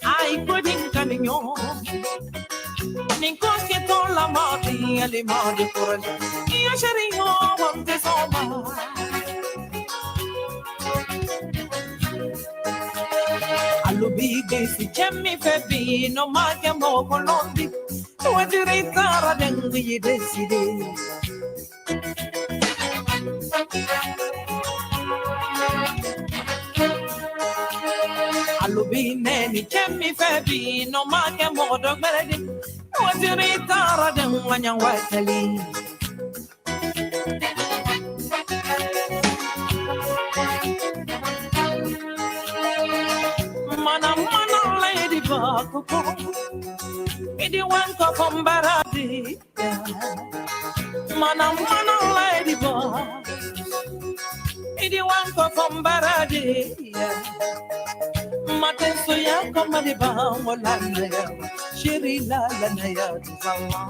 I couldn't camion. Ninguém que tola mati ali mati por ali. E a cheirinho onde soma. Alubige si chemi febi no magia mo colondi. Tu è diritara dengi decide. Alubine ni chemi febi no magia mo dogberedi. Tu è diritara dengi watali. Mana lady bakuko. Idi wanko from Baradi. Mana lady bak. Idi wanko from Baradi. Maten soya komadi ba molanda ya. Shiri la la na ya tsawa.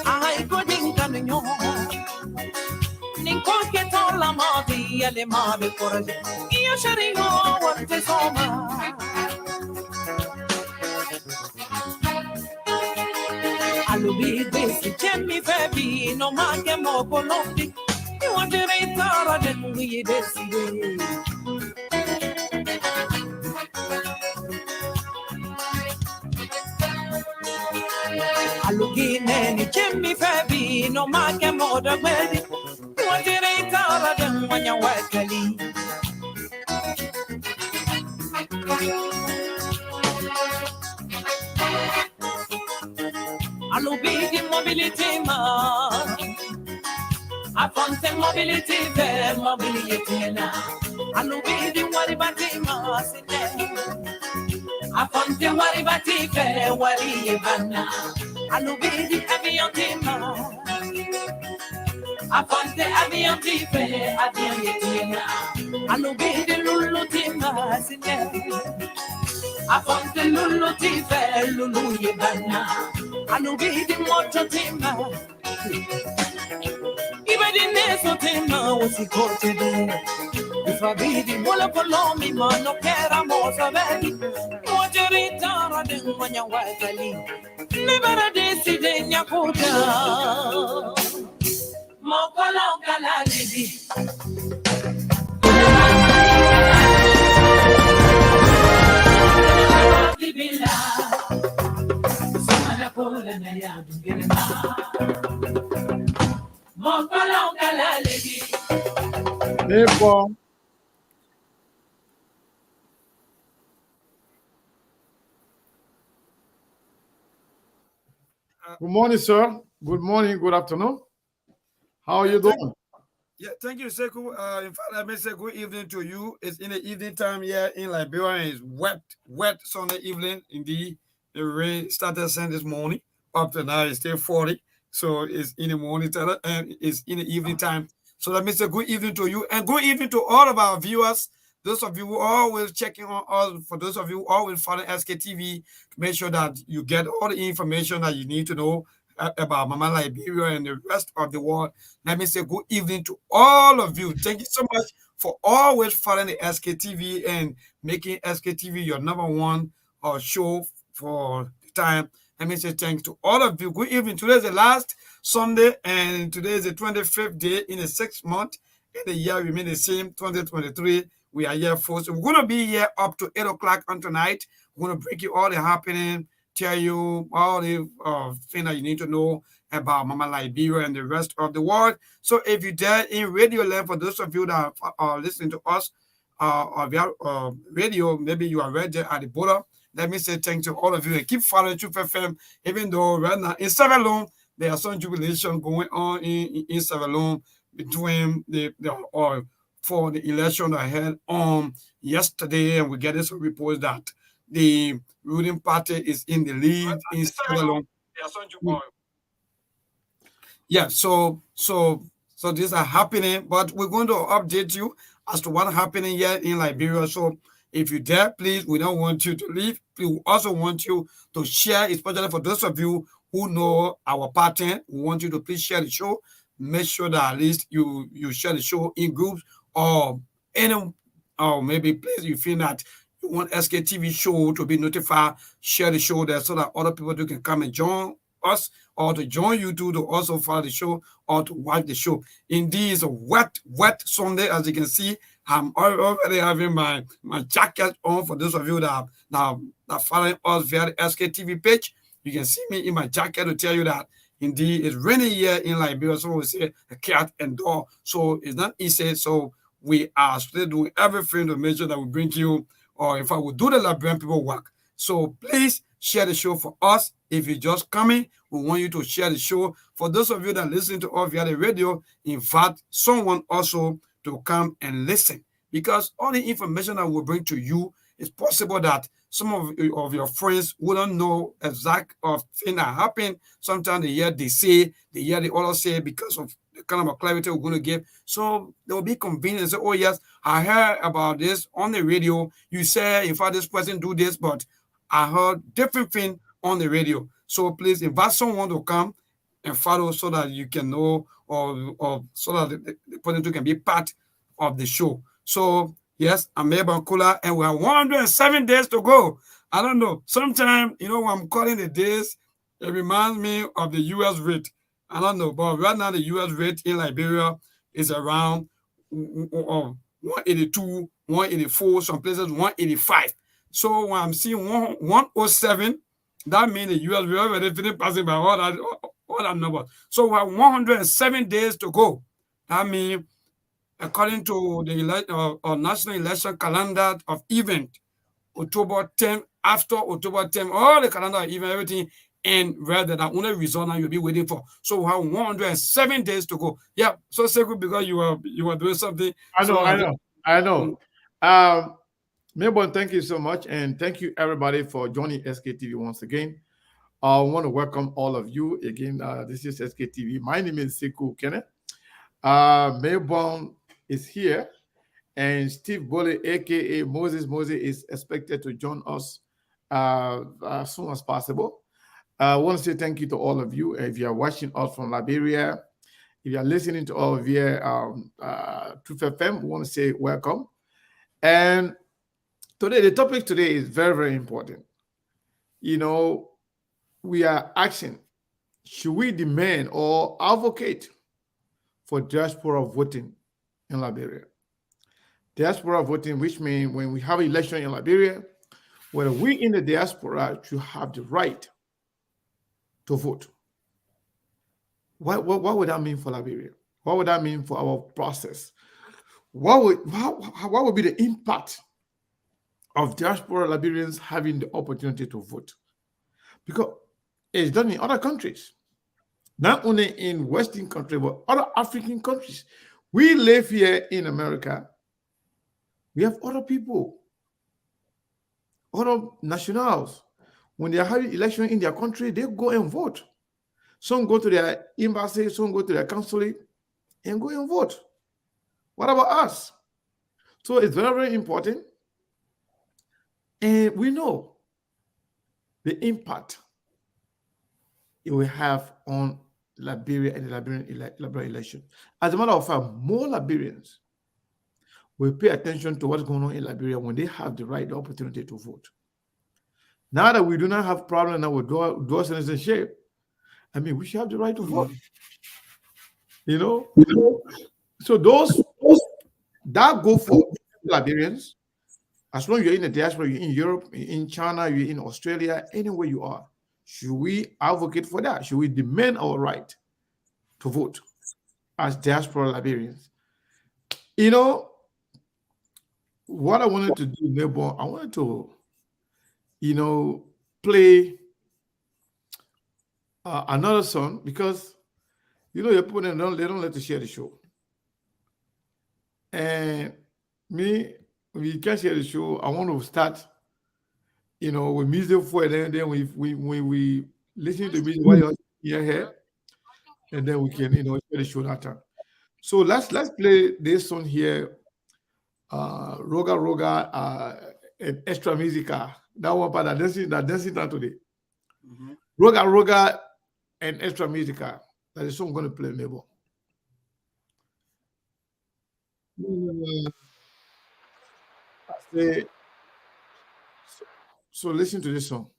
I couldn't come in your Ninkoke tola mati alle mare coraggio. Io scerino quante soma. All'ubide si chemi febi no manche mo colondi. Io andrei del lui decide. Allugine ni chemi febi no manche mo da quelli. Io andrei del mania wakali. All'ubide mobility ma. I found the mobility there, mobility now. All'ubide wari batima sine. I found the wari batima wari bana. All'ubide avion tima. I found the avion tima avion now. All'ubide lulu tima sine. I found the lulu tima lulu yebana. All'ubide moto tima. Ibedi neso tema usikote de. Ifabidi mola polomi mano kera mosa vedi. Mojeri tara de manya wakali. Libera decide nyakuta. Mokola kala lidi. Libila. Samana kola na ya dungena. Good morning, sir. Good morning, good afternoon. How are you doing? Yeah, thank you, Sekou. In fact, I may say good evening to you. It's in the evening time here in Liberia. It's wet Sunday evening. Indeed, the rain started saying this morning. Up to now, it's still 40. So it's in the morning time and it's in the evening time. So let me say good evening to you and good evening to all of our viewers. Those of you who are always checking on us, for those of you who always follow SKTV, to make sure that you get all the information that you need to know about Mama Liberia and the rest of the world. Let me say good evening to all of you. Thank you so much for always following the SKTV and making SKTV your number one show for the time. Let me say thanks to all of you. Good evening. Today is the last Sunday, and today is the 25th day in the 6th month. In the year remain the same, 2023. We are here for. So we're going to be here up to 8 o'clock on tonight. We're going to break you all the happening, tell you all the things that you need to know about Mama Liberia and the rest of the world. So if you're there in radio land, for those of you that are listening to us via radio, maybe you are right there at the border. Let me say thank you to all of you and keep following Truth FM, even though right now in Sierra Leone, there are some jubilation going on in Sierra Leone between for the election that held on yesterday, and we get some reports that the ruling party is in the lead in Sierra Leone. Yeah, so these are happening, but we're going to update you as to what's happening here in Liberia. So if you're there, please, we don't want you to leave. We also want you to share, especially for those of you who know our pattern. We want you to please share the show. Make sure that at least you share the show in groups or maybe place you feel that you want SKTV show to be notified. Share the show there so that other people can come and join us, or to join you to also follow the show or to watch the show. Indeed, it's a wet Sunday, as you can see. I'm already having my jacket on for those of you that are following us via the SKTV page. You can see me in my jacket to tell you that indeed it's raining here in Liberia. So we say a cat and dog. So it's not easy. So we are still doing everything to make sure that we bring you, or if I will do the Liberian people work. So please share the show for us. If you're just coming, we want you to share the show. For those of you that listen to us via the radio, invite someone also to come and listen, because all the information that we bring to you, it's possible that some of your friends wouldn't know exact of thing that happened. Sometimes they hear the other say because of the kind of clarity we're going to give. So there will be convenience. Say, oh yes, I heard about this on the radio. You say, in fact, this person do this, but I heard different thing on the radio. So please invite someone to come and follow so that you can know, or so that the person can be part of the show. So yes, I'm Mayban Kula, and we have 107 days to go. I don't know. Sometimes, when I'm calling the days, it reminds me of the U.S. rate. I don't know, but right now the U.S. rate in Liberia is around 182, 184, some places 185. So when I'm seeing 107, that means the U.S. we already finished passing by all that numbers. So we have 107 days to go. That means, according to the national election calendar of event, October 10, after October 10, all the calendar of event, everything, and rather that only result now you'll be waiting for. So we have 107 days to go. Yeah, so Sekou, because you were doing something. I know. Melbourne, thank you so much, and thank you everybody for joining SKTV once again. I want to welcome all of you again. This is SKTV. My name is Sekou Kenneth. Melbourne is here, and Steve Bolle, aka Moses is expected to join us as soon as possible. I want to say thank you to all of you. If you are watching us from Liberia, if you are listening to us via Truth FM, we want to say welcome. And today, the topic today is very, very important. We are asking, should we demand or advocate for diaspora voting in Liberia? Diaspora voting, which means when we have an election in Liberia, whether we in the diaspora should have the right to vote. What would that mean for Liberia? What would that mean for our process? What would be the impact of diaspora Liberians having the opportunity to vote? Because it's done in other countries, not only in Western countries, but other African countries. We live here in America. We have other people, other nationals. When they are having election in their country, they go and vote. Some go to their embassy, some go to their consulate and go and vote. What about us? So it's very, very important. And we know the impact it will have on Liberia and the Liberian election. As a matter of fact, more Liberians will pay attention to what's going on in Liberia when they have the right opportunity to vote. Now that we do not have problem now with dual citizenship, I mean, we should have the right to vote. You know? So those that go for Liberians, as long as you're in the diaspora, you're in Europe, you're in China, you're in Australia, anywhere you are, should we advocate for that? Should we demand our right to vote as diaspora Liberians? You know, what I wanted to do, Melbourne, I wanted to, play another song because, your people, they don't let you share the show. And we can share the show. I want to start, with music for it. Then we listen to music while you're here, and then we can, share the show that time. So let's play this song here. Roga Roga and Extra Musica. That one part that dancing time today. Roga Roga and Extra Musica. That is song I'm going to play, maybe. So listen to this song.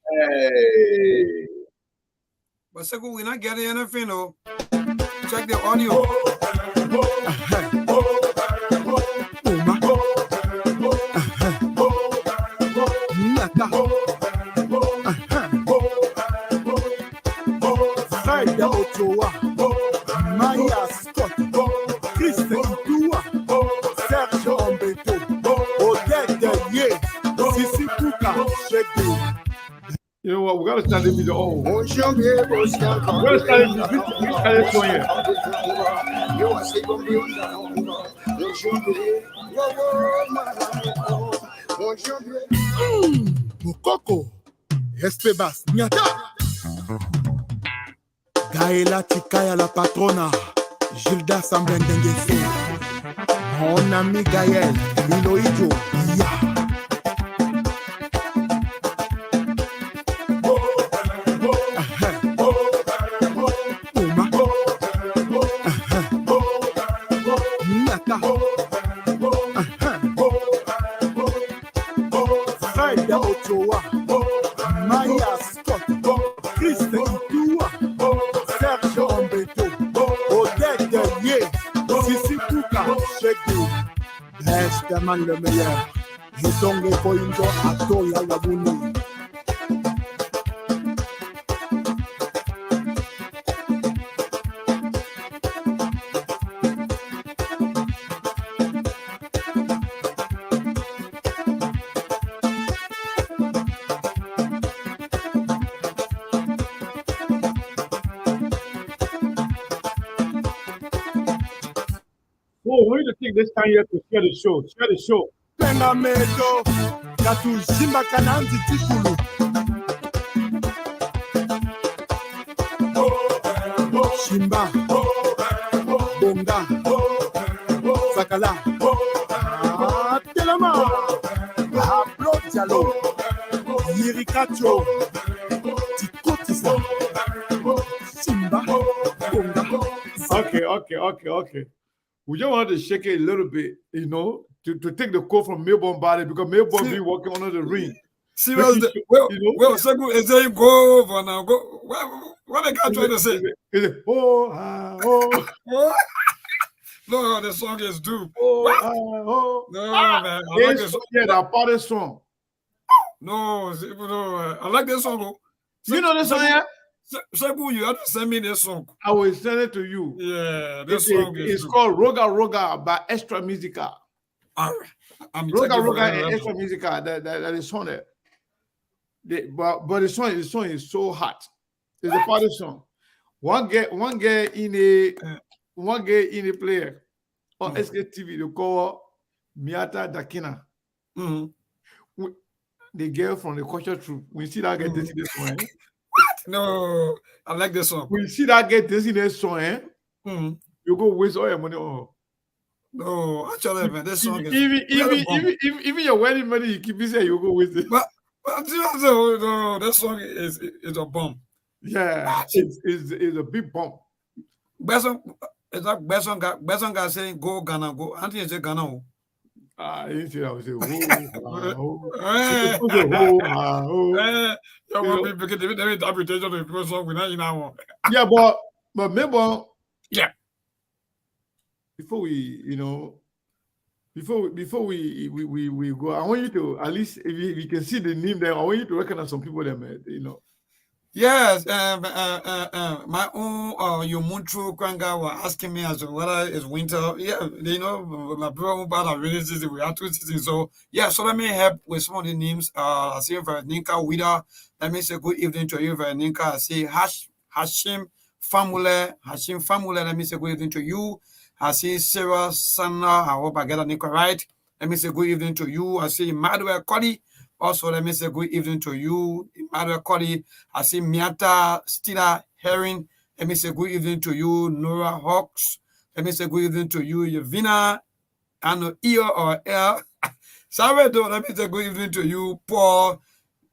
Hey. But Sekou, we're not getting anything, no. Check the audio. Saida Ochoa, Maya Scott, Christian Idua, Serge Ombeto, Odette Ye, Sisi Kuka, Sheke. You know what? We got to start this video. We got to start this one here. Mokoko, Espebas, Nyata. Gaëla Tikaya la patrona, Gilda Sambendengese, mon ami Gaël, Iloïdjo, Ya. Nyata. Saida Ochoa, Maya Scott, Christian Idua, Serge Ombeto, Odette Ye, Sisi Kuka, Sheke. Best man le meilleur. Hitonge Koindo Atoya Labuni. Oh, we need to take this time here to share the show. Share the show. Penga medo, Katu Jimba Kananzi Tikulu. Shimba, Bonga, Sakala, Telema, Ablo Diallo, Yirikacho, Tikotisa, Shimba, Bonga. Okay. We just wanted to shake it a little bit, to take the call from Melbourne Body because Melbourne be walking under the ring. Seriously, well, Sekou, is there you go over now? Go. What the guy trying to say? Is it oh. No, the song is due. Oh. No, man. I like this song. Yeah, that party song. No, I like this song. You know this song, yeah? Sekou, you have to send me this song. I will send it to you. Yeah, this song is called Roga Roga by Extra Musica. Roga Roga and Extra Musica. That is on there. But the song is so hot. It's a party song. One guy in a player on SK TV they call Miata Dakina. the girl from the culture troop. We see that girl this in this one. No, I like this song. We see that girl this in this song. You go waste all your money on. No, actually, man, this song is even your wedding money you keep saying you go waste it. But no, this song is a bomb. Yeah, it's a big bomb. Best song guy saying go Ghana, go. I think you say Ghana. I didn't say that. I was saying, yeah, but maybe, yeah. Before we, before we go, I want you to at least if you can see the name there, I want you to recognize some people there, man. Yes, my own Yomuntru Kwanga were asking me as to whether it's winter. Yeah, my brother about our rainy season, we have 2 seasons. So yeah, so let me help with some of the names. I see Veronica Wida. Let me say good evening to you, Veronica. I see Hashim Famule. Let me say good evening to you. I see Sarah Sana. I hope I get a name right. Let me say good evening to you. I see Madwell Cody. Also, let me say good evening to you, Emmanuel Cody. I see Miata Stila Herring. Let me say good evening to you, Nora Hawks. Let me say good evening to you, Yavina. I know E or L. Salvador, let me say good evening to you, Paul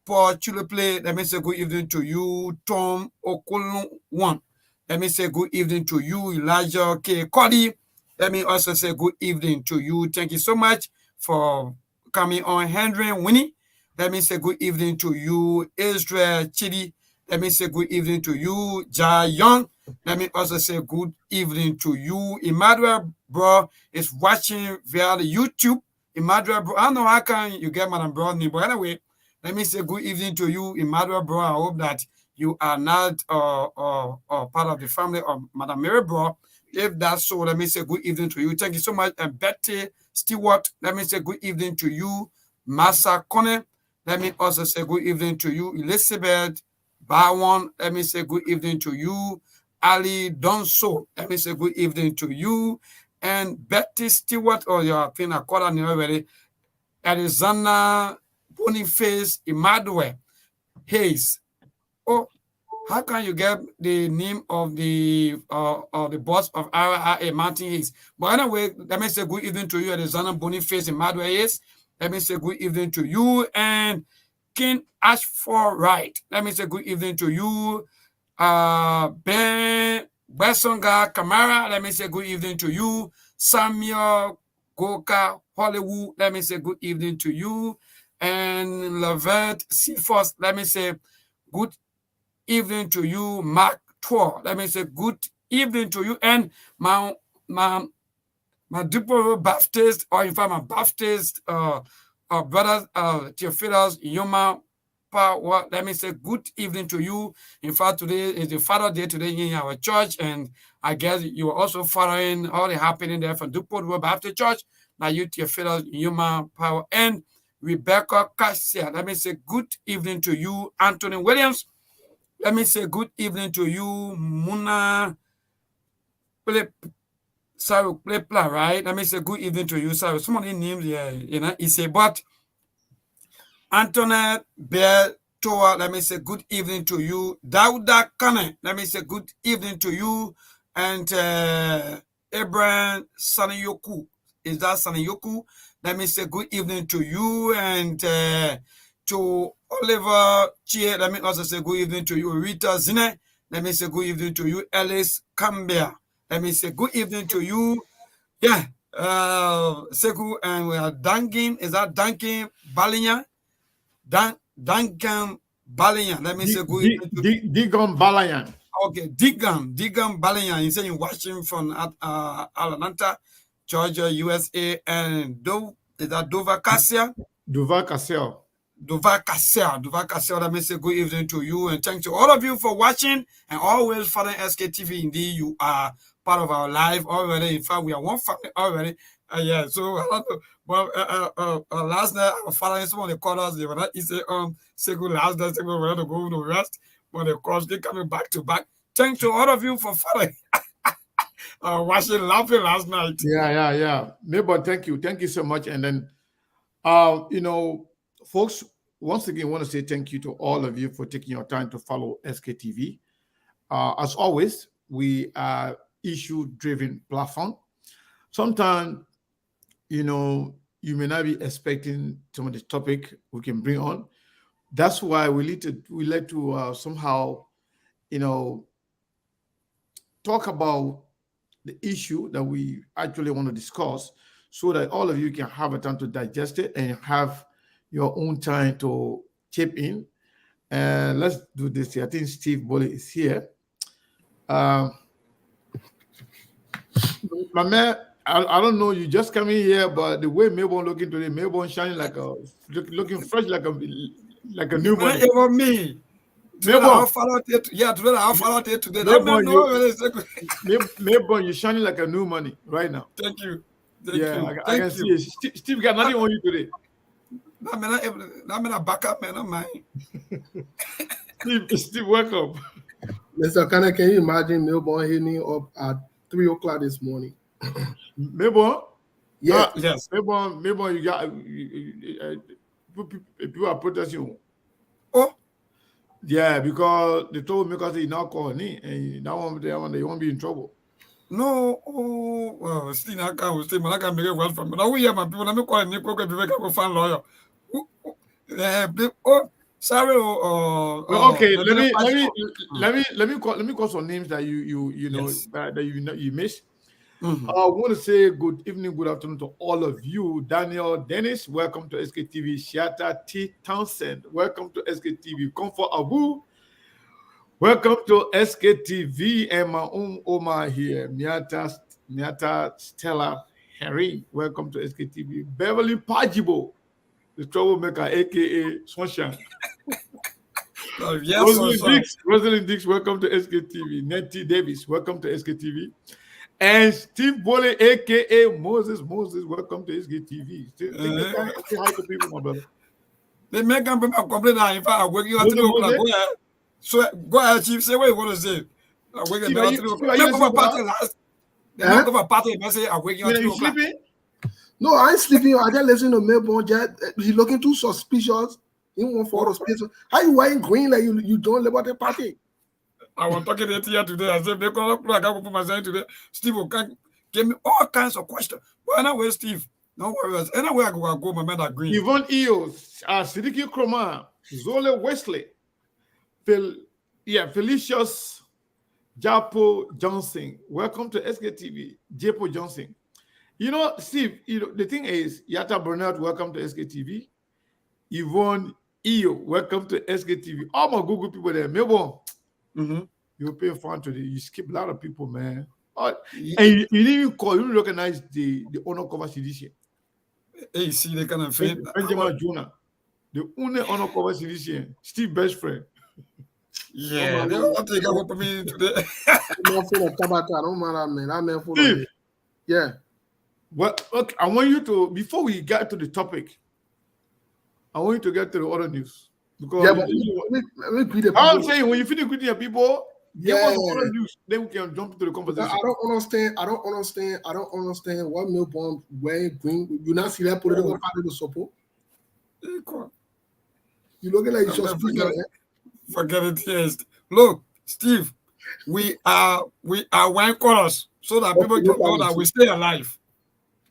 Chuleple. Let me say good evening to you, Tom Okolon. Let me say good evening to you, Elijah K. Cody. Let me also say good evening to you. Thank you so much for coming on, Henry Winnie. Let me say good evening to you, Israel Chidi. Let me say good evening to you, Jai Young. Let me also say good evening to you, Emmanuel Bro is watching via the YouTube. Emmanuel Bro, I don't know how can you get Madam Bro name, but anyway, let me say good evening to you, Emmanuel Bro. I hope that you are not part of the family of Madam Mary Bro. If that's so, let me say good evening to you. Thank you so much. And Betty Stewart, let me say good evening to you, Massa Connor. Let me also say good evening to you, Elizabeth Bowen. Let me say good evening to you, Ali Donso. Let me say good evening to you. And Betty Stewart, I think I called her name already. Arizona Boniface Emmanuel Hayes. Oh, how can you get the name of the boss of RRA, Martin Hayes? But anyway, let me say good evening to you, Arizona Boniface Emmanuel Hayes. Let me say good evening to you, and King Ashford Wright. Let me say good evening to you, Ben Besonga Kamara. Let me say good evening to you, Samuel Goka Hollywood. Let me say good evening to you, and Lavette Seaforth. Let me say good evening to you, Mark Tor. Let me say good evening to you, and my Diaspora Baptist, or in fact, my Baptist brothers, Theophilos, Yoma, Power. Let me say good evening to you. In fact, today is the Father Day today in our church, and I guess you are also following all the happening there from Diaspora Baptist Church. Now you, Theophilos, Yoma, Power, and Rebecca Cassia. Let me say good evening to you, Anthony Williams. Let me say good evening to you, Muna. Sorry, right? Let me say good evening to you. Sorry, so many names here, It's a but Antoinette Bear Toa, let me say good evening to you. Dauda Kane, let me say good evening to you. And Abraham Sanayoku, is that Sanayoku? Let me say good evening to you. And to Oliver Chie, let me also say good evening to you. Rita Zine, let me say good evening to you. Alice Cambia. Let me say good evening to you. Yeah, Seku, and we are Duncan. Is that Duncan Balinya? Duncan Balinya. Let me say good evening to Digon Balayan. Okay, Digan Balinya. He's saying watching from Atlanta, Georgia, USA, and is that Dover Cassia? Duval Cassell. Duval Cassell, let me say good evening to you, and thank you all of you for watching and always following SKTV. Indeed, you are part of our life already. In fact, we are one family already. Yeah, so last night I was following some of the callers. They were not easy. Say good last night. Say we were to go to rest, but of course they coming back to back. Thank you all of you for following. Watching, laughing last night. Yeah. Neighbor, thank you so much. And then, folks, once again, I want to say thank you to all of you for taking your time to follow SKTV. As always, we are issue-driven platform. Sometimes, you know, you may not be expecting some of the topic we can bring on. That's why we like to somehow, you know, talk about the issue that we actually want to discuss, so that all of you can have a time to digest it and have your own time to chip in. And let's do this here. I think Steve Boley is here. My man, I don't know, you just coming here, but the way Melbourne looking today, Melbourne shining like looking fresh like a new one. Even me. Melbourne, today I'll follow it today. Melbourne, you're shining like a new money right now. Thank you. I can see it. Steve got nothing on you today. I'm in a backup, man. I'm mine. Steve, welcome. Mr. Kana, can you imagine Melbourne hitting me up at 3 o'clock this morning? Melbourne? Yeah. Yes. Melbourne, you got people are protesting. Oh. Yeah, because they told me because he not calling me, and that one they won't be in trouble. No, well, still I can't make it well from. Now we have my people. Let me call him. Go find lawyer. Oh, sorry. Well, okay. Let me call some names that you know, yes, that you missed. Mm-hmm. I want to say good evening, good afternoon to all of you. Daniel Dennis, welcome to SKTV. Shiata T. Townsend, welcome to SKTV. Comfort Abu, welcome to SKTV. And my own Omar here. Miata Stella Herring, welcome to SKTV. Beverly Pajibo, the troublemaker, aka Sunshine. Yes, Rosalind Dix, welcome to SKTV. Nettie Davis, welcome to SKTV. And Steve Boley, aka Moses, welcome to SKTV. Say hi to people, my brother. They make them complain that if I wake you at 3 o'clock, go ahead. So go ahead, Chief. Say what you want to say. I wake you at 3 o'clock. They make party last. They make a party and say I wake you at 3 o'clock. No, I ain't sleeping. I just listen to Melbourne. He's looking too suspicious. He want photos. How you wearing green like you don't live at the party? I was talking to here today. I said, I got to put myself today. Steve can give me all kinds of questions. But anyway, Steve, no worries. Anywhere I go, my man agree. Yvonne Eos, Sidiki Kroma, Zole Wesley, Felicius Japo Johnson. Welcome to SKTV. Japo Johnson. You know, Steve, the thing is, Yata Bernard, welcome to SKTV. Yvonne Eo, welcome to SKTV. All my Google people there. Melbourne. Mm-hmm. You pay fun today. You skip a lot of people, man. And you didn't even call. You didn't recognize the honor cover CDC. Hey, see, they kind of friend. Benjamin Jonah, the only honor cover CDC. Steve best friend. Yeah, they don't take up for me today. I'm full of tobacco. I don't mind that man. I'm full of it. Yeah. Well, okay. I want you to, before we get to the topic, I want you to get to the other news. Because yeah, but let me greet the people. I'm saying when you finish greeting your people, yeah, the news, then we can jump into the conversation. I don't understand what Melbourne wearing green. You not see that political party to support? You looking like you just forget it. Yes. Look, Steve, we are wearing colors so that people can know that we stay alive.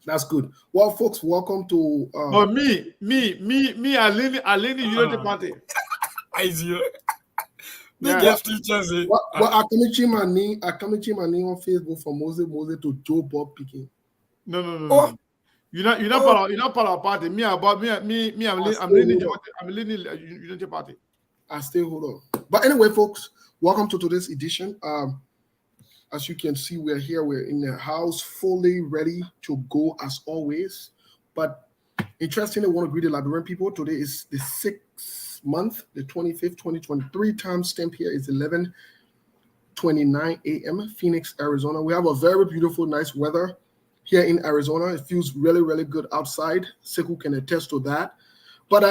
That's good. Well, folks, welcome to. Me, Aleni Unity Party. I see. Yeah. Guest teachers. Well, I come on Facebook from Moses to Joe Bob Picking. No. Oh. You're not part of our party. I'm leading Unity Party. I still hold on. But anyway, folks, welcome to today's edition. As you can see, we're here. We're in the house, fully ready to go as always. But interestingly, I want to greet the Liberian people. Today is the 6th month, the 25th, 2023. Time stamp here is 11:29 a.m. Phoenix, Arizona. We have a very beautiful, nice weather here in Arizona. It feels really, really good outside. Sekou can attest to that. But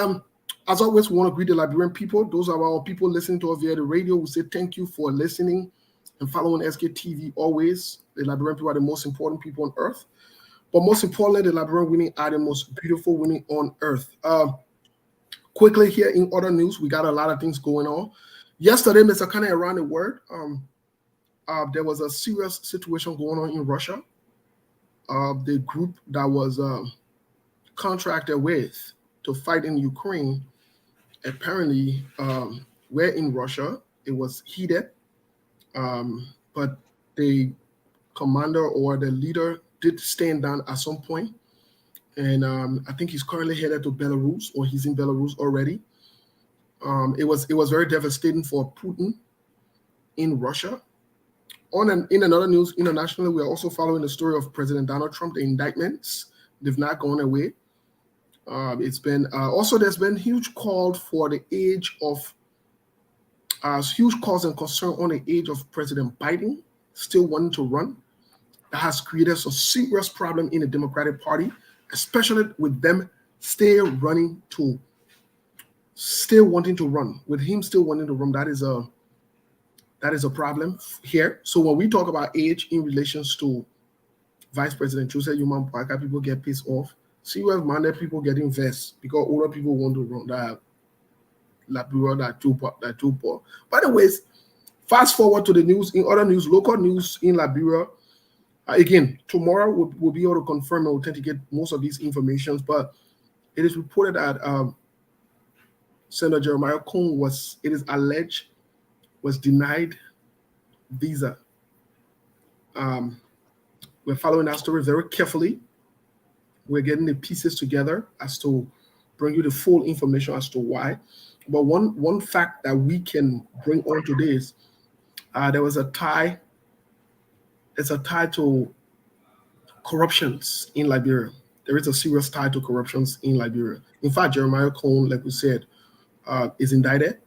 as always, we want to greet the Liberian people. Those are our people listening to us via the radio. We say thank you for listening and following SKTV always. The Liberian people are the most important people on earth. But most importantly, the Liberian women are the most beautiful women on earth. Quickly here in other news, we got a lot of things going on. Yesterday, Mr. Kane, around the world, there was a serious situation going on in Russia. The group that was contracted with to fight in Ukraine, apparently were in Russia. It was heated, but the commander or the leader did stand down at some point. And I think he's currently headed to Belarus, or he's in Belarus already. It was very devastating for Putin in Russia. In another news, internationally, we are also following the story of President Donald Trump. The indictments, they've not gone away. It's been also, there's been huge call for the age of huge cause and concern on the age of President Biden still wanting to run. That has created a serious problem in the Democratic Party, especially with them still wanting to run. With him still wanting to run, that is a problem here. So when we talk about age in relations to Vice President Joseph Human Parker, people get pissed off. See, we have minded people getting vexed because older people want to run that Liberia, that too poor. By the way, fast forward to the news. In other news, local news in Liberia. Again, tomorrow we'll be able to confirm and authenticate most of these informations, but it is reported that Senator Jeremiah Cohn it is alleged, was denied visa. We're following that story very carefully. We're getting the pieces together as to bring you the full information as to why. But one fact that we can bring on to this, there was a tie. It's a tie to corruptions in Liberia. There is a serious tie to corruptions in Liberia. In fact, Jeremiah Cohn, like we said, is indicted.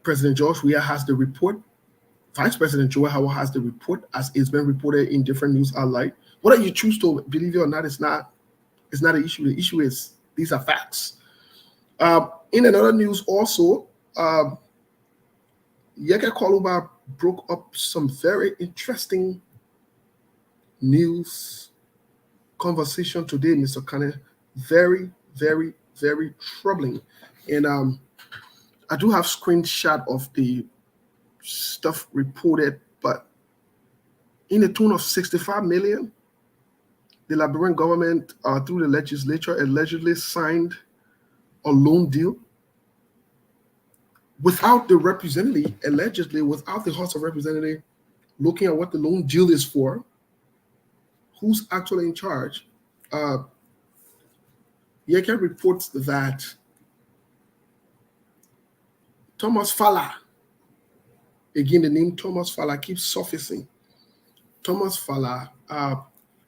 President George Weah has the report. Vice President Joe Howard has the report, as it's been reported in different news outlets. Whether you choose to believe it or not, it's not an issue. The issue is these are facts. In another news also, Yeke Koluba broke up some very interesting news conversation today, Mr. Kane. Very, very, very troubling. And I do have screenshot of the stuff reported, but in the tune of 65 million, the Liberian government, through the legislature, allegedly signed a loan deal without the representative, allegedly without the House of Representatives looking at what the loan deal is for, who's actually in charge. Yeke reports that Thomas Fala, again, the name Thomas Fala keeps surfacing. Thomas Fala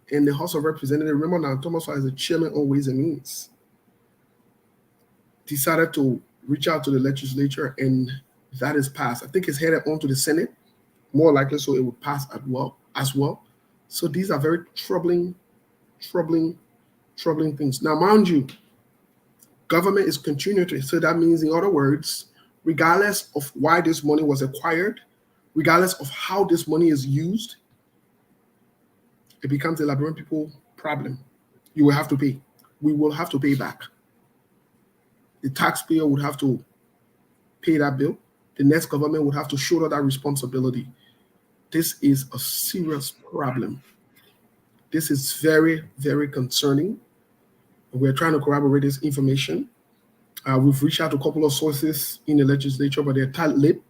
in the House of Representatives, remember now, Thomas Fala is the chairman on Ways and Means, decided to reach out to the legislature, and that is passed. I think it's headed on to the Senate, more likely, so it will pass as well. So these are very troubling things. Now, mind you, government is continuing to, so that means, in other words, regardless of why this money was acquired, regardless of how this money is used, it becomes a Liberian people problem. You will have to pay. We will have to pay back. The taxpayer would have to pay that bill. The next government would have to shoulder that responsibility. This is a serious problem. This is very, very concerning. We're trying to corroborate this information. We've reached out to a couple of sources in the legislature, but they're tight-lipped,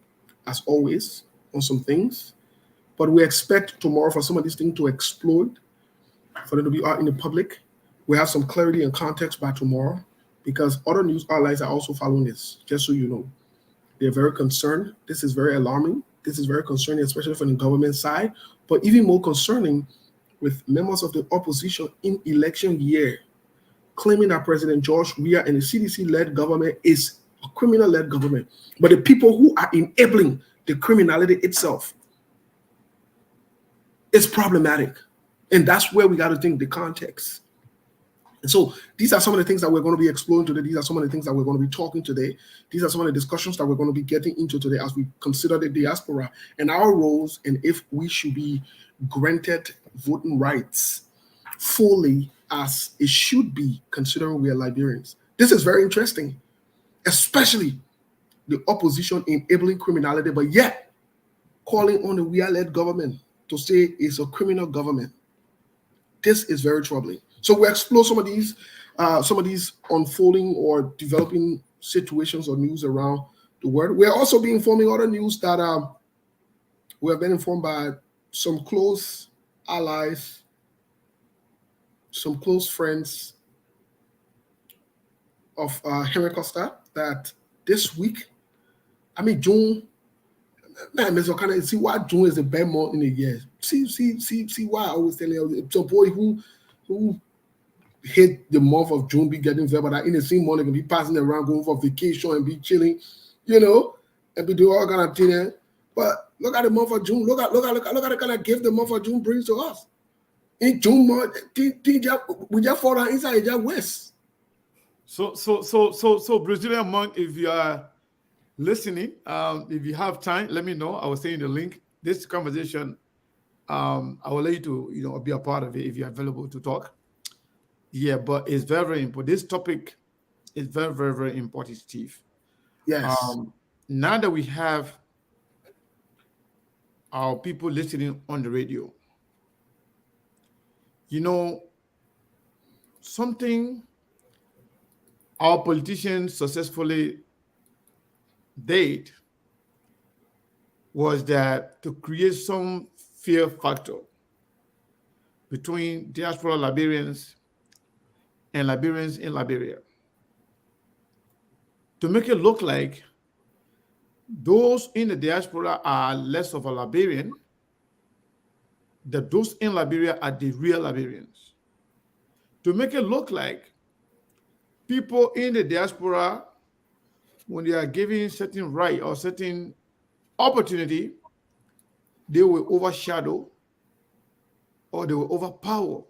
as always, on some things. But we expect tomorrow for some of these things to explode, for them to be out in the public. We have some clarity and context by tomorrow, because other news outlets are also following this, just so you know. They're very concerned. This is very alarming. This is very concerning, especially from the government side, but even more concerning with members of the opposition in election year, claiming that President George Weah and the CDC-led government is a criminal-led government, but the people who are enabling the criminality itself is problematic. And that's where we got to think the context. And so these are some of the things that we're going to be exploring today. These are some of the things that we're going to be talking today. These are some of the discussions that we're going to be getting into today as we consider the diaspora and our roles, and if we should be granted voting rights fully as it should be, considering we are Liberians. This is very interesting, especially the opposition enabling criminality, but yet calling on the Weah-led government to say it's a criminal government. This is very troubling. So we explore some of these unfolding or developing situations or news around the world. We're also being informing other news that we have been informed by some close allies, some close friends of Henry Costa, that this week, I mean June, man, Mr. Kind of see why June is the best month in the year. See why I always tell you, some boy who hate the month of June be getting there, but in the same month, can be passing around, going for vacation and be chilling, and be doing all kind of thing. But look at the month of June. Look at the kind of gift the month of June brings to us. In June month, we just fall down inside just west. So Brazilian monk, if you are listening, if you have time, let me know. I will send you the link. This conversation, I will let you to be a part of it if you're available to talk. Yeah, but it's very, very important. This topic is very, very, very important, Steve. Yes. Now that we have our people listening on the radio, something our politicians successfully did was that to create some fear factor between diaspora Liberians and Liberians in Liberia, to make it look like those in the diaspora are less of a Liberian, that those in Liberia are the real Liberians. To make it look like people in the diaspora, when they are given certain right or certain opportunity, they will overshadow or they will overpower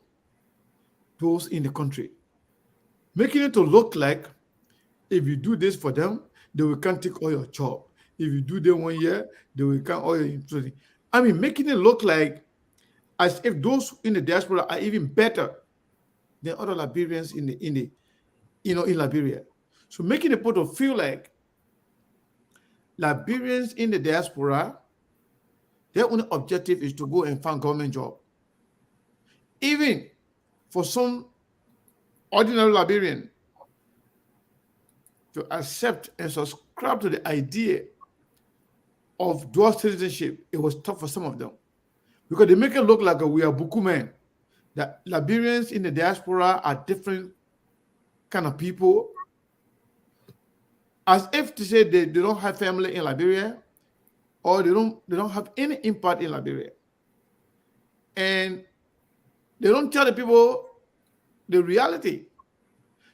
those in the country. Making it to look like if you do this for them, they will can't take all your job. If you do them 1 year, they will count all your employees. I mean, making it look like as if those in the diaspora are even better than other Liberians in Liberia. So making the people to feel like Liberians in the diaspora, their only objective is to go and find government job. Even for some ordinary Liberian to accept and subscribe to the idea of dual citizenship, it was tough for some of them. Because they make it look like we are Buku men, that Liberians in the diaspora are different kind of people, as if to say they don't have family in Liberia, or they don't have any impact in Liberia. And they don't tell the people the reality,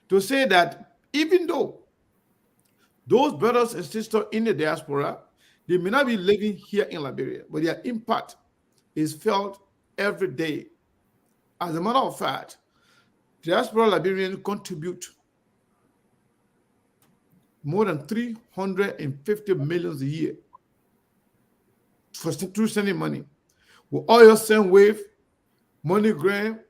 to say that even though those brothers and sisters in the diaspora, they may not be living here in Liberia, but their impact is felt every day. As a matter of fact, diaspora Liberians contribute more than 350 million a year through sending money. With oil send wave, MoneyGram,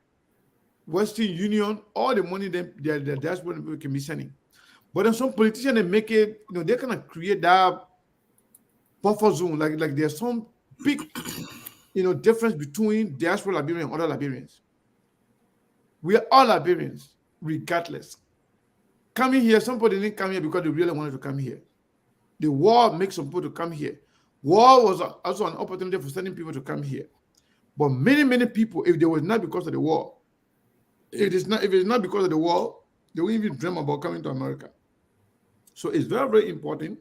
Western Union, all the money the diaspora people can be sending. But then some politicians, they make it, they kind of create that buffer zone, like there's some big, difference between diaspora Liberians and other Liberians. We are all Liberians, regardless. Coming here, somebody didn't come here because they really wanted to come here. The war makes some people to come here. War was also an opportunity for sending people to come here. But many, many people, if they was not because of the war, if it's not because of the war, they won't even dream about coming to America. So it's very, very important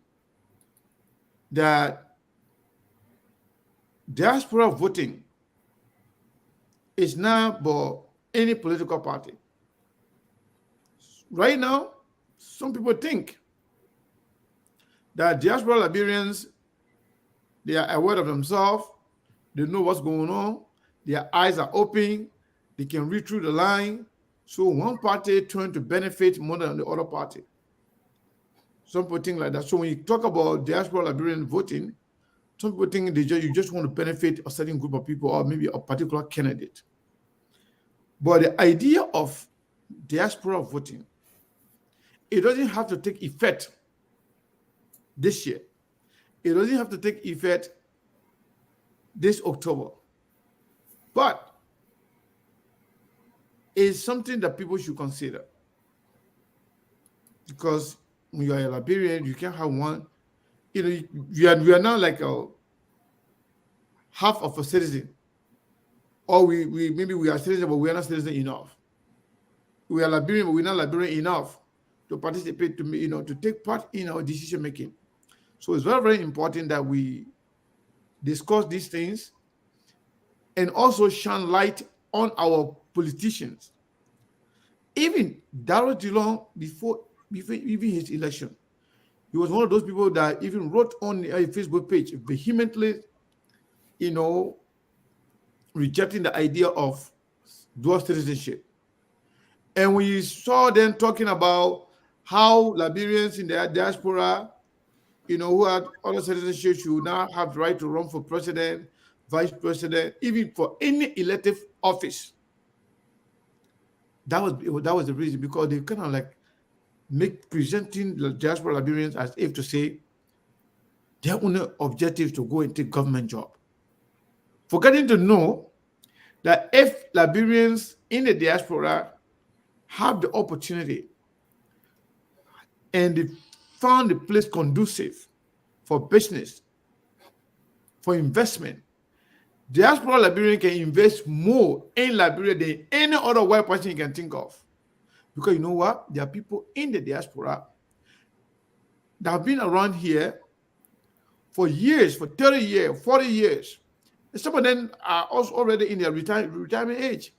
that diaspora voting is not for any political party. Right now, some people think that diaspora Liberians, they are aware of themselves, they know what's going on, their eyes are open, they can read through the line. So one party trying to benefit more than the other party. Some people think like that. So when you talk about diaspora Liberian voting, some people think you just want to benefit a certain group of people or maybe a particular candidate. But the idea of diaspora voting it doesn't have to take effect this year. It doesn't have to take effect this October. But it's something that people should consider. Because when you are a Liberian, you can't have one. We are now like a half of a citizen. Or maybe we are citizen, but we are not citizen enough. We are Liberian, but we're not Liberian enough to participate, to take part in our decision making. So it's very, very important that we discuss these things and also shine light on our politicians. Even Darrell Dillon, before even his election, he was one of those people that even wrote on a Facebook page vehemently, rejecting the idea of dual citizenship. And we saw them talking about how Liberians in the diaspora, who had other citizenship should now have the right to run for president, vice president, even for any elective office. That was the reason, because they kind of like presenting the diaspora Liberians as if to say their only objective to go and take government job, forgetting to know that if Liberians in the diaspora have the opportunity and they found the place conducive for business, for investment, diaspora Liberian can invest more in Liberia than any other white person you can think of. Because you know what? There are people in the diaspora that have been around here for years, for 30 years, 40 years. And some of them are also already in their retirement age.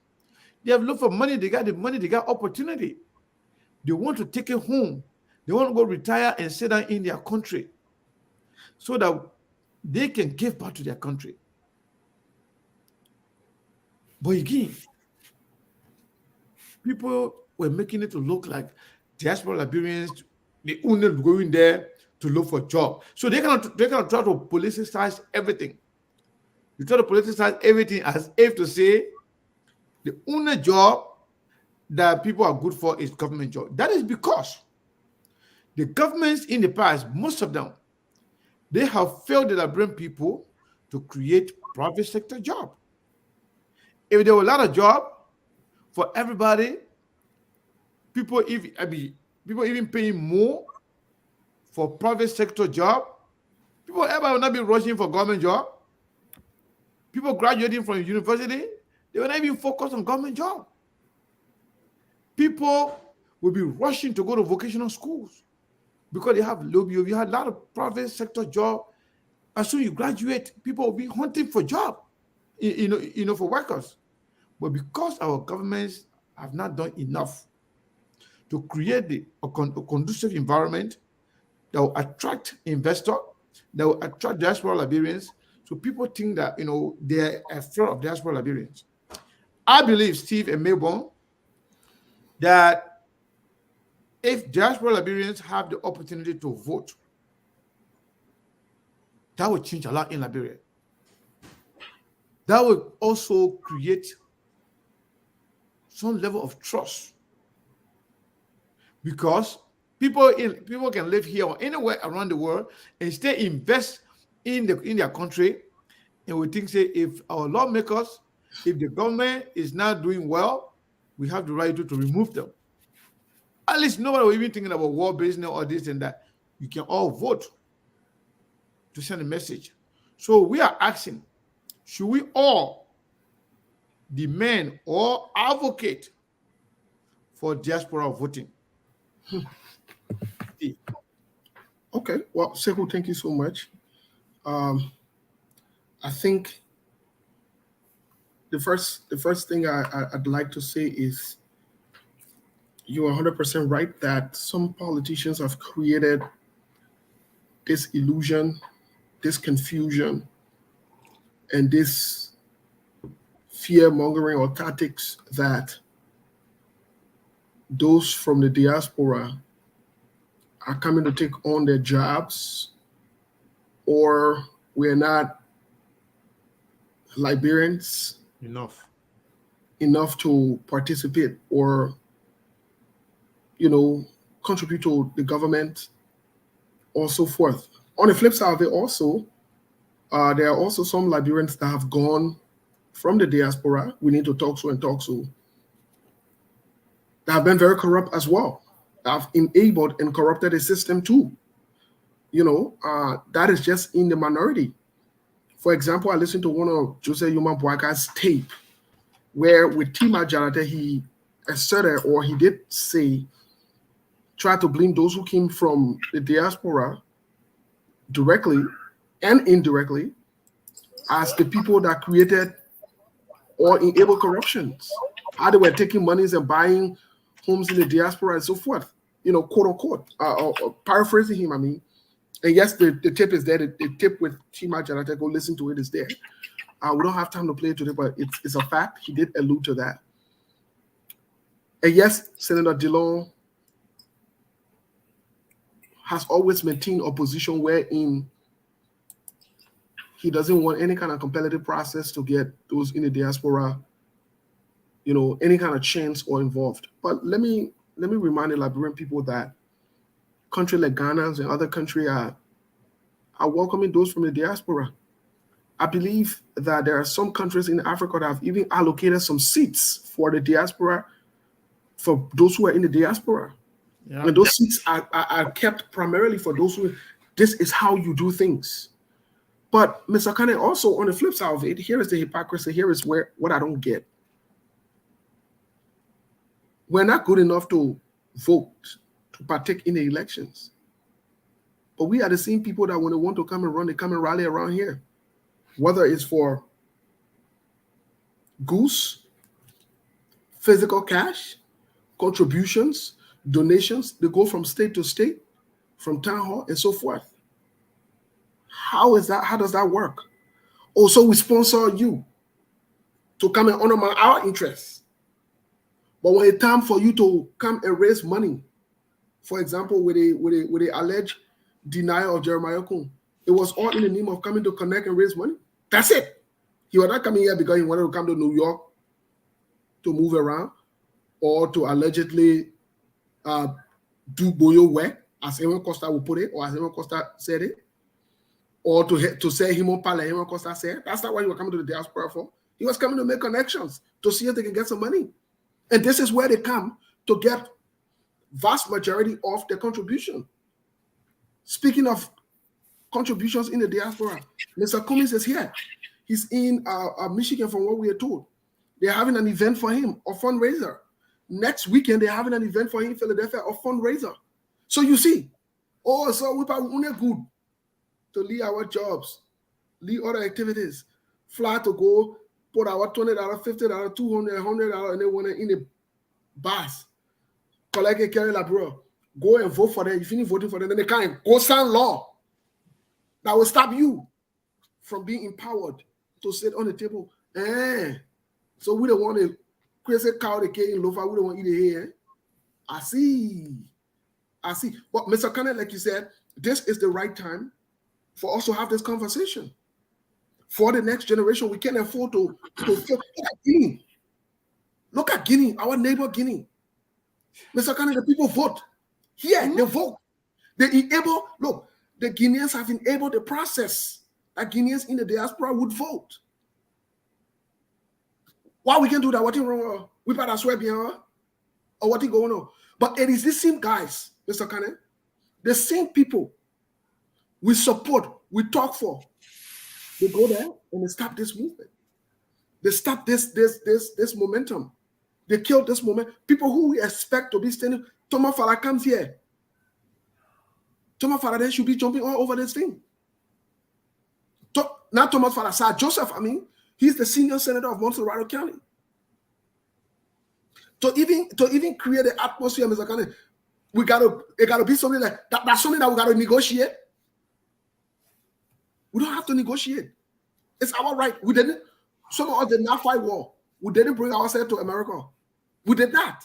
They have looked for money, they got the money, they got opportunity. They want to take it home. They want to go retire and sit down in their country so that they can give back to their country. But again, people were making it to look like diaspora Liberians, they only going there to look for a job. So they cannot try to politicize everything. You try to politicize everything as if to say the only job that people are good for is government job. That is because the governments in the past, most of them, they have failed the Liberian people to create private sector job. If there were a lot of job for everybody, people even paying more for private sector job, everybody will not be rushing for government job. People graduating from university, they will not even focus on government job. People will be rushing to go to vocational schools because you had a lot of private sector job. As soon as you graduate, people will be hunting for job, for workers. But because our governments have not done enough to create a conducive environment that will attract investors, that will attract diaspora Liberians, so people think that, they're afraid of diaspora Liberians. I believe, Steve and Melbourne, that if diaspora Liberians have the opportunity to vote, that would change a lot in Liberia. That would also create some level of trust, because people can live here or anywhere around the world and still invest in their country. And we think, say, if our lawmakers, if the government is not doing well, we have the right to remove them. At least nobody will even thinking about war business or this and that. You can all vote to send a message. So we are asking, should we all demand or advocate for diaspora voting? Okay, well, Sekou, thank you so much. I think the first thing I'd like to say is you're 100% right that some politicians have created this illusion, this confusion, and this fear-mongering or tactics that those from the diaspora are coming to take on their jobs, or we're not Liberians enough to participate, or contribute to the government or so forth. On the flip side of it also, there are also some Liberians that have gone from the diaspora. We need to talk to that have been very corrupt as well. That have enabled and corrupted the system too. That is just in the minority. For example, I listened to one of Jose Yuma Boaka's tape where with Tima Jarate, he asserted, or he did say, try to blame those who came from the diaspora directly and indirectly as the people that created or enabled corruptions. How they were taking monies and buying homes in the diaspora and so forth, quote unquote, paraphrasing him, I mean. And yes, the tip is there. The tip with Tima Jarate, go listen to it, is there. We don't have time to play it today, but it's a fact. He did allude to that. And yes, Senator Dillon has always maintained a position wherein he doesn't want any kind of competitive process to get those in the diaspora, any kind of chance or involved. But let me remind the Liberian people that countries like Ghana and other countries are welcoming those from the diaspora. I believe that there are some countries in Africa that have even allocated some seats for the diaspora, for those who are in the diaspora. Yeah. And those seats are kept primarily for those who, this is how you do things. But Mr. Kane, also on the flip side of it, here is the hypocrisy. Here is what I don't get. We're not good enough to vote, to partake in the elections. But we are the same people that when they want to come and run, they come and rally around here. Whether it's for goose, physical cash, contributions, donations, they go from state to state, from town hall and so forth. How is that? How does that work? Also, we sponsor you to come and honor our interests. But when it's time for you to come and raise money, for example, with the alleged denial of Jeremiah Kun, it was all in the name of coming to connect and raise money. That's it. He was not coming here because he wanted to come to New York to move around or to allegedly do boyo work, as Ewan Costa would put it, or as Ewan Costa said it, or to say him pale, Ewan Costa said. That's not what he was coming to the diaspora for. He was coming to make connections, to see if they can get some money. And this is where they come to get vast majority of the contribution. Speaking of contributions in the diaspora, Mr. Cummings is here. He's in Michigan, from what we are told. They're having an event for him, a fundraiser. Next weekend, they're having an event for him in Philadelphia, a fundraiser. So you see, so we are good to leave our jobs, leave other activities, fly to go, put our $20, $50, $200, $100, and they want to in the bus, collect a carry labor, go and vote for them. You finish voting for them, then they can't go sign law that will stop you from being empowered to sit on the table. So we don't want to crazy cow the cake in loafer. We don't want to eat it here. I see. But Mr. Kenneth, like you said, this is the right time for us to have this conversation. For the next generation, we can't afford to look at Guinea. Look at Guinea, our neighbor Guinea. Mr. Kenneth, the people vote. Here, they vote. They enable, look, the Guineans have enabled the process that Guineans in the diaspora would vote. Why we can do that? What is wrong? We better swear behind, or what is going on? But it is the same guys, Mr. Kane, the same people we support, we talk for. They go there and they stop this movement. They stop this momentum. They killed this moment. People who we expect to be standing. Thomas Farah comes here. Thomas Farah then should be jumping all over this thing. Not Thomas Farah, Sir Joseph, he's the senior senator of Montserrat County. To even create the atmosphere, Mr. Kane, it gotta be something like that. That's something that we gotta negotiate. We don't have to negotiate. It's our right. We didn't. Some of us did not fight war. We didn't bring ourselves to America. We did not.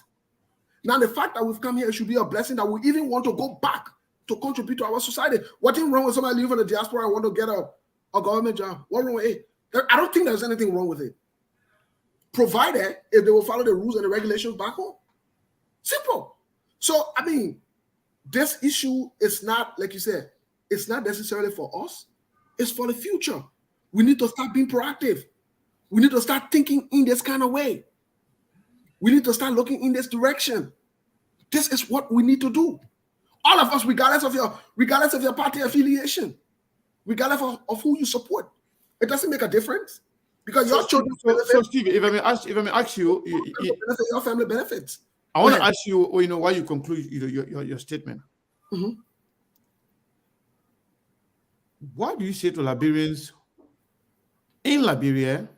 Now the fact that we've come here should be a blessing that we even want to go back to contribute to our society. What is wrong with somebody living in the diaspora and want to get a government job? What wrong with it? I don't think there's anything wrong with it. Provided if they will follow the rules and the regulations back home. Simple. So, this issue is not, like you said, it's not necessarily for us. It's for the future. We need to start being proactive. We need to start thinking in this kind of way. We need to start looking in this direction. This is what we need to do. All of us, regardless of your party affiliation, regardless of who you support, it doesn't make a difference because your children. So Steve, if I may ask you, your family benefits. I want to ask you, why you conclude your statement. Mm-hmm. What do you say to Liberians in Liberia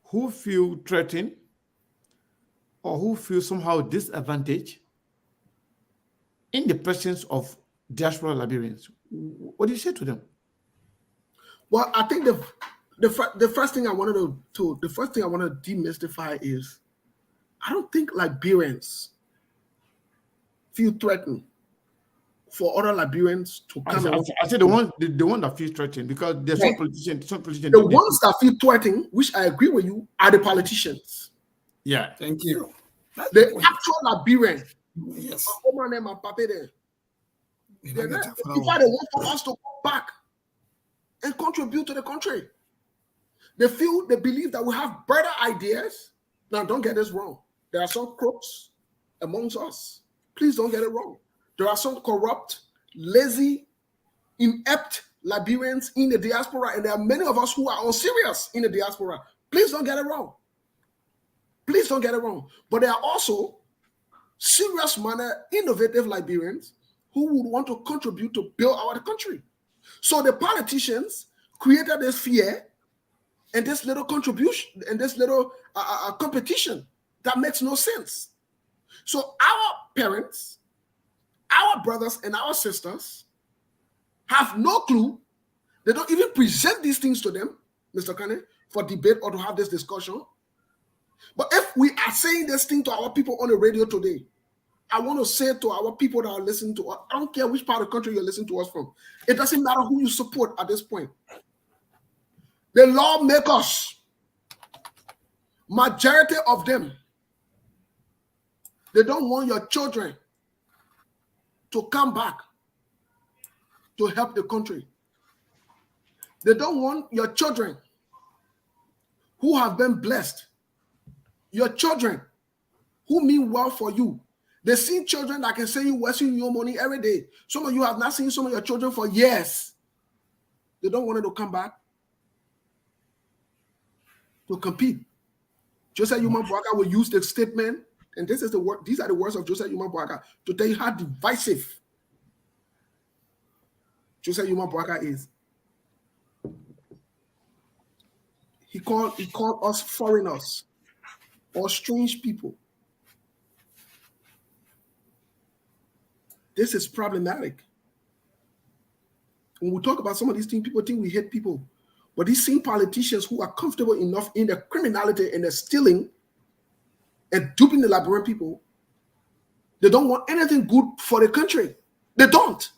who feel threatened or who feel somehow disadvantaged in the presence of diaspora Liberians? What do you say to them? Well, I think the first thing I wanted to demystify is I don't think Liberians feel threatened for other Liberians to come. I said the one that feels threatened because there's some politicians. The ones that feel threatened, which I agree with you, are the politicians. Yeah, thank you. The actual Liberian. Yes. My papa there. They want for us to go back and contribute to the country. They believe that we have better ideas. Now, don't get this wrong. There are some crooks amongst us. Please don't get it wrong. There are some corrupt, lazy, inept Liberians in the diaspora, and there are many of us who are unserious in the diaspora. Please don't get it wrong. Please don't get it wrong. But there are also serious manner, innovative Liberians who would want to contribute to build our country. So the politicians created this fear and this little contribution and this little competition that makes no sense. So our parents, our brothers and our sisters have no clue. They don't even present these things to them, Mr. Kane, for debate or to have this discussion. But if we are saying this thing to our people on the radio today, I want to say to our people that are listening to us, I don't care which part of the country you're listening to us from. It doesn't matter who you support at this point. The lawmakers, majority of them, they don't want your children to come back to help the country. They don't want your children who have been blessed, your children who mean well for you. They see children that can send you wasting your money every day. Some of you have not seen some of your children for years. They don't want them to come back to compete. Joseph Yuma Boaka will use the statement, and these are the words of Joseph Yuma Boaka to tell you how divisive Joseph Yuma Boaka is. He called us foreigners or strange people. This is problematic. When we talk about some of these things, people think we hate people. But these same politicians who are comfortable enough in the criminality and the stealing and duping the Liberian people, they don't want anything good for the country. They don't.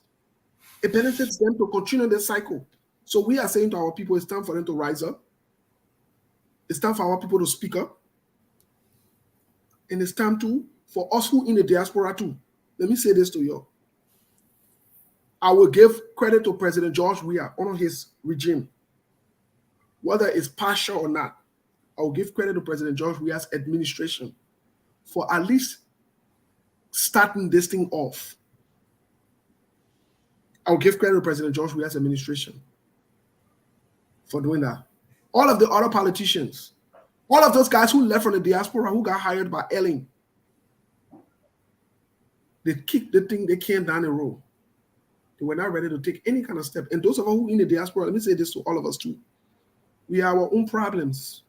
It benefits them to continue the cycle. So we are saying to our people, it's time for them to rise up. It's time for our people to speak up. And it's time for us who in the diaspora too. Let me say this to you. I will give credit to President George Weah on his regime. Whether it's partial or not, I will give credit to President George Weah's administration for at least starting this thing off. I will give credit to President George Weah's administration for doing that. All of the other politicians, all of those guys who left from the diaspora, who got hired by Ellen, they kicked the thing they came down the road. They were not ready to take any kind of step. And those of us who in the diaspora, let me say this to all of us too. We have our own problems.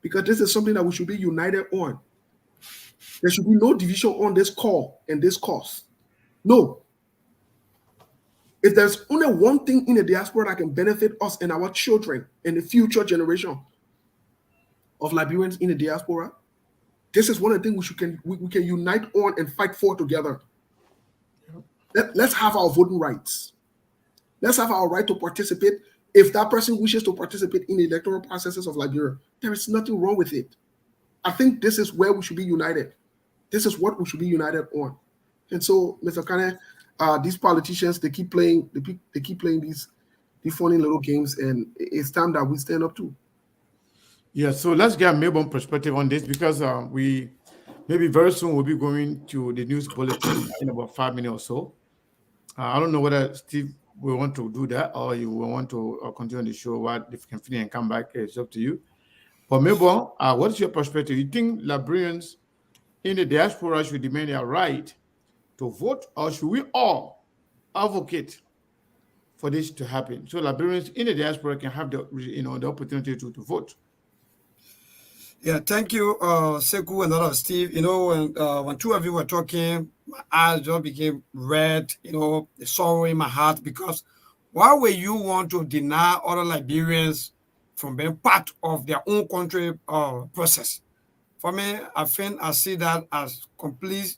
Because this is something that we should be united on. There should be no division on this call and this cause. No. If there's only one thing in the diaspora that can benefit us and our children and the future generation of Liberians in the diaspora, this is one of the things we can unite on and fight for together. Let's have our voting rights. Let's have our right to participate. If that person wishes to participate in the electoral processes of Liberia, there is nothing wrong with it. I think this is where we should be united. This is what we should be united on. And so, Mr. Kane, these politicians, they keep playing these funny little games, and it's time that we stand up too. Yeah, so let's get a Melbourne perspective on this, because we maybe very soon we'll be going to the news bulletin in about 5 minutes or so. I don't know whether Steve will want to do that, or you will want to continue the show while if you can finish and come back. It's up to you. But Melbourne, what is your perspective? You think Liberians in the diaspora should demand their right to vote, or should we all advocate for this to happen so Liberians in the diaspora can have the the opportunity to vote? Yeah, thank you, Sekou and other Steve. When two of you were talking, my eyes just became red, the sorrow in my heart, because why would you want to deny other Liberians from being part of their own country process? For me, I see that as complete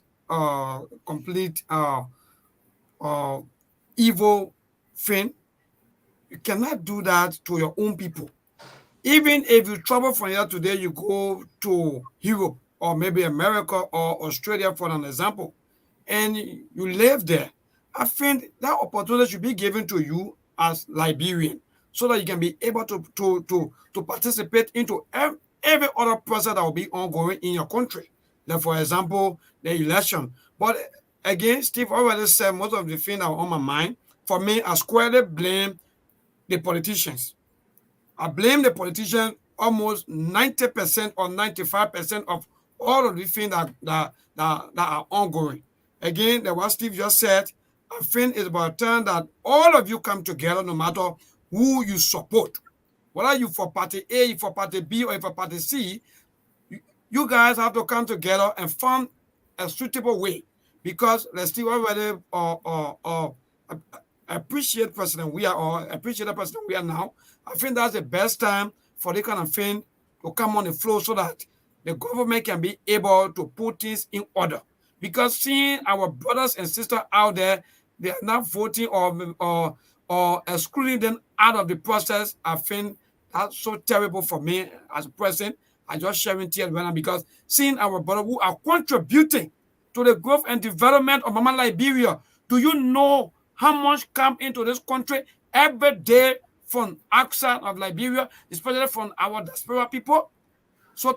evil thing. You cannot do that to your own people. Even if you travel from here today, you go to Europe or maybe America or Australia, for an example, and you live there, I think that opportunity should be given to you as Liberian, so that you can be able to participate into every other process that will be ongoing in your country. Like, for example, the election. But again, Steve already said most of the things that are on my mind. For me, I squarely blame the politicians. I blame the politicians almost 90% or 95% of all of the things that are ongoing. Again, that what Steve just said, I think it's about time that all of you come together, no matter who you support. Whether you for party A, for party B, or for party C, you guys have to come together and find a suitable way. Because let's see already appreciate President we are, or appreciate the President we are now. I think that's the best time for the kind of thing to come on the floor, so that the government can be able to put things in order. Because seeing our brothers and sisters out there, they are not voting or excluding them out of the process, I think that's so terrible for me as a president. I just sharing tears right now, because seeing our brothers who are contributing to the growth and development of Mama Liberia, do you know how much come into this country every day from outside of Liberia, especially from our diaspora people? So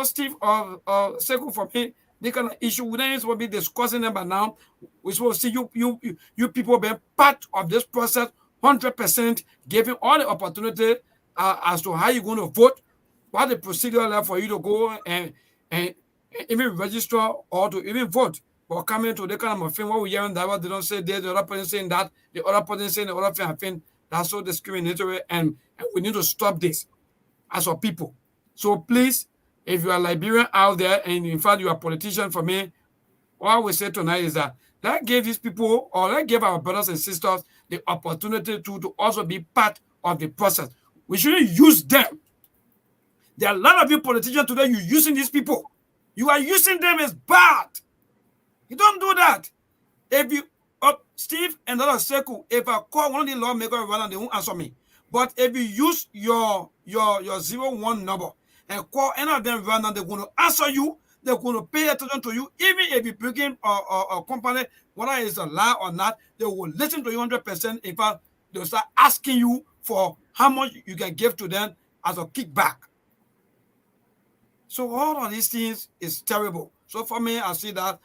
Steve, Sekou, for me, the kind of issue we don't will be discussing them, but now we supposed to see you people being part of this process, 100%, giving all the opportunity as to how you're going to vote, what the procedure left for you to go and even register or to even vote. But coming to the kind of thing what we hearing that what they don't say this, the other person saying that, the other person saying the other thing, I think that's so discriminatory, and we need to stop this as a people. So please, if you are Liberian out there, and in fact you are a politician, for me, what we say tonight is that let's give these people, or let's give our brothers and sisters the opportunity to also be part of the process. We shouldn't use them. There are a lot of you politicians today, you're using these people. You are using them as bad. You don't do that. If you, Steve and other Sekou, if I call one of the lawmakers around, they won't answer me. But if you use your 01 number and call any of them around, they're going to answer you. They're going to pay attention to you. Even if you bring in a company, whether it's a lie or not, they will listen to you 100%. In fact, they'll start asking you for how much you can give to them as a kickback. So all of these things is terrible. So for me, I see that.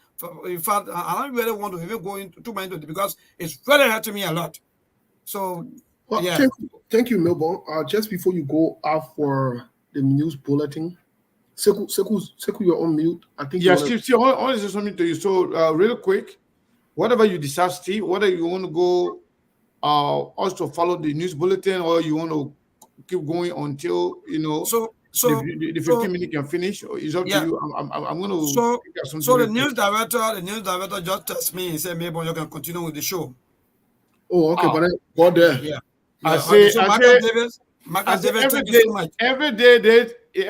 In fact, I don't really want to even go into too much into it, because it's really hurting me a lot. So, well, yeah. Thank you, Melbourne. Just before you go out for the news bulletin, Sekou, you're on mute. I think. Yeah, Steve, I want to say something to you. So, real quick, whatever you decide, Steve, whether you want to go also follow the news bulletin, or you want to keep going until the 15 minutes can finish, is up to you. I'm going to. So the news director just texted me and said, maybe you can continue with the show. Oh, okay, but then go there. Yeah. I say thank you so much. Every day they they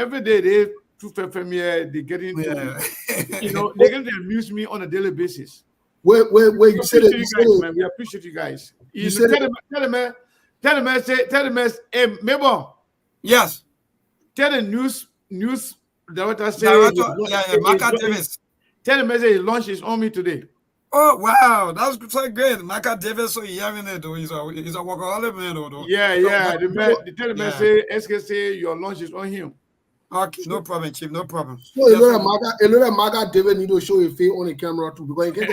get into they're going to amuse me on a daily basis. Wait, you said it. Man, we appreciate you guys. Tell them, hey, Mabel. Yes. Tell the news director, say, Mark Davis. Tell him, his lunch is on me today. Oh wow, that's so great. Michael Davis, so hearing it though. He's a workaholic man though. Yeah, yeah. The tell him, Yeah. say, SK your lunch is on him. Okay, no problem, Chief, no problem. So a lot of Maga David need to show a face on the camera too because he can.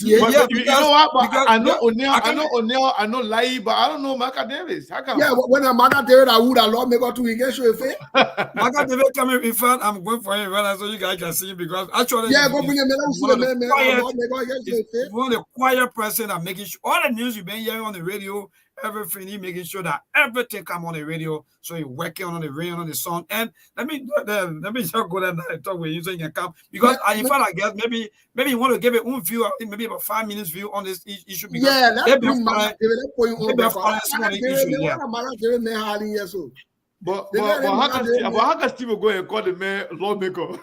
You know what? But I know O'Neal, I know Lai, but I don't know Maga Davis. How come? Yeah, when a Maga David, I would have loved me go to he can show a face. Maga David coming in front. I'm going for him right now so you guys can see him because actually go bring him one of the quiet person and making sure all the news you've been hearing on the radio, everything, he making sure that everything come on the radio. So he working on the rain, on the sun. And let me just go there and talk with you so you can come. Because in fact, I guess maybe you want to give it own view, I think maybe about 5 minutes view on this issue. Because that's But how can Steve go and call the man lawmaker?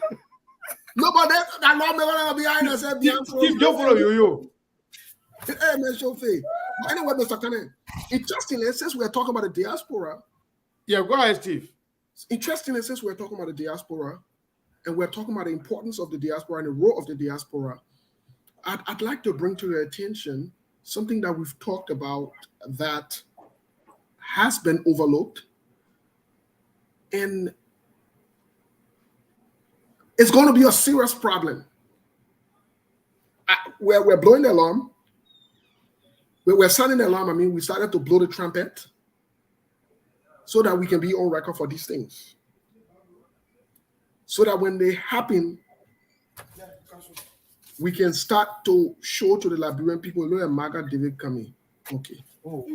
No, but that lawmaker behind us. Steve, don't follow you. Hey, man, show face. Anyway, Mr. Kane, interestingly, since we're talking about the diaspora. Yeah, go ahead, Steve. Interestingly, since we're talking about the diaspora and we're talking about the importance of the diaspora and the role of the diaspora, I'd like to bring to your attention something that we've talked about that has been overlooked. And it's going to be a serious problem. We're blowing the alarm. We're sounding the alarm. I mean, we started to blow the trumpet so that we can be on record for these things. So that when they happen, we can start to show to the Liberian people, look at Maga David coming. Okay. Oh.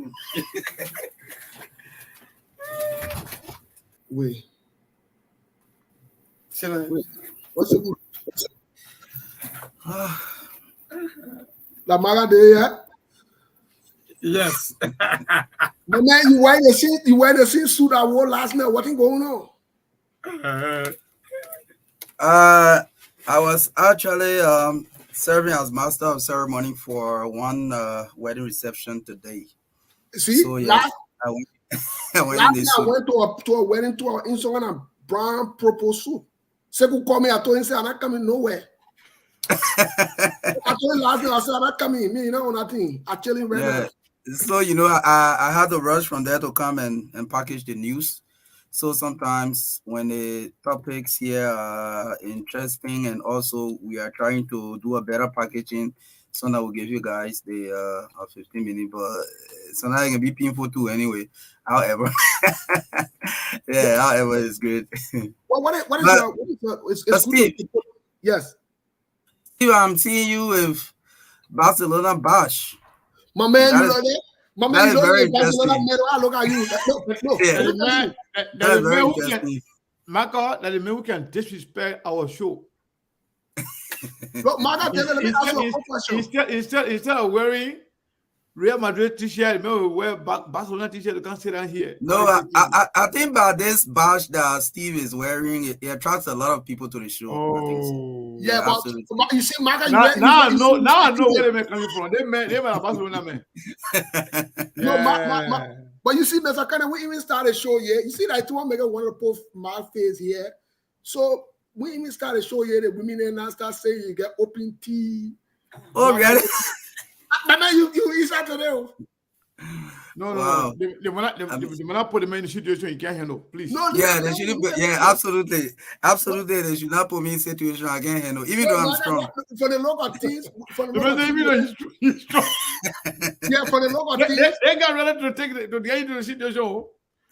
Wait. What's it good? La Maga David. Yes. The man, you wear the same suit I wore last night. What's going on? I was actually serving as master of ceremony for one wedding reception today. See, so, yes, I went to a wedding to in someone a brown purple suit. Seku call me, I told him, say, I'm not coming nowhere. I told him last night, I said, I'm not coming. Me, you know, nothing. Actually, yeah. So, you know, I had to rush from there to come and package the news. So sometimes when the topics here are interesting and also we are trying to do a better packaging, so now we'll give you guys the 15 minutes, but so now it can be painful too anyway. However, yeah, however, it's good. Well, what is Steve? Yes. Steve, I'm seeing you with Barcelona Bash. My man, you know that? My man, you know that I look at you. That the man who can disrespect our show. Look, instead of wearing Real Madrid t-shirt, maybe wear Barcelona t-shirt. You can't sit down here. No, I think by this badge that Steve is wearing, it attracts a lot of people to the show. Oh, yeah, but you see, Maga, now I know where they may coming from. They may a Barcelona man. No, but you see, Mr. Kane, we even started show here. You see that one make one of post my face here. So we even started show here. The women and now start saying you get open tea. Oh, really? But now you start to know. No. They will not put them in the situation you can't handle. Please. They shouldn't. Absolutely. They should not put me in a situation I can't handle, even though I'm strong. For the local teams, even though he's strong. Yeah, for the local teams, they got ready to take to get into the situation.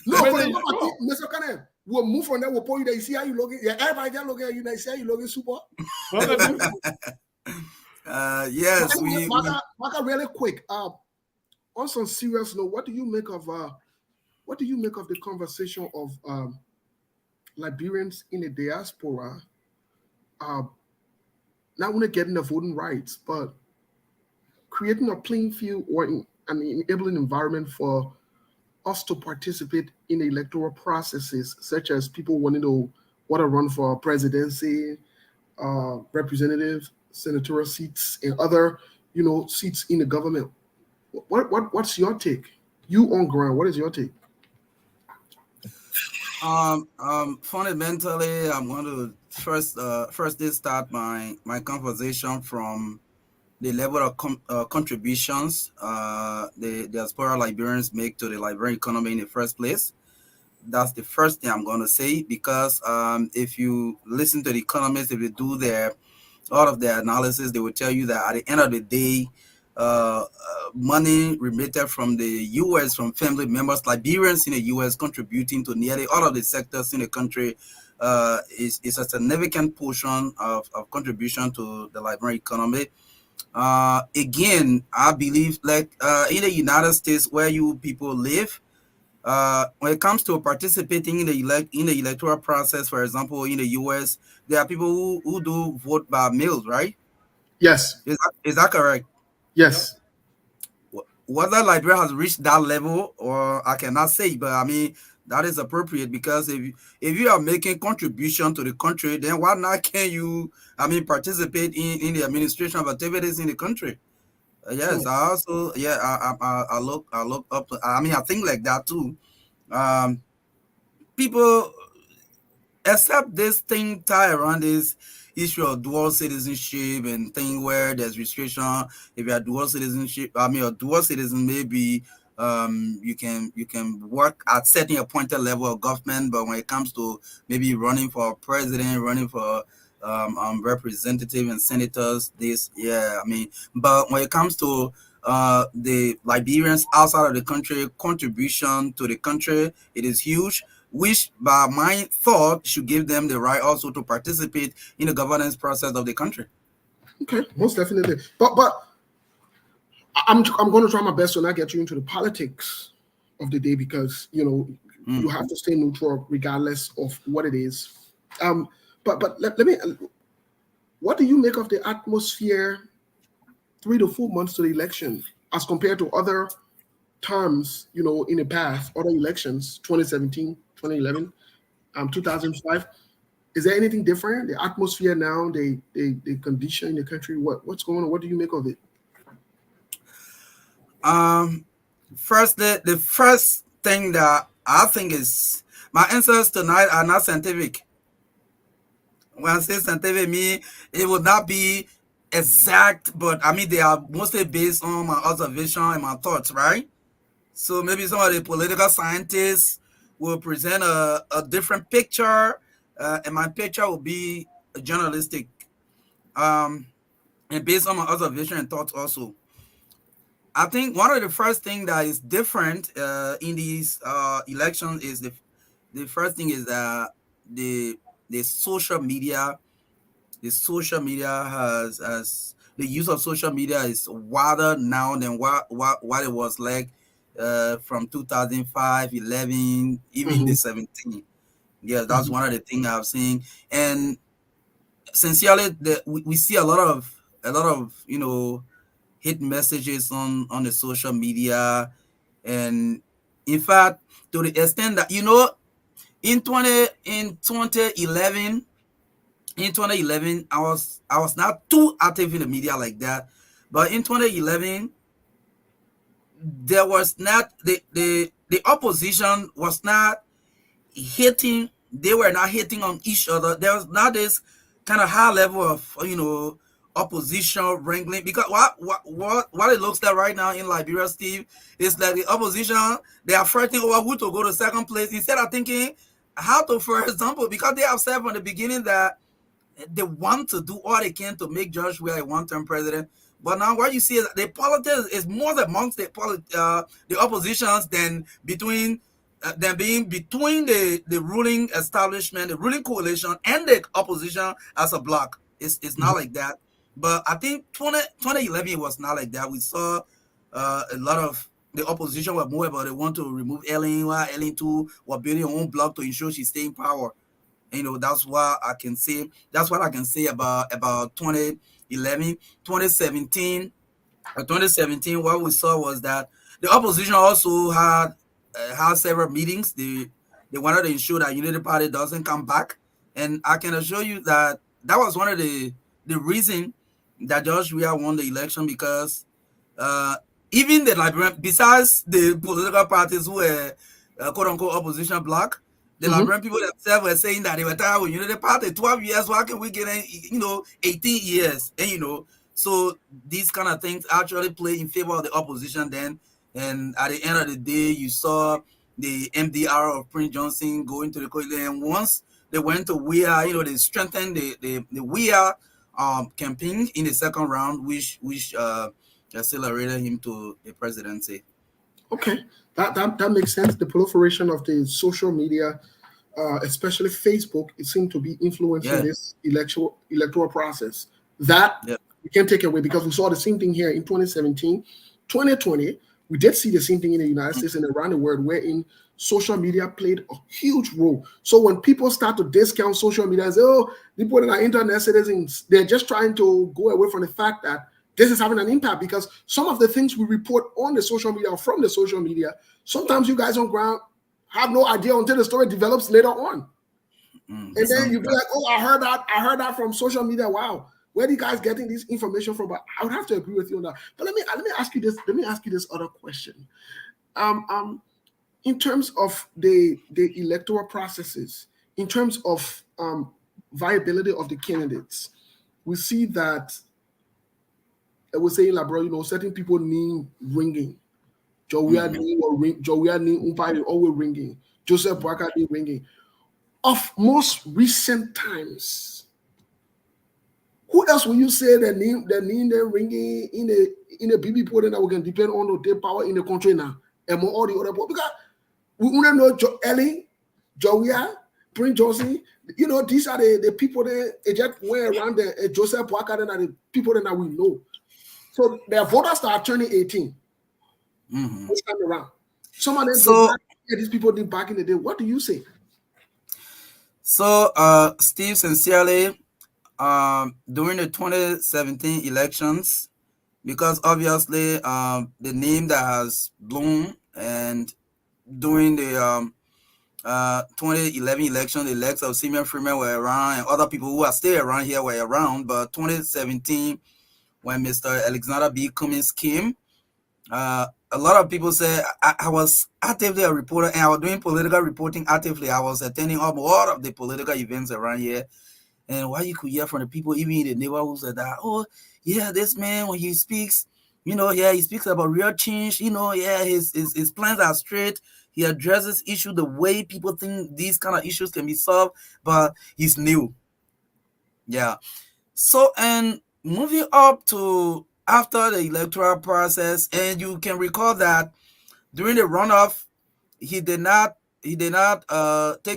No, for the local team, Mr. Kane, we'll move from there. We'll put you there. You see how you looking? Yeah, everybody there looking at you. They see how you looking super. Yes, Maka, really quick. On some serious note, what do you make of the conversation of Liberians in the diaspora not only getting the voting rights, but creating a playing field or an enabling environment for us to participate in electoral processes, such as people want to run for presidency, representative, senatorial seats, and other, seats in the government. What's your take? You on ground, what is your take? Fundamentally, I'm going to first let's start my conversation from the level of contributions the diaspora Liberians make to the Liberian economy in the first place. That's the first thing I'm going to say, because if you listen to the economists, if they do all of their analysis, they will tell you that at the end of the day, money remitted from the U.S. from family members, Liberians in the U.S. contributing to nearly all of the sectors in the country is a significant portion of contribution to the Liberian economy. Again, I believe, like in the United States where you people live, when it comes to participating in the electoral process, for example, in the U.S., there are people who do vote by mail, right? Yes. Is that correct? Yes. Whether Liberia has reached that level, or I cannot say, but I mean that is appropriate, because if you are making contribution to the country, then why not can you, I mean, participate in the administration of activities in the country? Yes, Sure. I also I look up. I mean, I think like that too. People, except this thing tie around this issue of dual citizenship and thing where there's restriction. If you are dual citizenship, I mean, a dual citizen, maybe you can work at setting appointed level of government, but when it comes to maybe running for president, running for representative and senators, I mean, but when it comes to the Liberians outside of the country, contribution to the country, it is huge, which by my thought should give them the right also to participate in the governance process of the country. Okay, most definitely. But I'm going to try my best to not get you into the politics of the day, because you have to stay neutral regardless of what it is. But let me. What do you make of the atmosphere 3 to 4 months to the election as compared to other terms, in the past, other elections, 2017, 2011, 2005? Is there anything different? The atmosphere now, the condition in the country, what's going on? What do you make of it? First, the first thing that I think is, my answers tonight are not scientific. When I say scientific, me, it would not be exact, but I mean they are mostly based on my observation and my thoughts, right? So maybe some of the political scientists will present a different picture, and my picture will be journalistic, and based on my observation and thoughts also. I think one of the first things that is different in these elections is the first thing is that the social media, has the use of social media is wider now than what it was like from 2005, 11, even the 17. Yeah, that's one of the things I've seen. And sincerely, we see a lot of hit messages on the social media. And in fact, to the extent that in 2011, I was not too active in the media like that, but in 2011 there was not the opposition was not hitting. They were not hitting on each other. There was not this kind of high level of opposition wrangling, because what it looks like right now in Liberia, Steve, is that the opposition, they are fighting over who to go to second place instead of thinking how to, for example, because they have said from the beginning that they want to do all they can to make George Weah a one-term president. But now what you see is the politics is more amongst the oppositions than being between the ruling establishment, the ruling coalition, and the opposition as a bloc. It's not like that. But I think 2011 was not like that. We saw a lot of the opposition were more about they want to remove Ellen, while Ellen too were building her own bloc to ensure she stay in power. That's what I can say. That's what I can say about 2011. 2017, what we saw was that the opposition also had several meetings. They wanted to ensure that Unity Party doesn't come back, and I can assure you that was one of the reason that George Weah won the election, because even the Liberian, besides the political parties who were quote unquote opposition bloc, The Liberian people themselves were saying that they were tired with Unity Party. 12 years, why can we get, 18 years? And, so these kind of things actually play in favor of the opposition then. And at the end of the day, you saw the MDR of Prince Johnson going to the coalition. And once they went to WEA, they strengthened the WEA campaign in the second round, which accelerated him to the presidency. Okay, that makes sense. The proliferation of the social media, especially Facebook, it seemed to be influencing this electoral process. That we can't take away, because we saw the same thing here in 2017, 2020. We did see the same thing in the United States and around the world, wherein social media played a huge role. So when people start to discount social media and say, oh, people that are internet citizens, they're just trying to go away from the fact that this is having an impact, because some of the things we report on the social media or from the social media, sometimes you guys on ground have no idea until the story develops later on. And then you'll be like, oh, I heard that from social media. Wow. Where are you guys getting this information from? But I would have to agree with you on that. But let me ask you this. Let me ask you this other question. In terms of the electoral processes, in terms of viability of the candidates, we see that I was saying, Labro, certain people need ringing. Jowia need umpire always ringing. Joseph Boaka need ringing. Of most recent times, who else will you say the name ringing in a BB put that we can depend on the power in the country now? And more all the other people, because we want to know Ellie, Jowia, Prince Johnson. These are the people that just went around the Joseph Boaka, and the people that we know. So their voters are turning 18 this time around. Some of them these people did back in the day. What do you say? So, Steve, sincerely, during the 2017 elections, because obviously the name that has blown, and during the 2011 election, the elects of Simeon Freeman were around, and other people who are still around here were around. But 2017, when Mr. Alexander B. Cummings came, a lot of people say I was actively a reporter, and I was doing political reporting actively. I was attending a lot of the political events around here. And what you could hear from the people, even in the neighborhoods, that, oh, yeah, this man, when he speaks, he speaks about real change, his plans are straight. He addresses issues the way people think these kind of issues can be solved, but he's new. Yeah. So, and moving up to after the electoral process, and you can recall that during the runoff, he did not take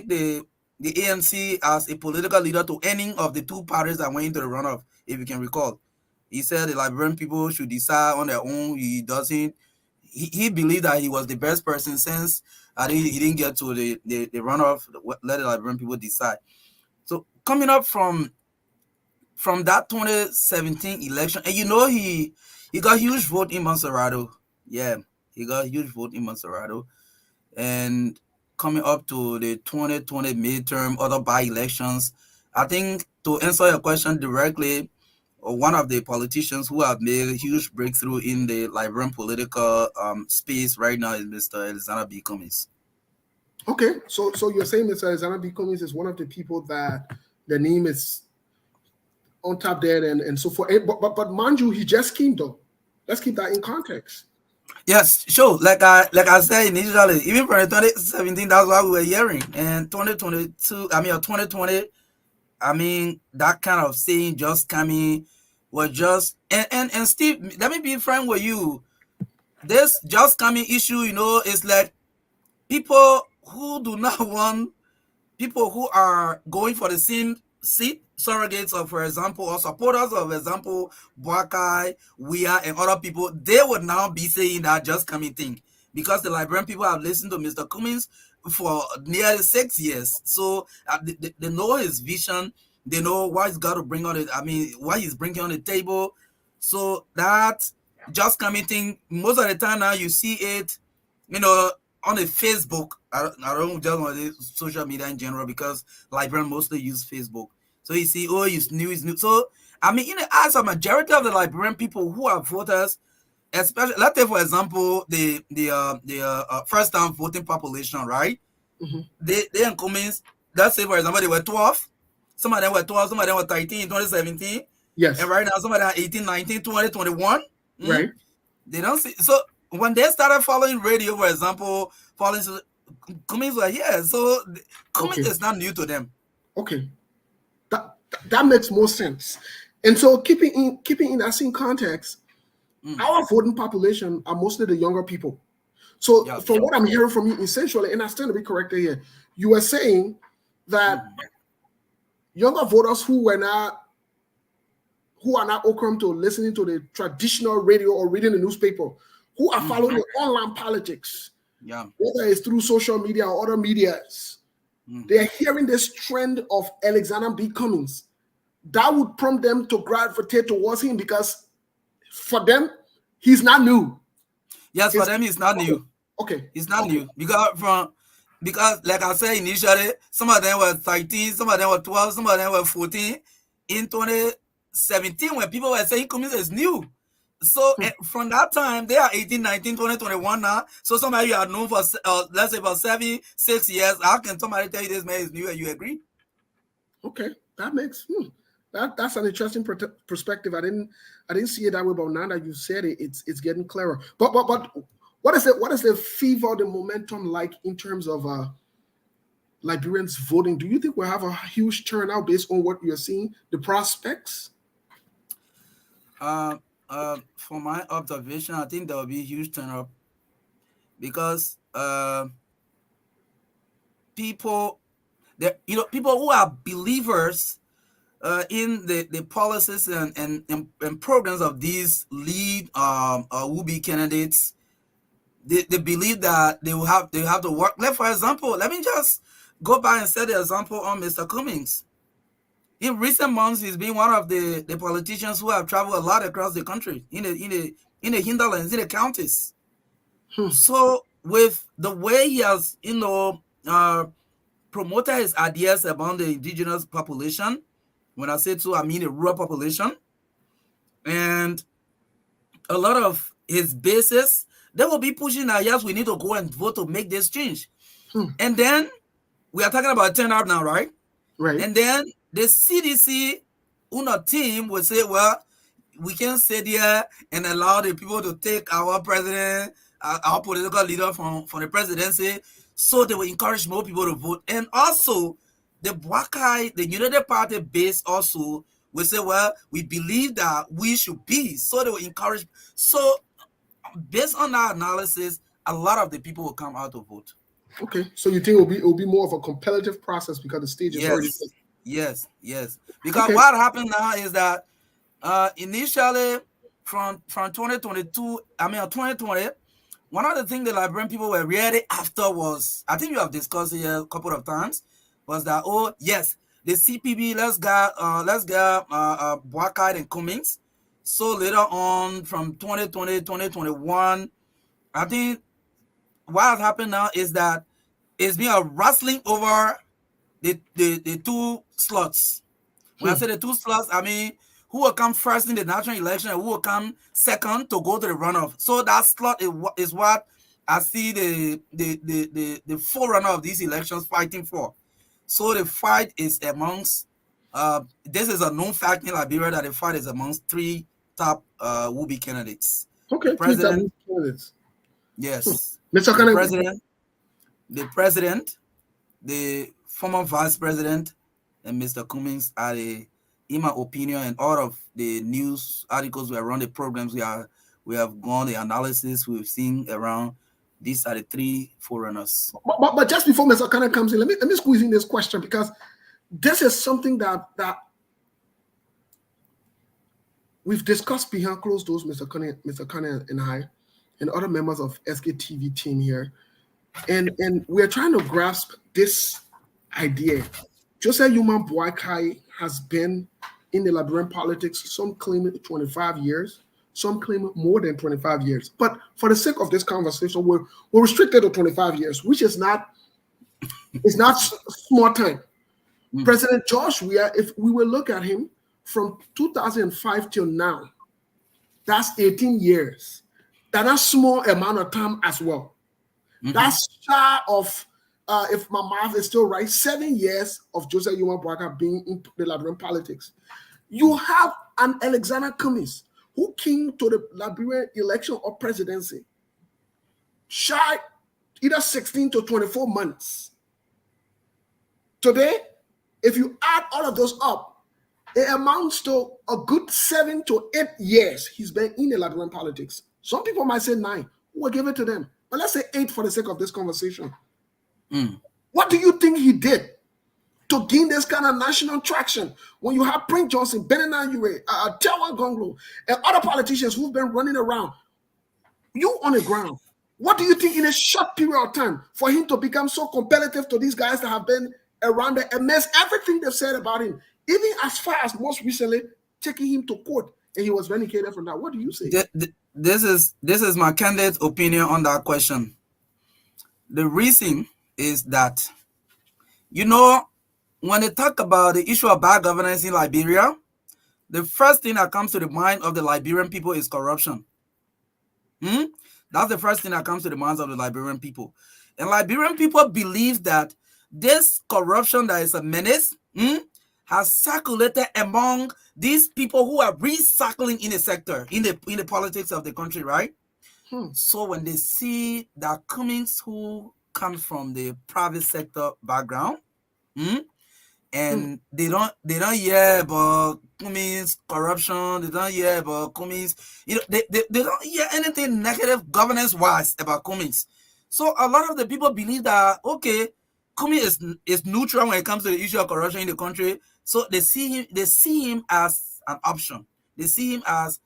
the ANC as a political leader to any of the two parties that went into the runoff, if you can recall. He said the Liberian people should decide on their own. He believed that he was the best person, since he didn't get to the runoff, let the Liberian people decide. So coming up from that 2017 election, and he got huge vote in Monserrato. Yeah, he got huge vote in Monserrato. And coming up to the 2020 midterm, other by-elections, I think, to answer your question directly, one of the politicians who have made a huge breakthrough in the Liberian political space right now is Mr. Alexander B. Cummings. Okay, so you're saying Mr. Alexander B. Cummings is one of the people that the name is on top there and so forth. But mind you, he just came though. Let's keep that in context. Yes, sure. Like I said initially, even for 2017, that's what we were hearing. And 2022, or 2020, that kind of saying just coming was just and Steve, let me be frank with you. This just coming issue, is like people who do not want people who are going for the same seat, surrogates of, for example, or supporters of, example, Boakai, Wea, and other people, they would now be saying that just coming thing, because the Liberian people have listened to Mr. Cummings for nearly 6 years. So they know his vision. They know what he's got to bring on it. What he's bringing on the table. So that just coming thing, most of the time now you see it, on the Facebook. I don't just want to social media in general, because Liberians mostly use Facebook. So you see, oh, he's new. So, in the eyes of majority of the Liberian people who are voters, especially, let's take, for example, the first-time voting population, right? they in Cummings, let's say, for example, they were 12. Some of them were 12, some of them were 13 in 2017. Yes. And right now, some of them are 18, 19, 20, 21. Right. They don't see. So when they started following radio, for example, following Cummings were here. So Cummings is not new to them. Okay. That makes more sense. And so keeping in that same context, our voting population are mostly the younger people. So from what I'm hearing from you, essentially, and I stand to be corrected here, you are saying that younger voters who are not open to listening to the traditional radio or reading the newspaper, who are following the online politics, whether it's through social media or other medias, they are hearing this trend of Alexander B. Cummings. That would prompt them to gravitate towards him because for them, he's not new. Yes, for them, he's not new. Okay. It's not new. Because like I said initially, some of them were 13, some of them were 12, some of them were 14. In 2017, when people were saying Cummings is new. So from that time, they are 18, 19, 20, 21 now. So somebody you are known for, let's say, for 7, 6 years. How can somebody tell you this man is new and you agree? Okay, that makes that's an interesting perspective. I didn't see it that way, but now that you said it, it's getting clearer. But what is the fever, the momentum like in terms of Liberians voting? Do you think we'll have a huge turnout based on what you're seeing, the prospects? From my observation, I think there will be a huge turnout because people who are believers in the policies and programs of these lead would-be candidates, they believe that they have to work. Like, for example, let me just go back and set the example on Mr. Cummings. In recent months, he's been one of the politicians who have traveled a lot across the country in the hinterlands, in the counties. So with the way he has, promoted his ideas about the indigenous population, when I say so, I mean the rural population, and a lot of his bases, they will be pushing that, yes, we need to go and vote to make this change. And then we are talking about turnout now, right? Right. And then the CDC team will say, well, we can't sit here and allow the people to take our president, our political leader from the presidency. So they will encourage more people to vote. And also, the Bwakai, the United Party base also will say, well, we believe that we should be. So they will encourage. So based on that analysis, a lot of the people will come out to vote. Okay. So you think it will be more of a competitive process because the stage is already set? Yes. Because what happened now is that initially from 2022, 2020, one of the things the Liberian people were really after was, I think you have discussed it a couple of times, was that, oh yes, the CPB, let's get Bwakai and Cummings. So later on, from 2020, 2021, I think what has happened now is that it's been a wrestling over the two slots. When I say the two slots, I mean who will come first in the national election and who will come second to go to the runoff. So that slot is what I see the forerunner of these elections fighting for. So the fight is amongst this is a known fact in Liberia that the fight is amongst 3 top would-be candidates. Okay, President, 3 top candidates. Yes. Mr. The president, the former vice president, and Mr. Cummings are in my opinion, and all of the news articles we are around, the programs we have gone, the analysis we've seen around, these are the 3 forerunners. But just before Mr. Kana comes in, let me squeeze in this question, because this is something that we've discussed behind closed doors, Mr. Kana and I, and other members of SKTV team here, and we're trying to grasp this idea. Joseph Human Bwakai has been in the Liberian politics, some claim 25 years, some claim more than 25 years. But for the sake of this conversation, we're restricted to 25 years, which is not small time. President George Weah, if we will look at him from 2005 till now, that's 18 years. That's a small amount of time as well. That's shy of if my math is still right, 7 years of Joseph Yuma Boaka being in the Liberian politics. You have an Alexander Cummings who came to the Liberian election or presidency shy either 16 to 24 months. Today, if you add all of those up, it amounts to a good 7 to 8 years he's been in the Liberian politics. Some people might say 9. We'll give it to them. But let's say 8 for the sake of this conversation. What do you think he did to gain this kind of national traction when you have Prince Johnson, Benin Ure, Tewa Gonglo, and other politicians who've been running around? You on the ground. What do you think in a short period of time for him to become so competitive to these guys that have been around there amidst everything they've said about him, even as far as most recently taking him to court and he was vindicated from that? What do you say? This is my candid opinion on that question. The reason is that, you know, when they talk about the issue of bad governance in Liberia, the first thing that comes to the mind of the Liberian people is corruption. That's the first thing that comes to the minds of the Liberian people. And Liberian people believe that this corruption that is a menace has circulated among these people who are recycling in the sector, in the politics of the country, right? So when they see that Cummings, who comes from the private sector background, and they don't hear about Cummings corruption, they don't hear about Cummings, you know, they don't hear anything negative governance wise about Cummings. So a lot of the people believe that, okay, Cummings is neutral when it comes to the issue of corruption in the country. So they see him as an option. They see him as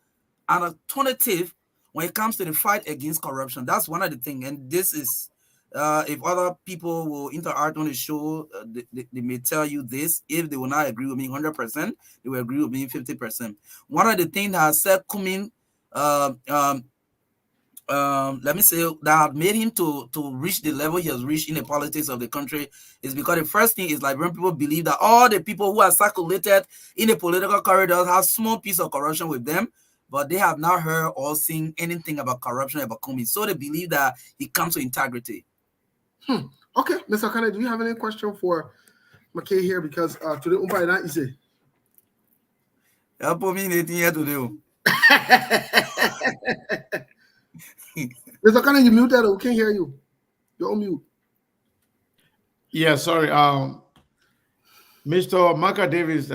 an alternative when it comes to the fight against corruption. That's one of the things. And this is, if other people will interact on the show, they may tell you this. If they will not agree with me 100%, they will agree with me 50%. One of the things that has said Cummings, let me say, that have made him to reach the level he has reached in the politics of the country is because the first thing is Liberian people believe that all the people who are circulated in the political corridors have small piece of corruption with them, but they have not heard or seen anything about corruption about Cummings. So they believe that he comes with integrity. Okay, Mr. Kane, do you have any question for McKay here? Because today, Umpa not easy. Help me anything here today. Mr. Kane, you muted. We can't hear you. You're on mute. Yeah, sorry. Mr. Maka Davis,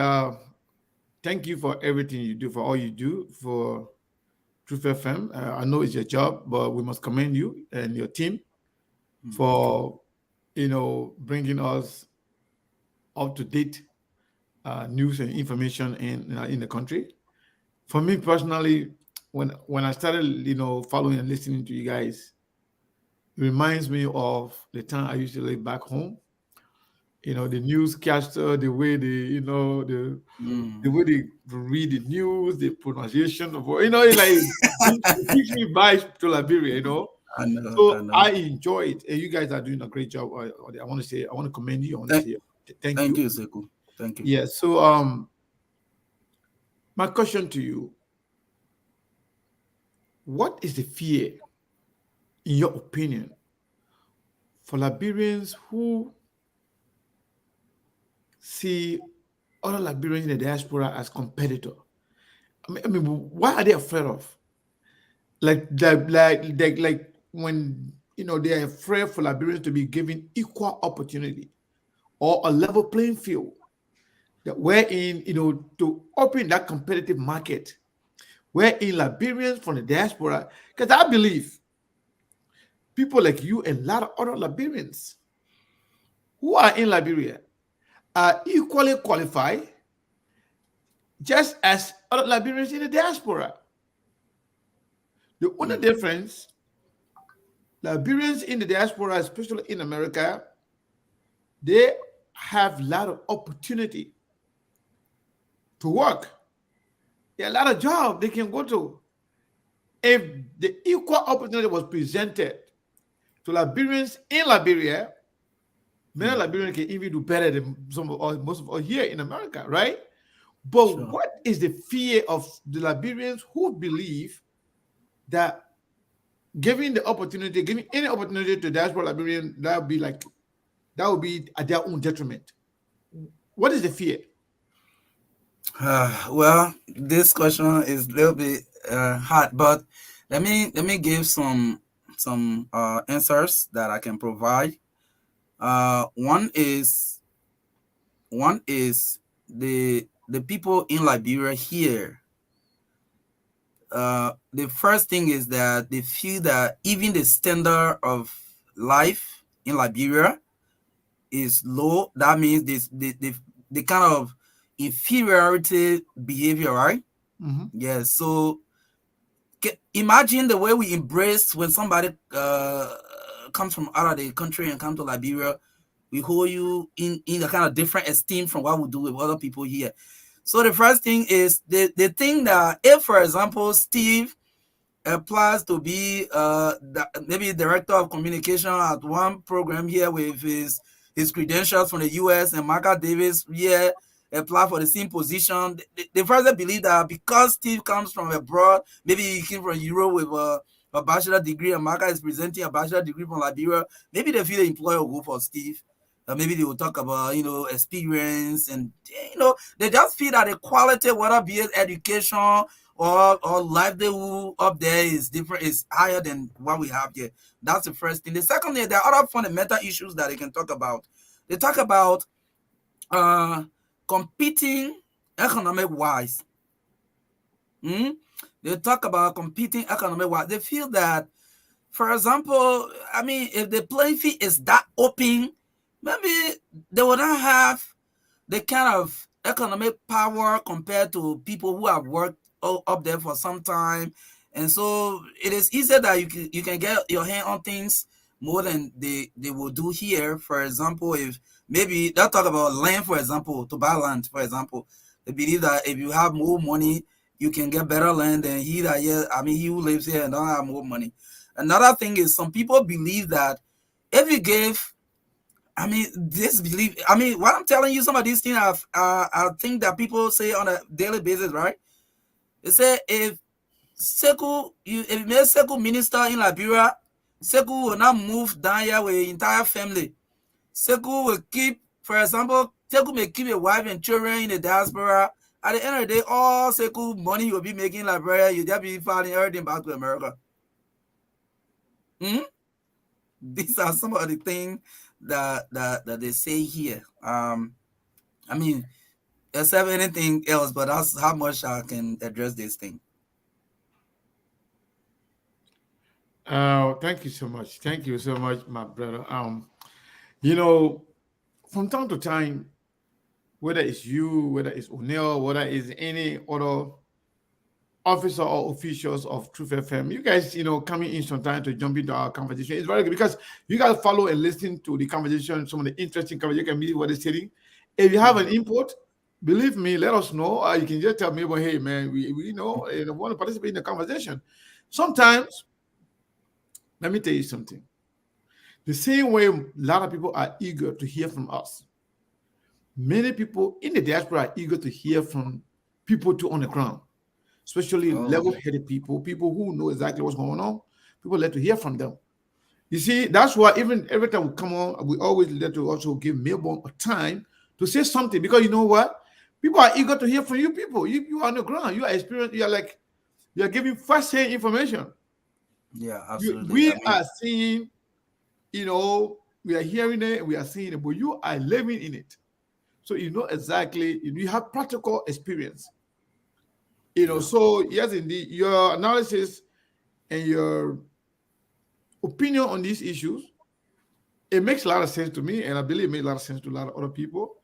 thank you for everything you do, for all you do for Truth FM. I know it's your job, but we must commend you and your team for, you know, bringing us up-to-date news and information in the country. For me personally, when I started, you know, following and listening to you guys, it reminds me of the time I used to live back home. You know, the newscaster, the way they, you know, the way they read the news, the pronunciation of, you know, like it takes me back to Liberia, you know. I know. I enjoy it, and you guys are doing a great job. I want to commend you. I want to say thank you. Thank you, Sekou. Thank you. Yeah. So, my question to you: what is the fear, in your opinion, for Liberians who see other Liberians in the diaspora as competitor? I mean, what are they afraid of? Like when, you know, they are afraid for Liberians to be given equal opportunity or a level playing field, that wherein, you know, to open that competitive market, wherein Liberians from the diaspora, because I believe people like you and a lot of other Liberians who are in Liberia are equally qualified, just as other Liberians in the diaspora. The only difference, Liberians in the diaspora, especially in America, they have a lot of opportunity to work. There are a lot of jobs they can go to. If the equal opportunity was presented to Liberians in Liberia, many Liberians can even do better than most of us here in America, right? But what is the fear of the Liberians who believe that giving any opportunity to diaspora Liberian, that would be like that will be at their own detriment. What is the fear? Well, this question is a little bit hard, but let me give some answers that I can provide. One is the people in Liberia here. The first thing is that they feel that even the standard of life in Liberia is low. That means the kind of inferiority behavior, right? Mm-hmm. Yeah. So imagine the way we embrace when somebody comes from out of the country and come to Liberia. We hold you in a kind of different esteem from what we do with other people here. So the first thing is the thing that if, for example, Steve applies to be maybe director of communication at one program here with his credentials from the US, and Marka Davis here apply for the same position, they further believe that because Steve comes from abroad, maybe he came from Europe with a bachelor degree, and Marka is presenting a bachelor degree from Liberia, maybe they feel the employer will go for Steve. Maybe they will talk about, experience, and, they just feel that the quality, whether be it education or livelihood up there is different, is higher than what we have here. That's the first thing. The second thing, there are other fundamental issues that they can talk about. They talk about competing economic-wise. They talk about competing economic-wise. They feel that, for example, if the playing field is that open, maybe they would not have the kind of economic power compared to people who have worked up there for some time. And so it is easier that you can get your hand on things more than they will do here. For example, if maybe they'll talk about land, for example, to buy land, for example. They believe that if you have more money, you can get better land than he who lives here and don't have more money. Another thing is some people believe that if you give, what I'm telling you, some of these things I think that people say on a daily basis, right? They say if you make Sekou minister in Liberia, Sekou will not move down here with the entire family. Sekou will keep, for example, Sekou may keep a wife and children in the diaspora. At the end of the day, all Sekou money you will be making in Liberia, you just be filing everything back to America. These are some of the things that they say here. Except anything else, but that's how much I can address this thing. Thank you so much. Thank you so much, my brother. From time to time, whether it's you, whether it's O'Neill, whether it's any other officer or officials of Truth FM, you guys, coming in sometime to jump into our conversation. It's very good because you guys follow and listen to the conversation, some of the interesting conversation, you can meet what they're saying. If you have an input, believe me, let us know. You can just tell me, well, hey, man, we know and want to participate in the conversation. Sometimes, let me tell you something. The same way a lot of people are eager to hear from us, many people in the diaspora are eager to hear from people on the ground, especially level-headed people who know exactly what's going on. People like to hear from them. You see, that's why even every time we come on, we always let to also give Melbourne a time to say something, because you know what? People are eager to hear from you people. You are on the ground. You are experienced. You are giving first-hand information. Yeah, absolutely. We are seeing, we are hearing it, we are seeing it, but you are living in it. So you know exactly, you have practical experience. So yes, indeed, your analysis and your opinion on these issues, it makes a lot of sense to me, and I believe it makes a lot of sense to a lot of other people.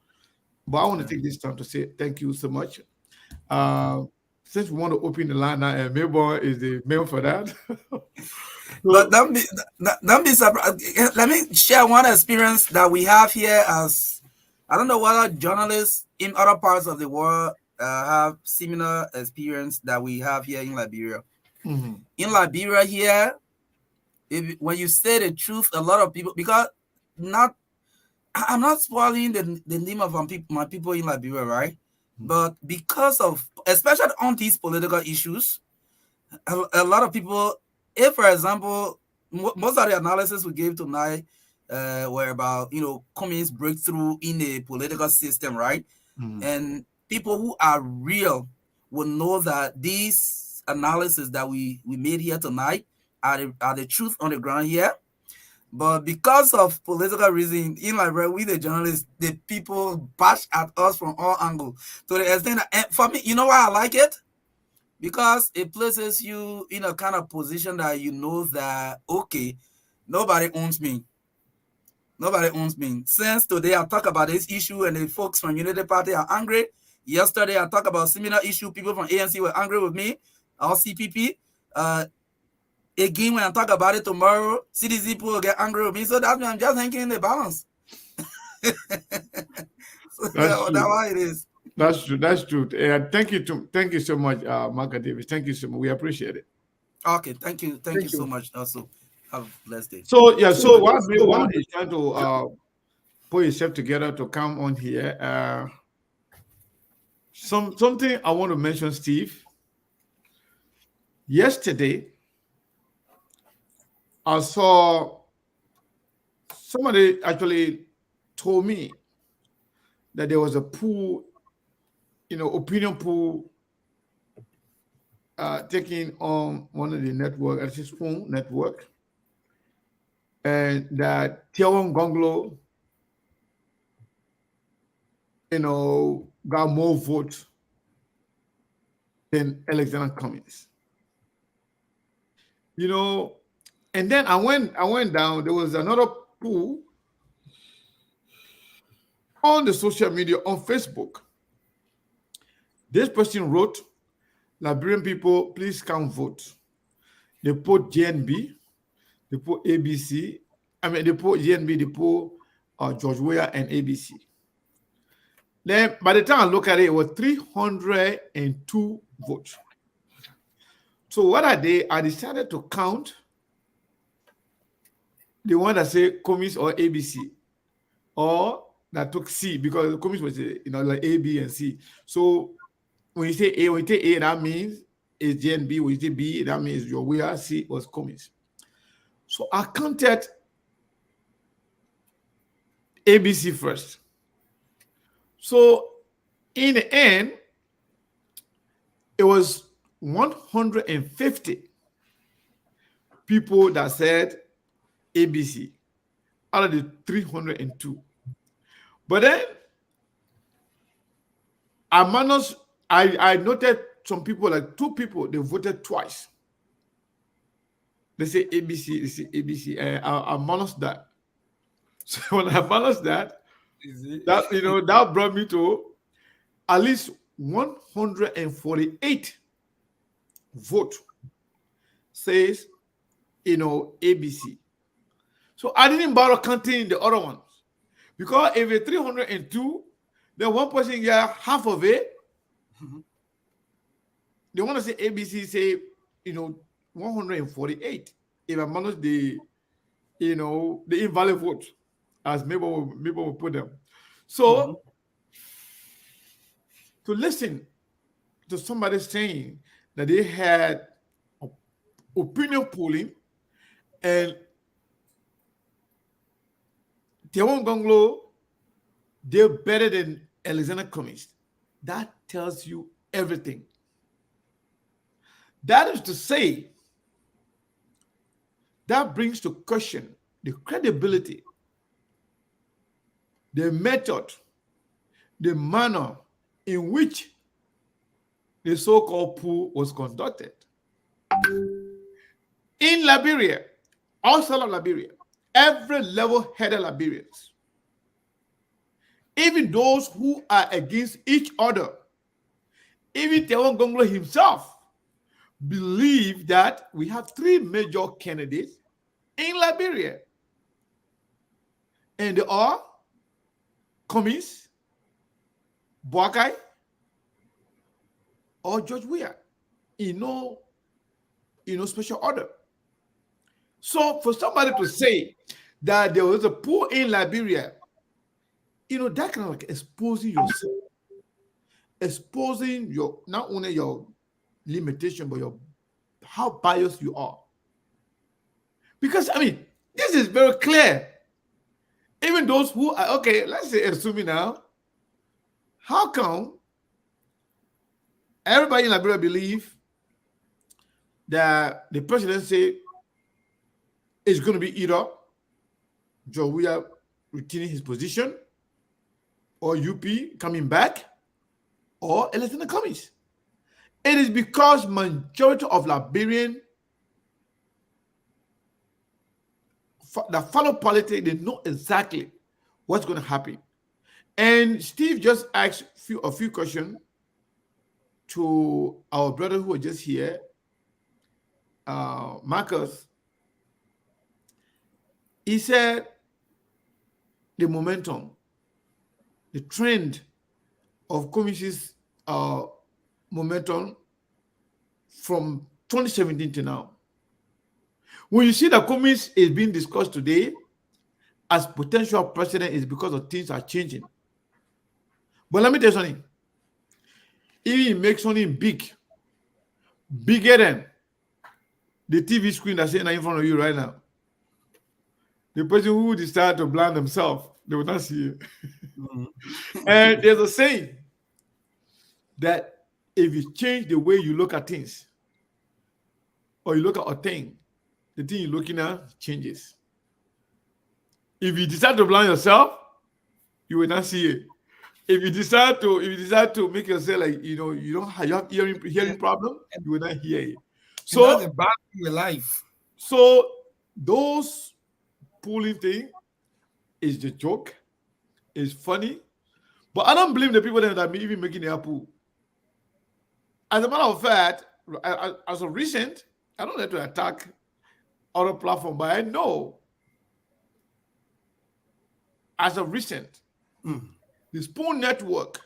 But I want to take this time to say thank you so much. Since we want to open the line now, and Melbourne is the mail for that. But don't be surprised. Let me share one experience that we have here. As I don't know whether journalists in other parts of the world have similar experience that we have here in Liberia. Mm-hmm. In Liberia here, when you say the truth, a lot of people, because I'm not spoiling the name of my people in Liberia, right? But because of, especially on these political issues, a lot of people, if, for example, most of the analysis we gave tonight were about, communist breakthrough in the political system, right? And people who are real will know that these analysis that we made here tonight are the truth on the ground here. But because of political reason, in Liberia, we the journalists, the people bash at us from all angles. To the extent that, and for me, you know why I like it? Because it places you in a kind of position that you know that, okay, nobody owns me. Nobody owns me. Since today I talk about this issue and the folks from Unity Party are angry. Yesterday I talked about similar issue. People from ANC were angry with me, or CPP. Again, when I talk about it tomorrow, CDC people will get angry with me. So that's why I'm just hanging in the balance. So that's why it is. That's true. That's true. Thank you so much, Margaret Davis. Thank you so much. We appreciate it. Okay, thank you so much. Also, have a blessed day. So yeah, so while is trying to put yourself together to come on here, something I want to mention, Steve. Yesterday, I saw somebody actually told me that there was a pool, opinion pool taking on one of the network, at his phone network, and that Tiawan Gonglo, got more votes than Alexander Cummings. And then I went down. There was another pool on the social media on Facebook. This person wrote, "Liberian people, please come vote." They put JNB, they put ABC. They put JNB, they put George Weah and ABC. Then by the time I look at it, it was 302 votes. So what I did, I decided to count the one that say Commis or ABC, or that took C, because Commis was like A, B, and C. So when you say A, that means it's JNB. When you say B, that means your Weah. C was Commis. So I counted ABC first. So in the end, it was 150 people that said ABC out of the 302. But then I noted some people, like 2 people, they voted twice. They say ABC, they say ABC, and I minus that. So when I minus that, that brought me to at least 148 vote says, ABC. So I didn't bother counting the other ones, because if it's 302, then one person get half of it. They want to say ABC, say 148. If I manage the invalid vote, as maybe we'll put them. So to listen to somebody saying that they had opinion polling and Tiawan Gonglo, they're better than Alexander Cummings, that tells you everything. That is to say, that brings to question the credibility, the method, the manner in which the so-called pool was conducted. In Liberia, outside of Liberia, every level-headed Liberians, even those who are against each other, even Tiawan Gonglo himself, believe that we have 3 major candidates in Liberia. And they are Cummings, Boakai, or George Weah, in no special order. So for somebody to say that there was a pool in Liberia, that kind of like exposing yourself, exposing your, not only your limitation, but how biased you are. Because this is very clear. Even those who are, okay, let's say, assuming now, how come everybody in Liberia believe that the presidency is going to be either Joe Weah retaining his position, or UP coming back, or electing comings? It is because majority of Liberians that follow politics, they know exactly what's going to happen. And Steve just asked a few questions to our brother who was just here, Marcus. He said the momentum, the trend of Komis's momentum from 2017 to now. When you see that Komis is being discussed today as potential president, is because of things are changing. But let me tell you something. If he makes something bigger than the TV screen that's sitting in front of you right now, the person who decide to blind themselves, they will not see it. And there's a saying that if you change the way you look at things, or you look at a thing, the thing you're looking at changes. If you decide to blind yourself, you will not see it. If you decide to make yourself like you have hearing problem, you will not hear it. So that's the bad thing with life. So those pulling thing is the joke, is funny, but I don't blame the people that are even making their pool. As a matter of fact, as of recent, I don't have to attack other platform, but I know as of recent, the Spoon Network,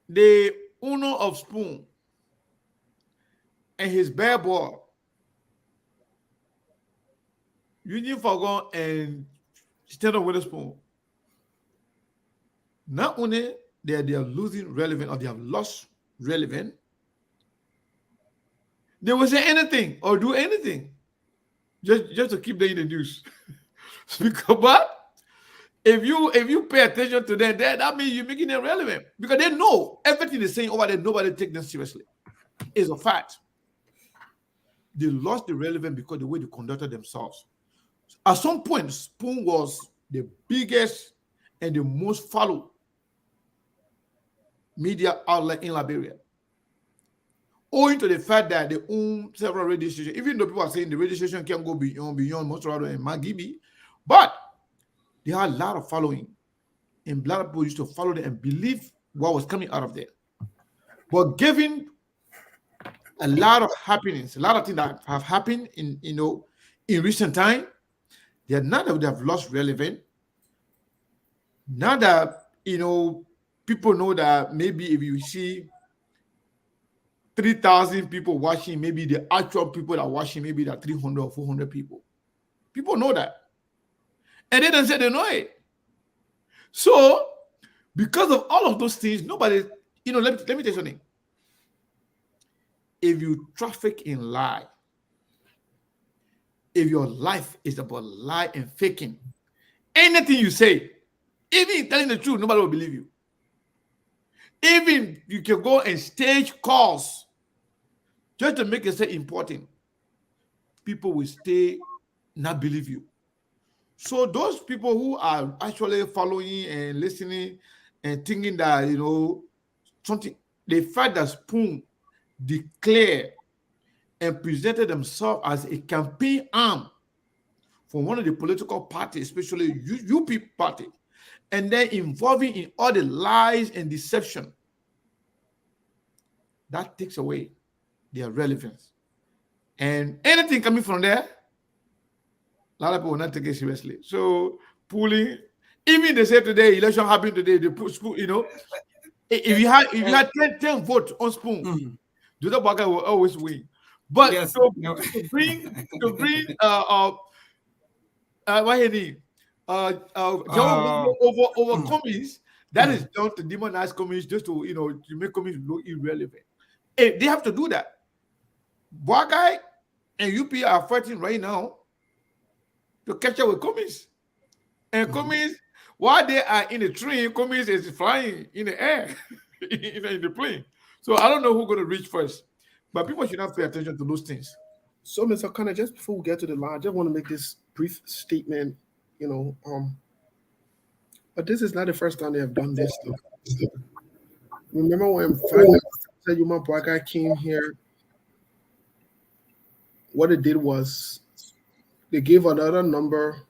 the owner of Spoon and his bear boy, Union Fogon and Stand Up With a Spoon, not only they are losing relevance, or they have lost relevance, they will say anything or do anything just to keep them in the news. But if you pay attention to them, that means you're making them relevant, because they know everything they're saying over there, nobody takes them seriously. It's a fact. They lost the relevance because of the way they conducted themselves. At some point, Spoon was the biggest and the most followed media outlet in Liberia, owing to the fact that they own several radio stations. Even though people are saying the radio station can go beyond Motorado and Magibi, but they had a lot of following, and a lot of people used to follow them and believe what was coming out of there. But given a lot of happenings, a lot of things that have happened in recent time, they are not that they have lost relevance. Now that people know that maybe if you see 3,000 people watching, maybe the actual people that are watching, maybe that 300 or 400 people. People know that. And they don't say they know it. So, because of all of those things, nobody, let me tell you something. If you traffic in lie, if your life is about lie and faking, anything you say, even telling the truth, nobody will believe you. Even you can go and stage calls just to make yourself important, people will stay not believe you. So those people who are actually following and listening and thinking that something, the fact that Spoon declared and presented themselves as a campaign arm for one of the political parties, especially UP party, and then involving in all the lies and deception, that takes away their relevance. And anything coming from there, a lot of people will not take it seriously. So pooling, even they say today, election happened today, they put Spoon, if you had 10 votes on Spoon, the other Baka will always win. But Yes, to bring what he need over commies, that is done to demonize commies, just to make commies look irrelevant. And they have to do that. Bwagai and UP are fighting right now to catch up with commies. And Cummins, while they are in the train, Cummins is flying in the air, in the plane. So I don't know who's going to reach first. But people should not pay attention to those things. So, Mr. Connor, just before we get to the line, I just want to make this brief statement. But this is not the first time they have done this. Remember when Human Braga came here? What it did was they gave another number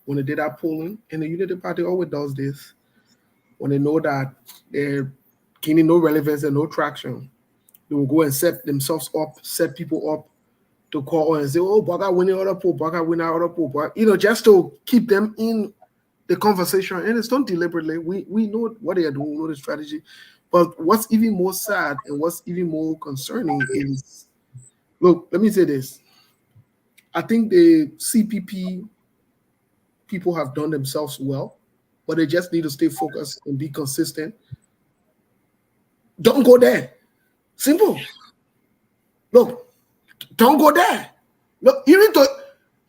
when they did that polling, and the Unity Party always does this when they know that they're gaining no relevance and no traction. They will go and set themselves up, set people up to call and say, "Oh, Braga winning other poll, Braga winning other poll," just to keep them in the conversation. And it's done deliberately. We know what they are doing, we know the strategy. But what's even more sad and what's even more concerning is, look, let me say this. I think the CPP people have done themselves well, but they just need to stay focused and be consistent. Don't go there. Simple. Look, don't go there. Look,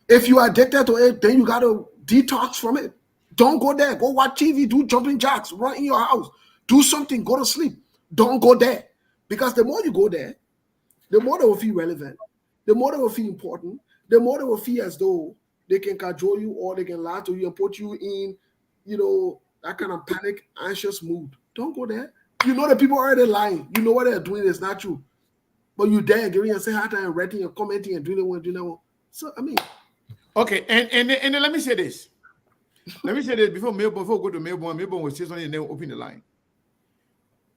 if you are addicted to it, then you got to detox from it. Don't go there. Go watch TV, do jumping jacks, run in your house, do something, go to sleep. Don't go there. Because the more you go there, the more they will feel relevant, the more they will feel important, the more they will feel as though they can cajole you or they can lie to you and put you in, that kind of panic, anxious mood. Don't go there. You know the people are already lying. You know what they're doing is not true. But you dare giving and say hi and writing and commenting and doing that one. So, I mean. Okay, and then let me say this. Let me say this before we go to Melbourne will say something and then we'll open the line.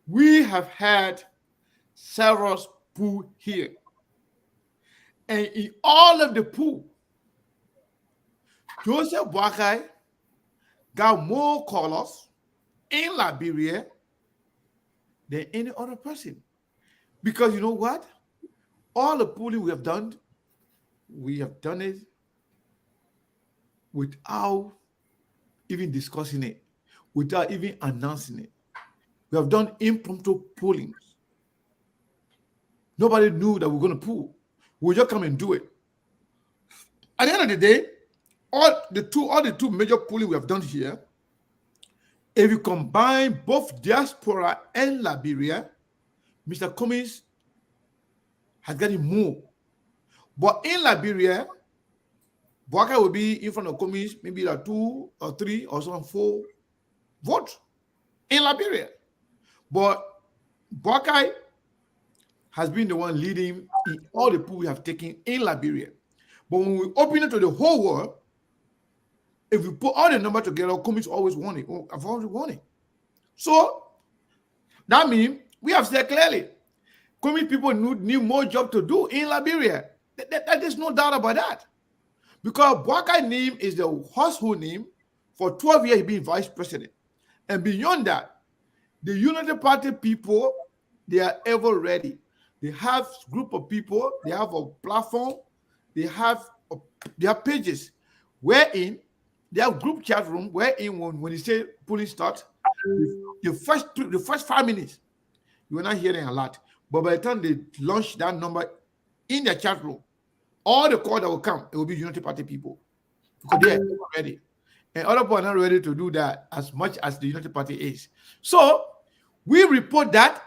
We have had several pool here. And in all of the pool, Joseph Boakai got more callers in Liberia than any other person. Because you know what? All the polling we have done it without even discussing it, without even announcing it. We have done impromptu pollings. Nobody knew that we were going to poll. We just come and do it. At the end of the day, all the two major polling we have done here, if you combine both Diaspora and Liberia, Mr. Cummins has gotten more. But in Liberia, Boakai will be in front of Cummins, maybe like 2 or 3 or some 4 votes in Liberia. But Boakai has been the one leading in all the polls we have taken in Liberia. But when we open it to the whole world, if we put all the numbers together, Cummins always won it. I've always won it. So that means we have said clearly, Cummins people need more job to do in Liberia. There's no doubt about that. Because Boakai's name is the household name. For 12 years, he's been vice president. And beyond that, the Unity Party people, they are ever ready. They have a group of people, they have a platform, they have pages wherein they have group chat room wherein when you say police start, the first 5 minutes, you will not hear them a lot. But by the time they launch that number in their chat room, all the call that will come, it will be Unity Party people. Because they are ready. And other people are not ready to do that as much as the Unity Party is. So we report that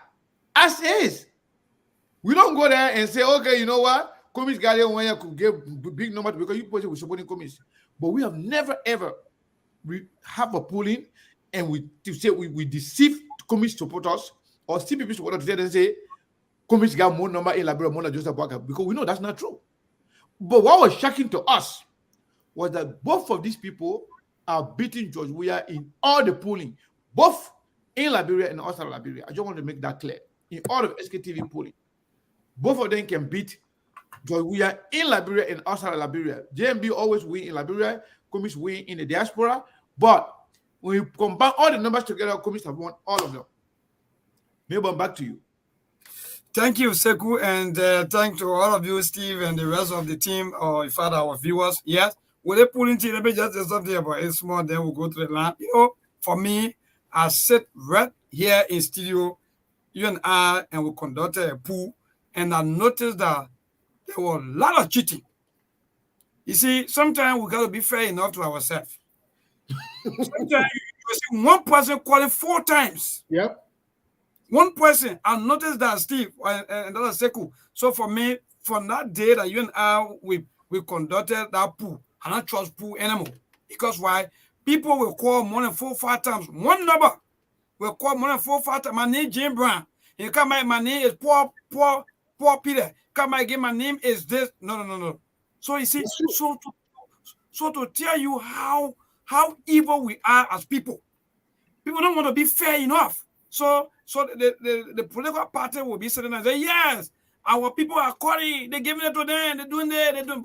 as is. We don't go there and say, okay, you know what? Cummins got here when you could give big numbers because you people were supporting Cummins. But we have never ever have a polling and we deceive Cummins supporters or CPP supporters to say Cummins got more number in Liberia, more than Joseph Boakai, because we know that's not true. But what was shocking to us was that both of these people are beating George Weah in all the polling, both in Liberia and outside Liberia. I just want to make that clear. In all of SKTV polling, both of them can beat George Weah in Liberia and outside Liberia. JMB always win in Liberia, Cummins win in the diaspora. But when you combine all the numbers together, Cummins have won all of them. Melbourne, back to you. Thank you, Sekou, and thank to all of you, Steve, and the rest of the team, or in fact, our viewers. Yes, will they pull into let me just say something about it small, then we'll go to the line. For me, I sit right here in studio, you and I, and we conducted a poll, and I noticed that there was a lot of cheating. You see, sometimes we got to be fair enough to ourselves. Sometimes you see one person calling 4 times. Yep. One person. I noticed that, Steve, and that's Seku. So for me, from that day that you and I we conducted that pool, I don't trust pool anymore. Because why? People will call more than 4 or 5 times. One number will call more than 4 or 5 times. My name is Jim Brown. You come my name is Paul Peter. Come again, my name is this. No. So you see, so to tell you how evil we are as people. People don't want to be fair enough. So the political party will be sitting and say, yes, our people are calling, they're giving it to them, they're doing that, they're doing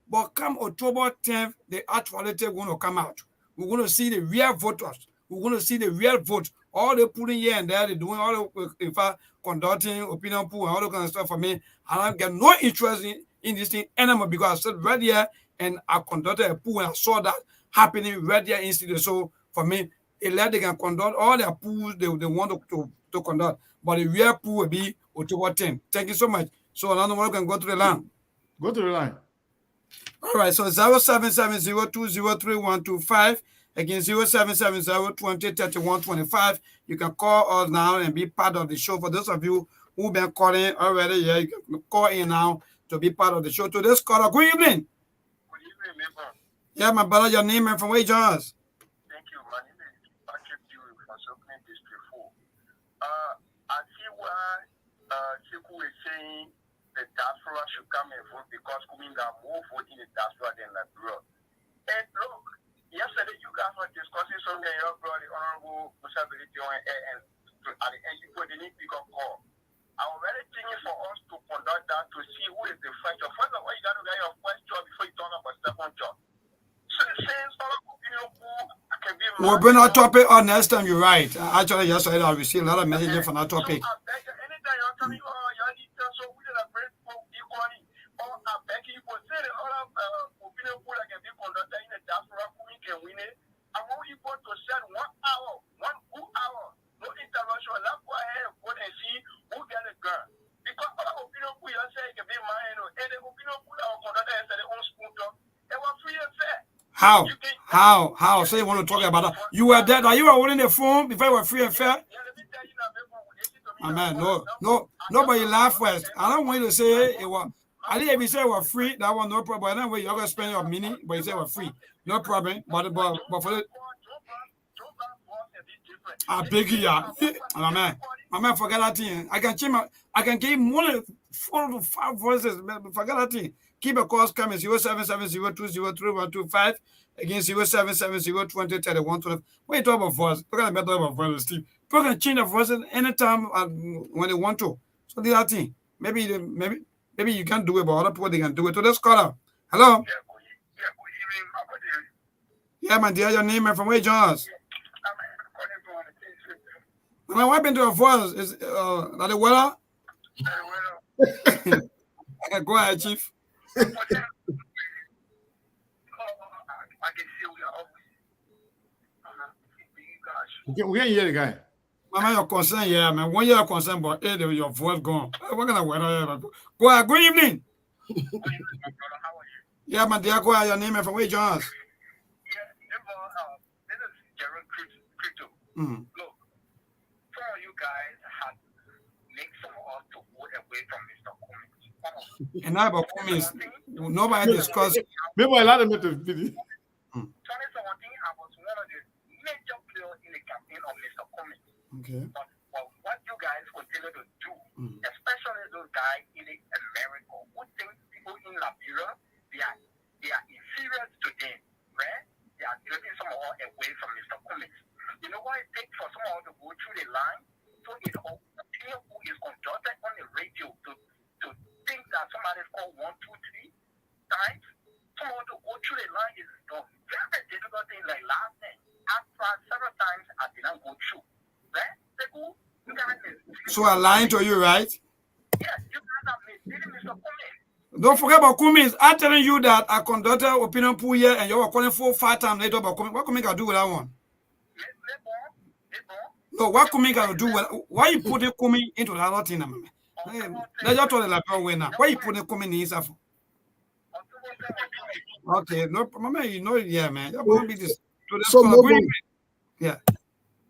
but come October 10th, the actuality going to come out. We're going to see the real voters. We're going to see the real vote. All they putting here and there, they're doing all the, in fact, conducting opinion pool and all that kind of stuff for me. I don't get no interest in this thing anymore because I said right here and I conducted a pool and I saw that happening right here institute. So for me, they can conduct all their pools they want to conduct, but the real pool will be October 10. Thank you so much. So another one can go to the line. Go to the line. All right, so 0770203125 again 0770203125. You can call us now and be part of the show. For those of you who've been calling already, yeah, you can call in now to be part of the show. Today's caller, good evening. Good evening, neighbor. Yeah, my brother, your name and from where you join us? Thank you. My name is Patrick Dewey from Sokoline District 4. I see why Chiku is saying the diaspora should come and vote because Kuminga more vote in the diaspora than Liberia. And look, yesterday you guys were discussing something your brother, the Honorable Musability and you put the need to call. I'm already thinking for us to conduct that to see who is the first job. First of all, you got to get your first job before you talk about second job. So since all opinion pool can be we'll bring that topic on next time. You're right. Actually, yesterday I received a lot of messages from that topic. So I beg you, anytime you're telling me, you need to so we did a great equally, or I beg you, but say the other opinion pool that can be conducted in the diaspora, who can win it. I want you to set 1 hour, 1 good hour, no interruption. Let's go ahead and vote and see who get the gun. Because all opinion pool you say can be mine, and the opinion pool that was conducted and said their own spoon talk, it was free and fair. How? So you want to talk about that? You were there. Are you holding the phone before you were free and fair? Yeah, let me tell you now, Amen. No. Nobody laugh first. I don't want you to say it was. I didn't even say it was free. That one no problem. Anyway, you're gonna spend your money, but you say it was free. No problem. But for it, I beg you, my man, forget that thing. I can give more than 4 to 5 voices. Forget that thing. Keep a course coming 0770203125 against 0770203125. When you talk about voice, look at the better about voice, Steve. People can change the voice anytime when they want to. So the other thing, maybe you can't do it, but other people they can do it. So let's call her. Hello. Yeah, my dear, your name and from where you join us? Man, what happened to your voice? Is that the weather? Go ahead, Chief. We can't hear the guy. Man, your concern, yeah, man. 1 year concern, but hey, your voice gone. What kind of weather? Go ahead. Good evening. Yeah, my dear, go ahead. Your name and from where you join us? This is Gerald Crypto. Look, some of you guys have made some of us to go away from Mr. Cummings. And now about Cummings, nobody discussed. Maybe a lot of it is video. Tony Sawantin, I was one of the major players in the campaign of Mr. Cummings. Okay. But what you guys continue to do, especially those guys in America who think people in Liberia, they are inferior to them, right? They are taking some of us away from Mr. Cummings. You know what it takes for some of us to go through the line? So it's all who is conducted on the radio to think that somebody's called 1, 2, 3 times. Some of us to go through the line is a very difficult thing like last time. I've tried several times, I did not go through. Right? So I'm lying to you, right? Yes, you guys are misleading Mr. Cummings. Don't forget about Cummings. I'm telling you that I conducted opinion pool here and you were calling 4 or 5 times later about Cummings. What Cummings can do with that one? No, what Cummings can do with why you putting Cummings into that other thing? Let's just talk the Liberia way now. Why you putting Cummings in his Okay, no, Mama, you know, yeah, man. That might be this. So Melbourne, Yeah.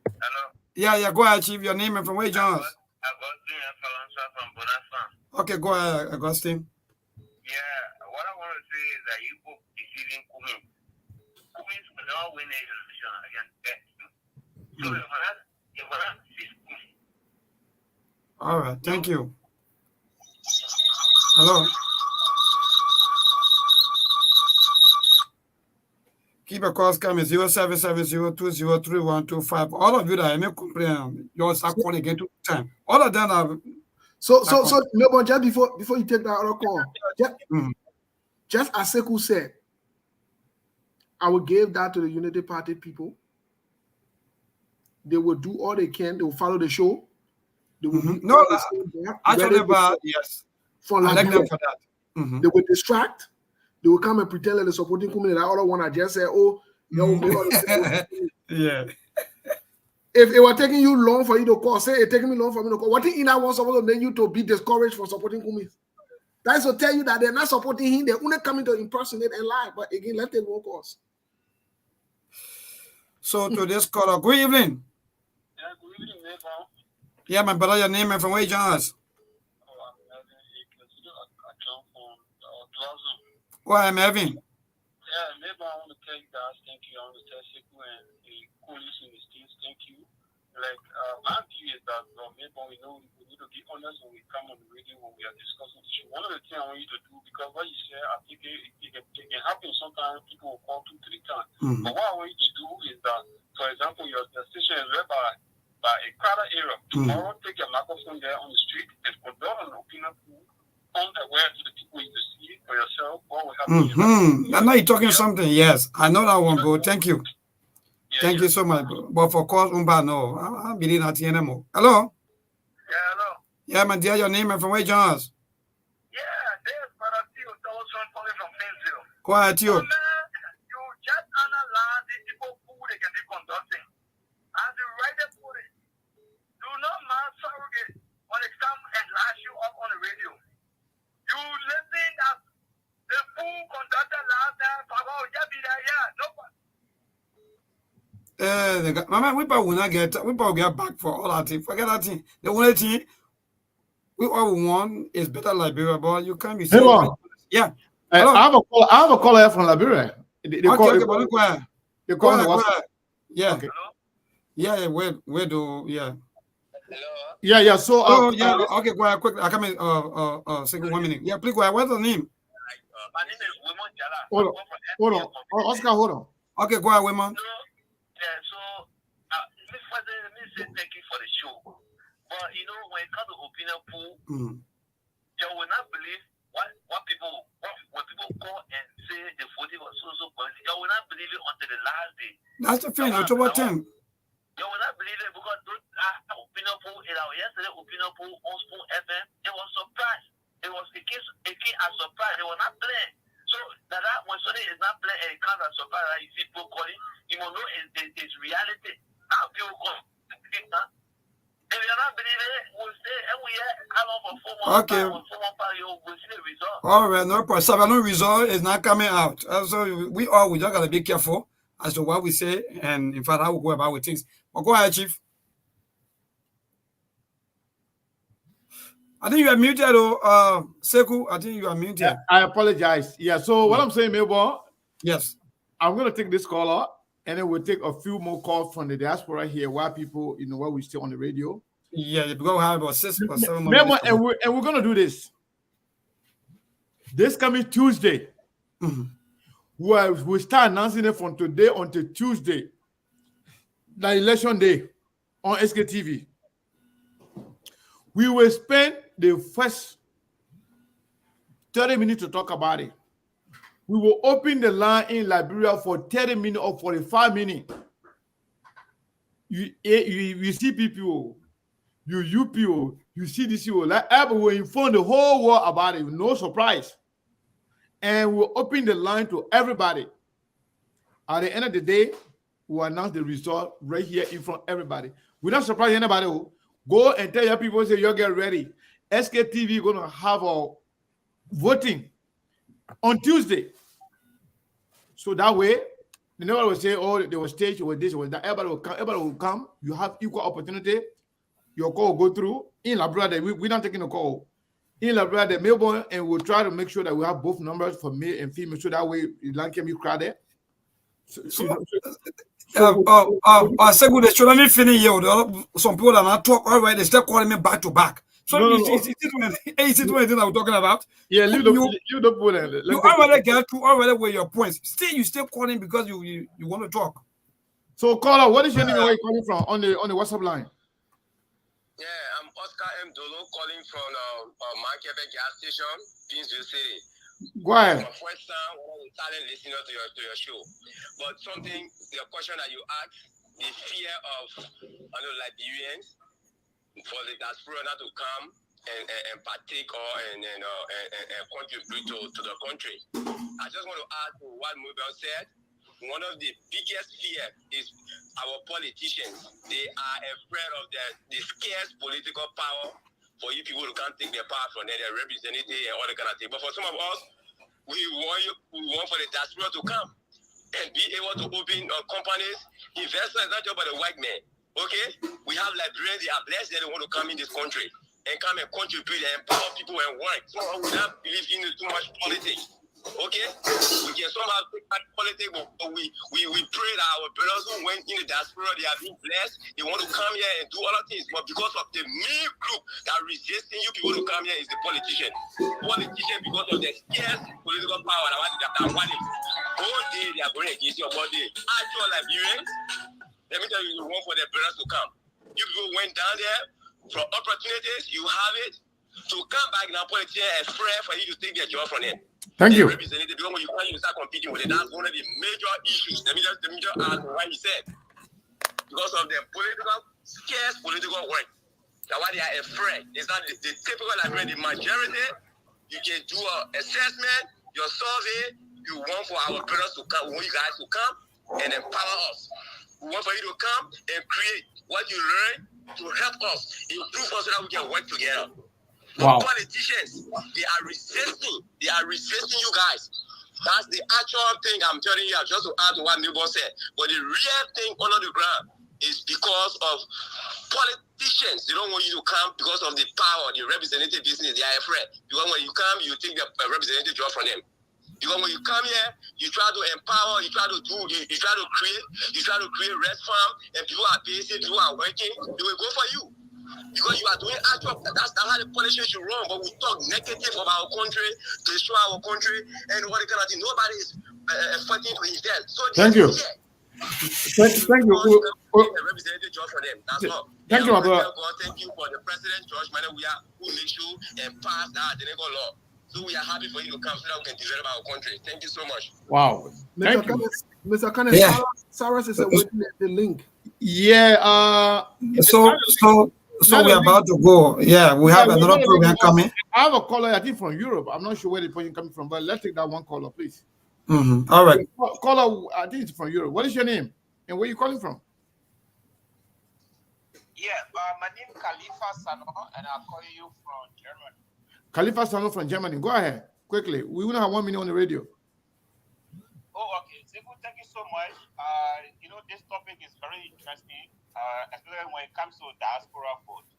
Hello. Yeah, go ahead, Chief. Your name and from where you join us. Okay, go ahead, Augustine. Yeah, what I want to say is that you book deceiving Kumi. Kumi is not winning election against that. So if we're not Kumi. All right, thank you. Hello. Keep a calls coming 0770203125. All of you that I may complain, you'll start calling again 2 times. All of them are. so Melbourne, just before you take that other call, just as Sekou said, I will give that to the Unity Party people. They will do all they can. They will follow the show. They will be actually, yes. For I like Liberia. them for that. They will distract. They will come and pretend that they're supporting Kumi. That other one I just said, oh, yeah. If it was taking you long for you to call, say it's taking me long for me to call. What if that was supposed to make you to be discouraged for supporting Kumi? That's to tell you that they're not supporting him. They're only coming to impersonate and lie. But again, let them walk us. So to this caller, good evening. Yeah, good evening, neighbor. Yeah, my brother, your name and from where you join us? Go ahead, Melvin. Yeah, neighbor, I want to tell you guys thank you. I want to tell Sekou and the coalition is still thank you. Like, my view is that, neighbor, we know we need to be honest when we come on the radio when we are discussing issues. One of the things I want you to do, because what you say, I think it can happen sometimes, people will call 2-3 times. But what I want you to do is that, for example, your station is read by a crowded area. Tomorrow, take your microphone there on the street and conduct an opinion pool on the way to the people you see for yourself. What will happen? I know you're talking something. Yes, I know that one, bro. Thank you. Thank you so much, bro. But for course, no, I believe not anymore. Hello? Yeah, hello. Yeah, my dear, your name and from where you join us? Yeah, there's Brother Theo Dawson calling from Painesville. Go ahead, Theo. You just analyze the people who they can be conducting. And the right put it. Do not man surrogate when it comes and lash you up on the radio. You listen that the fool conductor last time, Mama, we probably will not get back for all that thing. Forget that thing. The only thing we all want is better Liberia, but you can't be saying. Yeah. I have a caller from Liberia. They call ahead. Yeah. Okay. Yeah, where do yeah. Hello. Yeah. So okay, go ahead quickly. I come in second 1 minute. Yeah, please go ahead. What's the name? My name is Wimon Jala. Hold on. Oscar, hold on. Okay, go ahead, Wimon. Yeah, so let me say thank you for the show. But you know, when it comes to opinion pool, you will not believe when people call and say the 40 was so policy. You will not believe it until the last day. That's the thing. October 10. You will not believe it because those opinion pool in our yesterday opinion pool on Spoon FM, it was surprise. It was a case as surprise. They were not playing. So that when something is not playing and it comes as surprise, you see people calling, you will know it's reality. Now people call. If you're not believing it, we'll stay and we how long for 4 months. Okay. For 4 months, we'll see the result. All right, no problem. So no result is not coming out. So we just gotta be careful as to what we say and in fact how we go about with things. But go ahead, Chief. I think you are muted, Sekou. I think you are muted. Yeah, I apologize. Yeah, so what I'm saying, Melbourne, yes, I'm going to take this caller, and then we'll take a few more calls from the diaspora here, while people, while we stay on the radio. Yeah, we're going to have about 6 or 7 more Melbourne, and we're going to do this. This coming Tuesday, we start announcing it from today until Tuesday, the election day on SKTV. We will spend the first 30 minutes to talk about it. We will open the line in Liberia for 30 minutes or 45 minutes. You see people, you people, you see this people, like we will inform the whole world about it, no surprise. And we'll open the line to everybody. At the end of the day, we'll announce the result right here in front of everybody. We're not surprising anybody. Go and tell your people, say, you get ready. SKTV is going to have a voting on Tuesday. So that way, they never will say, oh, they will stage with this or that. Everybody will come. You have equal opportunity. Your call will go through. In Liberia, we're not taking a call. In Liberia, the Melbourne, and we'll try to make sure that we have both numbers for male and female, so that way the land can be crowded. Segu, they should only finish here. Some people are not talk. All right, they start calling me back to back. So is it one thing I'm talking about? Yeah, leave the point. You already get to already with your points. Still, you still calling because you want to talk. So, caller, what is your name? Where are you calling from on the WhatsApp line? Yeah, I'm Oscar M. Dolo calling from Mankebe gas station, Pinsville City. Go ahead. My first time when I started listening to your show, but the question that you asked, the fear of Liberians for the diaspora not to come and partake and contribute to the country. I just want to add to what Mubel said. One of the biggest fear is our politicians. They are afraid of the scarce political power for you people who can't take their power from their representative and all the kind of thing. But for some of us, we want for the diaspora to come and be able to open companies. Investors, not just about the white man. Okay? We have Liberians, they are blessed that they want to come in this country and come and contribute and empower people and work. So we do not believe in too much politics. Okay, we can somehow take back politics, but we pray that our brothers who went in the diaspora, they have been blessed. They want to come here and do other things, but because of the main group that resisting you people to come here is the politician. Politician, because of the scarce political power that one is. All day they are going against your body. Actual Liberians, let me tell you, you want for the brothers to come. You people went down there for opportunities, you have it. To come back now, politicians and pray for you to take their job from them. Thank you. Representative, because when you can't start competing with it, that's one of the major issues. Let me just add what he said. Because of the scarce political work. That's why they are afraid. It's not the typical Liberian, the majority. You can do an assessment, your survey. You want for our brothers to come, we want you guys to come and empower us. We want for you to come and create what you learn to help us, improve us so that we can work together. Wow. Politicians, they are resisting you guys. That's the actual thing I'm telling you, just to add to what Milborn said. But the real thing under the ground is because of politicians. They don't want you to come because of the power, the representative business. They are afraid. Because when you come, you take the representative job from them. Because when you come here, you try to empower, you try to create rest farm, and people are basic, people are working, they will go for you. Because you are doing actual, that's how the politicians should run. But we talk negative of our country, destroy our country, and what kind of thing. Nobody is fighting to invest. So thank you. Thank you. Representative job for them. That's all. Thank you, my brother. Thank you for the President George Mane who makes sure and pass that the legal law. So we are happy for you to come so that we can develop our country. Thank you so much. Wow. Thank you. Mr. Kenneth, Yeah. Sarah is waiting at the link. Yeah. So we're about to go. Yeah, we have another program coming. I have a caller, I think from Europe. I'm not sure where the person coming from, but let's take that one caller, please. Mm-hmm. All right. Caller, I think it's from Europe. What is your name and where are you calling from? Yeah, my name is Khalifa Sano, and I'm calling you from Germany. Khalifa Sano from Germany. Go ahead, quickly. We only have 1 minute on the radio. Oh, okay. Thank you so much. This topic is very interesting, especially when it comes to diaspora vote.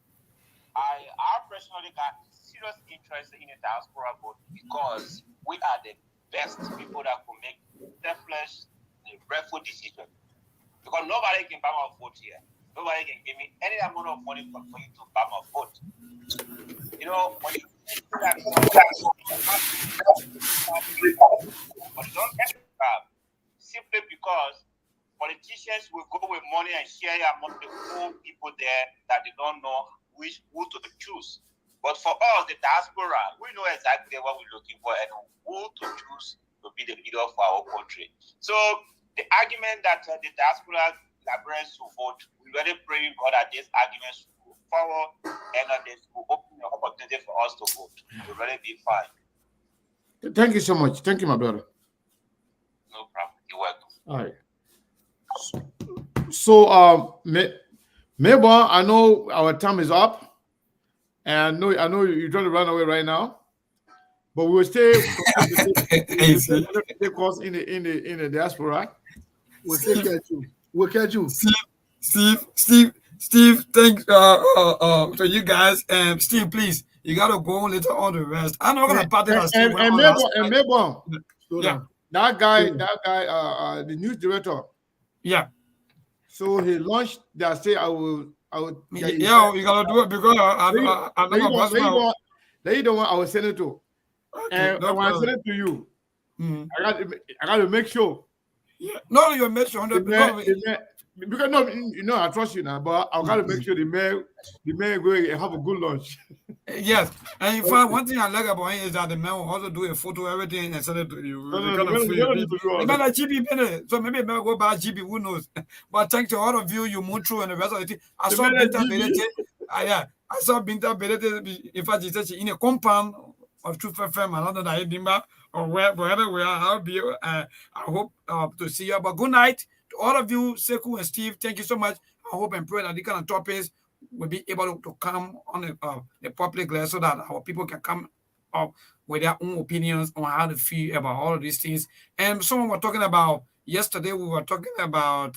I personally got serious interest in the diaspora vote because we are the best people that could make selfless, rightful decision. Because nobody can buy my vote here. Nobody can give me any amount of money for you to buy my vote. When you that but don't get it simply because politicians will go with money and share among the poor people there that they don't know who to choose. But for us, the diaspora, we know exactly what we're looking for and who to choose to be the leader for our country. So the argument that the diaspora Liberians will vote, we really pray God that these arguments will go forward and that this will open the opportunity for us to vote. We'll really be fine. Thank you so much. Thank you, my brother. No problem. You're welcome. All right. So, Mabel, I know our time is up, and I know you're trying to run away right now, but we will stay Hey, course in the diaspora. We'll take care of you. We'll catch you. Steve, thanks to you guys. And Steve, please, you gotta go on later on the rest. I'm not gonna party that Steve went on last night. Melbourne, Yeah. that guy, the news director. Yeah. So he launched that say I will. Yeah, you gotta do it because I'm not gonna later on I will send it to. And no when I problem. send it to you, Mhm. I got to make sure. Yeah. No, you make sure Because no, you know I trust you now, but I got to make sure the mayor go and have a good lunch. Yes, and in fact, one thing I like about him is that the man will also do a photo, everything, and send it to you. Like GB, so maybe man go buy GB, who knows? But thanks to all of you, you moved through and the rest of the thing. I saw Binta Berete. I saw Binta Berete. In fact, she said she in a compound of Truth FM, another than Edinburgh, or wherever we are. I'll be. I hope to see you. But good night to all of you, Sekou and Steve. Thank you so much. I hope and pray that the kind of topics will be able to come on the public glare so that our people can come up with their own opinions on how to feel about all of these things. And someone was talking about yesterday, we were talking about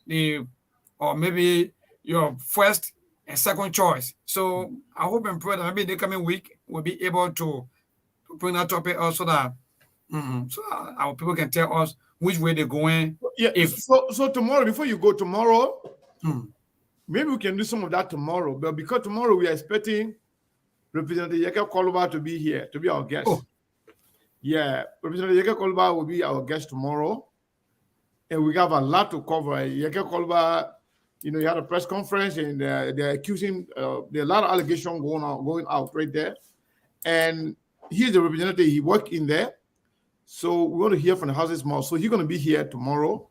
maybe your first and second choice. So I hope and pray that maybe the coming week we'll be able to bring that topic up so that so our people can tell us which way they're going. Yeah. So tomorrow, before you go tomorrow, maybe we can do some of that tomorrow. But because tomorrow we are expecting Representative Yeke Koluba to be here, to be our guest. Oh. Yeah, Representative Yeke Koluba will be our guest tomorrow. And we have a lot to cover. Yeke Koluba, you know, he had a press conference and they're accusing, there are a lot of allegations going out right there. And he's the representative, he worked in there. So we want to hear from the house's mouth. So he's going to be here tomorrow.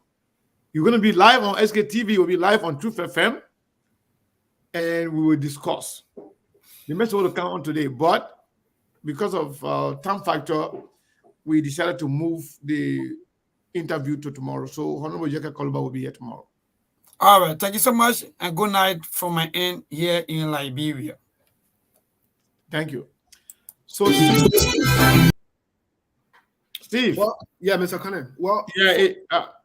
You're going to be live on SKTV, we'll be live on Truth FM. And we will discuss. The message will come on today, but because of time factor, we decided to move the interview to tomorrow. So Honorable Yeke Koluba will be here tomorrow. All right. Thank you so much, and good night from my end here in Liberia. Thank you. So, Steve. Well, yeah, Mr. Conan. Well, yeah,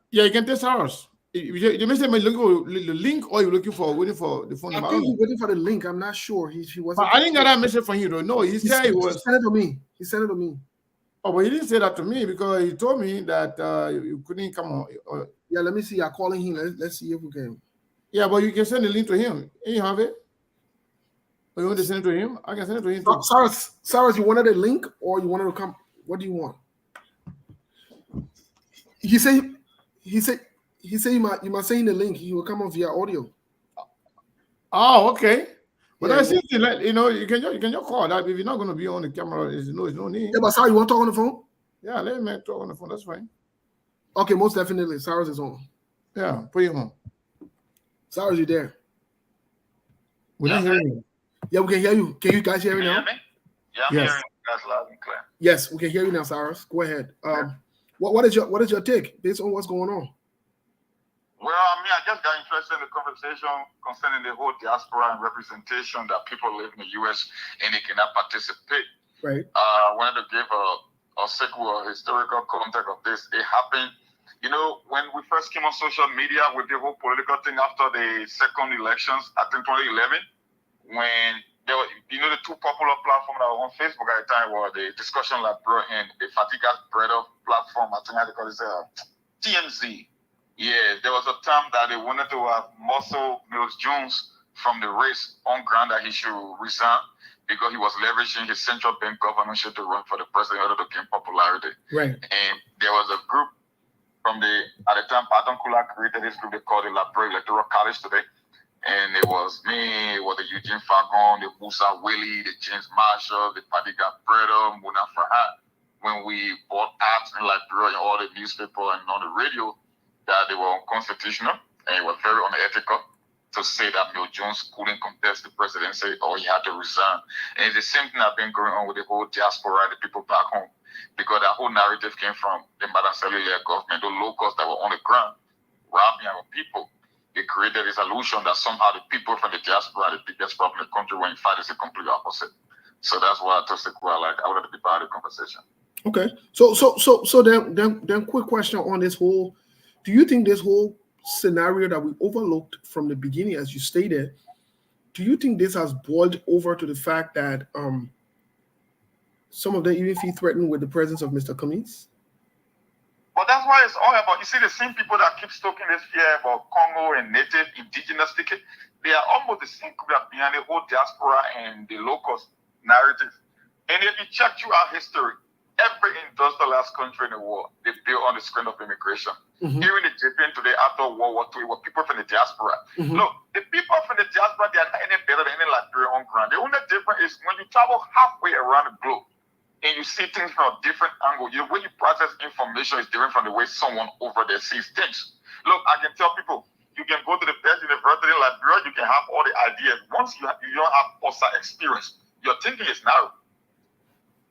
you can test ours. You mentioned looking for the link, or you're waiting for the phone number. I think he's waiting for the link. I'm not sure. He wasn't. I didn't get that message from you, though. No, he said it was. He sent it to me. He sent it to me. Oh, but he didn't say that to me because he told me that you couldn't come on. Yeah, let me see. I'm calling him. Let's see if we can. Yeah, but you can send the link to him. You have it? Or you want to send it to him? I can send it to him. Cyrus, you wanted a link or you wanted to come? What do you want? He said you might send the link. He will come on via audio. Oh, okay. But yeah, I see, you know, you can just call that. If you're not going to be on the camera, there's no need. Yeah, but Cyrus, you want to talk on the phone? Yeah, let me talk on the phone. That's fine. Okay, most definitely. Cyrus is on. Yeah, put him on. Cyrus, you there? We're not hearing you. Yeah, we can hear you. Can you guys hear me now? Yeah, I'm hearing you guys loud and clear. Yes, we can hear you now, Cyrus. Go ahead. What is your take based on what's going on? Well, I mean, I just got interested in the conversation concerning the whole diaspora and representation that people live in the U.S. and they cannot participate. Right. I wanted to give a sequel, a historical context of this. It happened, you know, when we first came on social media with the whole political thing after the second elections, I think 2011, when there were, you know, the two popular platforms that were on Facebook at the time were the Discussion Lab and the Fatigas Breader platform. I think I call it TMZ. Yeah, there was a time that they wanted to muscle Mills Jones from the race on ground that he should resign because he was leveraging his central bank governorship to run for the president in order to gain popularity. Right. And there was a group at the time, Patton Kula created this group they called the Liberia Electoral College today. And it was me, it was the Eugene Fagon, the Musa Willie, the James Marshall, the Padiga Bredo, Muna Farhat. When we bought ads in Liberia and all the newspaper and on the radio, that they were unconstitutional and it was very unethical to say that Mill Jones couldn't contest the presidency or he had to resign. And it's the same thing that's been going on with the whole diaspora, the people back home, because that whole narrative came from the Madam Cellular government, the locals that were on the ground, robbing our people. They created this illusion that somehow the people from the diaspora are the biggest problem in the country, when in fact it's the complete opposite. So that's why I told Sekou, like, I wanted to be part of the conversation. Okay. So then quick question on this whole, do you think this whole scenario that we overlooked from the beginning, as you stated, do you think this has boiled over to the fact that some of them even feel threatened with the presence of Mr. Cummings? But that's why it's all about, you see, the same people that keep stoking this fear about Congo and native indigenous ticket, they are almost the same people that behind the whole diaspora and the locust narrative. And if you check throughout history, every industrialized country in the world, they built on the strength of immigration. Even the Japan today, after World War II, were people from the diaspora. Look, the people from the diaspora, they are not any better than any Liberia on ground. The only difference is when you travel halfway around the globe and you see things from a different angle, the way you process information is different from the way someone over there sees things. Look, I can tell people, you can go to the best university in Liberia, you can have all the ideas. Once you don't have outside experience, your thinking is narrow.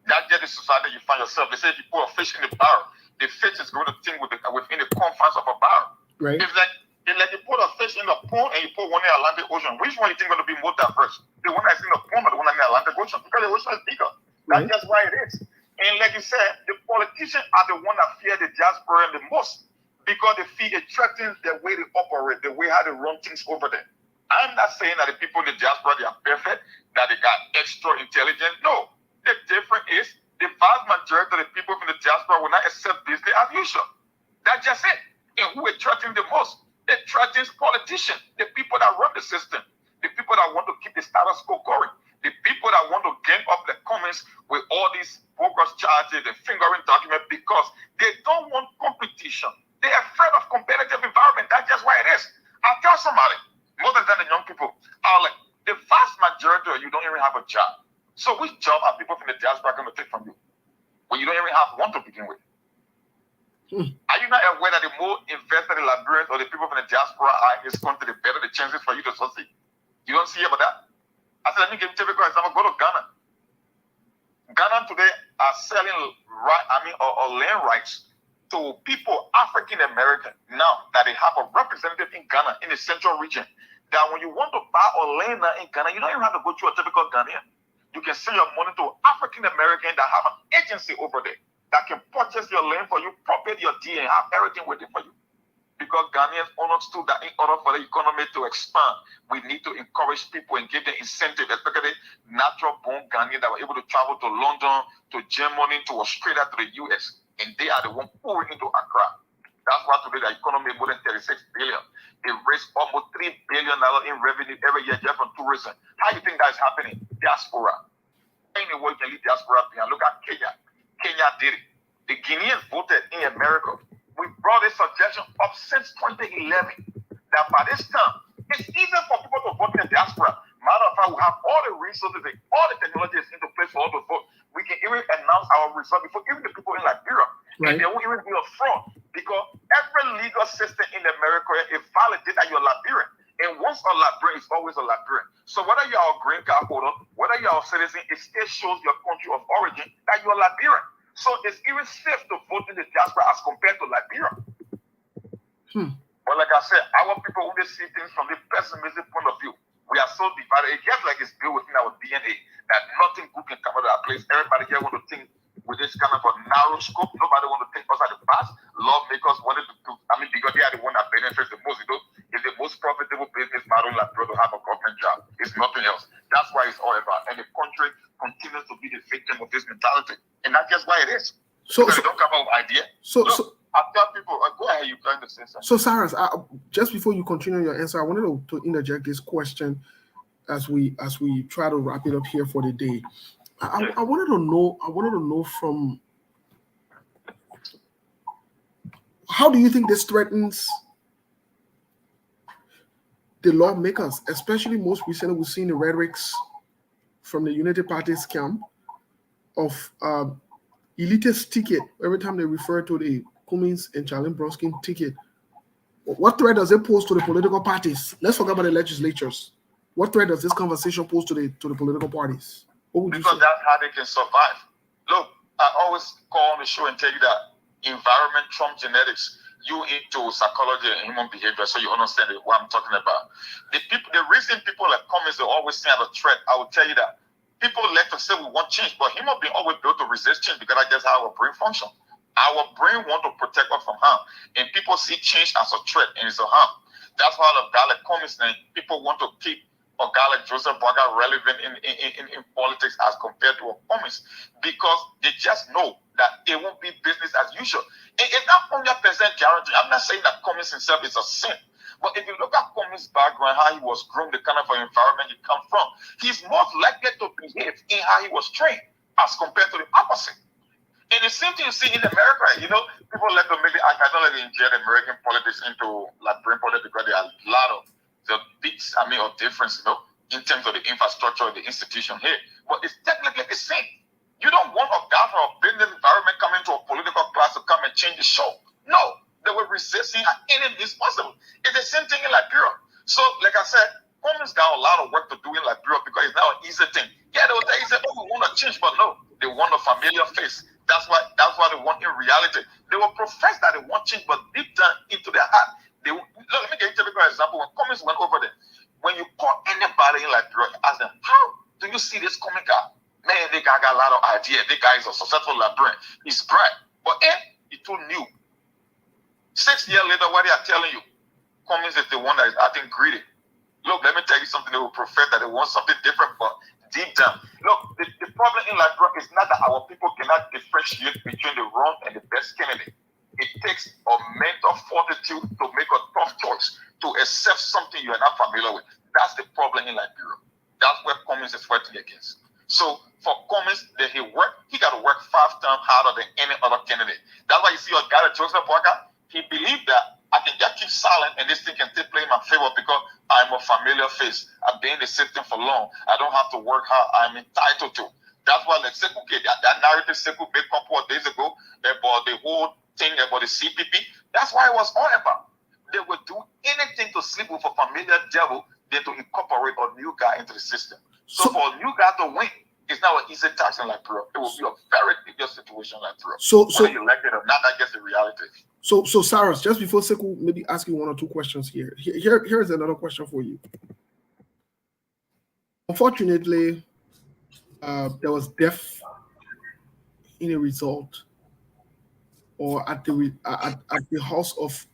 That's just the society you find yourself. They say if you put a fish in the barrel, the fish is going to think within the confines of a barrel. Right. It's like you put a fish in the pond and you put one in the Atlantic Ocean. Which one you think is going to be more diverse? The one that's in the pond or the one in the Atlantic Ocean? Because the ocean is bigger. That's just why it is. And like you said, the politicians are the one that fear the diaspora the most because they feel it threatens the way they operate, the way how they run things over there. I'm not saying that the people in the diaspora, they are perfect, that they got extra intelligence. No. The difference is the vast majority of the people from the diaspora will not accept business as usual. That's just it. And who is threatening the most? It threatens politicians, the people that run the system, the people that want to keep the status quo going, the people that want to gang up the comments with all these bogus charges and fingering documents because they don't want competition. They're afraid of competitive environment. That's just why it is. I'll tell somebody, more than the young people, like, the vast majority of you don't even have a job. So which job are people from the diaspora going to take from you when you don't even have one to begin with? Are you not aware that the more invested in Liberians or the people from the diaspora are in this country, the better the chances for you to succeed? You don't see about that? I said, let me give you a typical example. Go to Ghana. Ghana today are selling land rights to people, African American, now that they have a representative in Ghana, in the central region, that when you want to buy a land in Ghana, you don't even have to go through a typical Ghanaian. You can send your money to African American that have an agency over there that can purchase your land for you, propagate your deed, and have everything waiting for you. Because Ghanaians understood that in order for the economy to expand, we need to encourage people and give them incentive, especially natural-born Ghanaians that were able to travel to London, to Germany, to Australia, to the US. And they are the ones pouring into Accra. That's why today the economy is more than 36 billion. They raise almost $3 billion in revenue every year just from tourism. How do you think that is happening? Diaspora. In the world, you can leave diaspora behind. Look at Kenya. Kenya did it. The Guineans voted in America. We brought this suggestion up since 2011 that by this time, it's easier for people to vote in the diaspora. Matter of fact, we have all the resources and all the technologies in place for all to vote. We can even announce our result before even the people in Liberia. Right. And there won't even be a fraud because every legal system in America is validated that you're Liberian. And once a Liberian is always a Liberian. So whether you're a green card holder, whether you're a citizen, it still shows your country of origin that you're Liberian. So it's even safe to vote in the diaspora as compared to Liberia. But like I said, our people only see things from the pessimistic point of view. We are so divided. It gets like it's built within our DNA that nothing good can come out of our place. Everybody here want to think with this kind of a narrow scope. Nobody want to think outside the box. Lawmakers wanted to do, because they are the one that benefits the most. It's the most profitable business model like to have a government job. It's nothing else. That's why it's all about. And the country continues to be the victim of this mentality. And that's just why it is. So they don't come up with idea. I tell people, go ahead, you trying to say something. So Cyrus, just before you continue your answer, I wanted to interject this question as we try to wrap it up here for the day. I wanted to know from how do you think this threatens the lawmakers, especially most recently we've seen the rhetorics from the United Party's camp of elitist ticket every time they refer to the Cummings and Charlene Bronskin ticket. What threat does it pose to the political parties? Let's forget about the legislatures. What threat does this conversation pose to the political parties? What would you say? Because that's how they can survive. Look, I always call on the show and tell you that environment trumps genetics. You into psychology and human behavior, so you understand what I'm talking about. The reason people like Cummings are always seen as a threat, I will tell you that People like to say we want change, but human being always built to resist change because that's how our brain function. Our brain want to protect us from harm, and people see change as a threat and it's a harm. That's why the guy like Cummings and people want to keep a guy like Joseph Boaga relevant in politics as compared to a Cummings, because they just know that it won't be business as usual. It's not 100% guarantee. I'm not saying that Cummings himself is a sin, but if you look at Cummings' background, how he was groomed, the kind of environment he come from, he's most likely to behave in how he was trained as compared to the opposite. And the same thing you see in America, you know, people like to maybe, I don't like to inject American politics into like brain politics because there are a lot of the big, of difference, you know, in terms of the infrastructure of the institution here. But it's technically the same. You don't want a guy from a business environment coming to a political class to come and change the show. No, they were resisting at any means possible. It's the same thing in Liberia. So, like I said, Cummings got a lot of work to do in Liberia because it's now an easy thing. Yeah, they will say, oh, we want to change, but no, they want a familiar face. That's why they want in reality. They will profess that they want change, but deep down into their heart, let me give you a typical example. When Cummings went over there, when you call anybody in Liberia, ask them, how do you see this Cummings guy? Man, the guy got a lot of ideas. The guy is a successful Liberian. He's bright. But he too new. 6 years later, what they are telling you, Cummings is the one that is acting greedy. Look, let me tell you something. They will profess that they want something different, but deep down. Look, the problem in Liberia is not that our people cannot differentiate between the wrong and the best candidate. It takes a mental fortitude to make a tough choice, to accept something you are not familiar with. That's the problem in Liberia. That's where Cummings is fighting against. So for Cummings, he got to work 5 times harder than any other candidate. That's why you see a guy like Joseph Boaga, he believed that I can just keep silent and this thing can still play in my favor because I'm a familiar face. I've been in the system for long. I don't have to work hard. I'm entitled to. That's why like Sekou, that narrative Sekou made a couple of days ago about the whole thing about the CPP, that's why it was all about. They would do anything to sleep with a familiar devil than to incorporate a new guy into the system. So for a new guy to win, it's not an easy task in Liberia. It will be a very dangerous situation in Liberia. Whether you like it or not, I guess the reality. So Cyrus, just before Sekou, maybe ask you 1 or 2 questions here. Here's another question for you. Unfortunately, there was death in a result or at the house of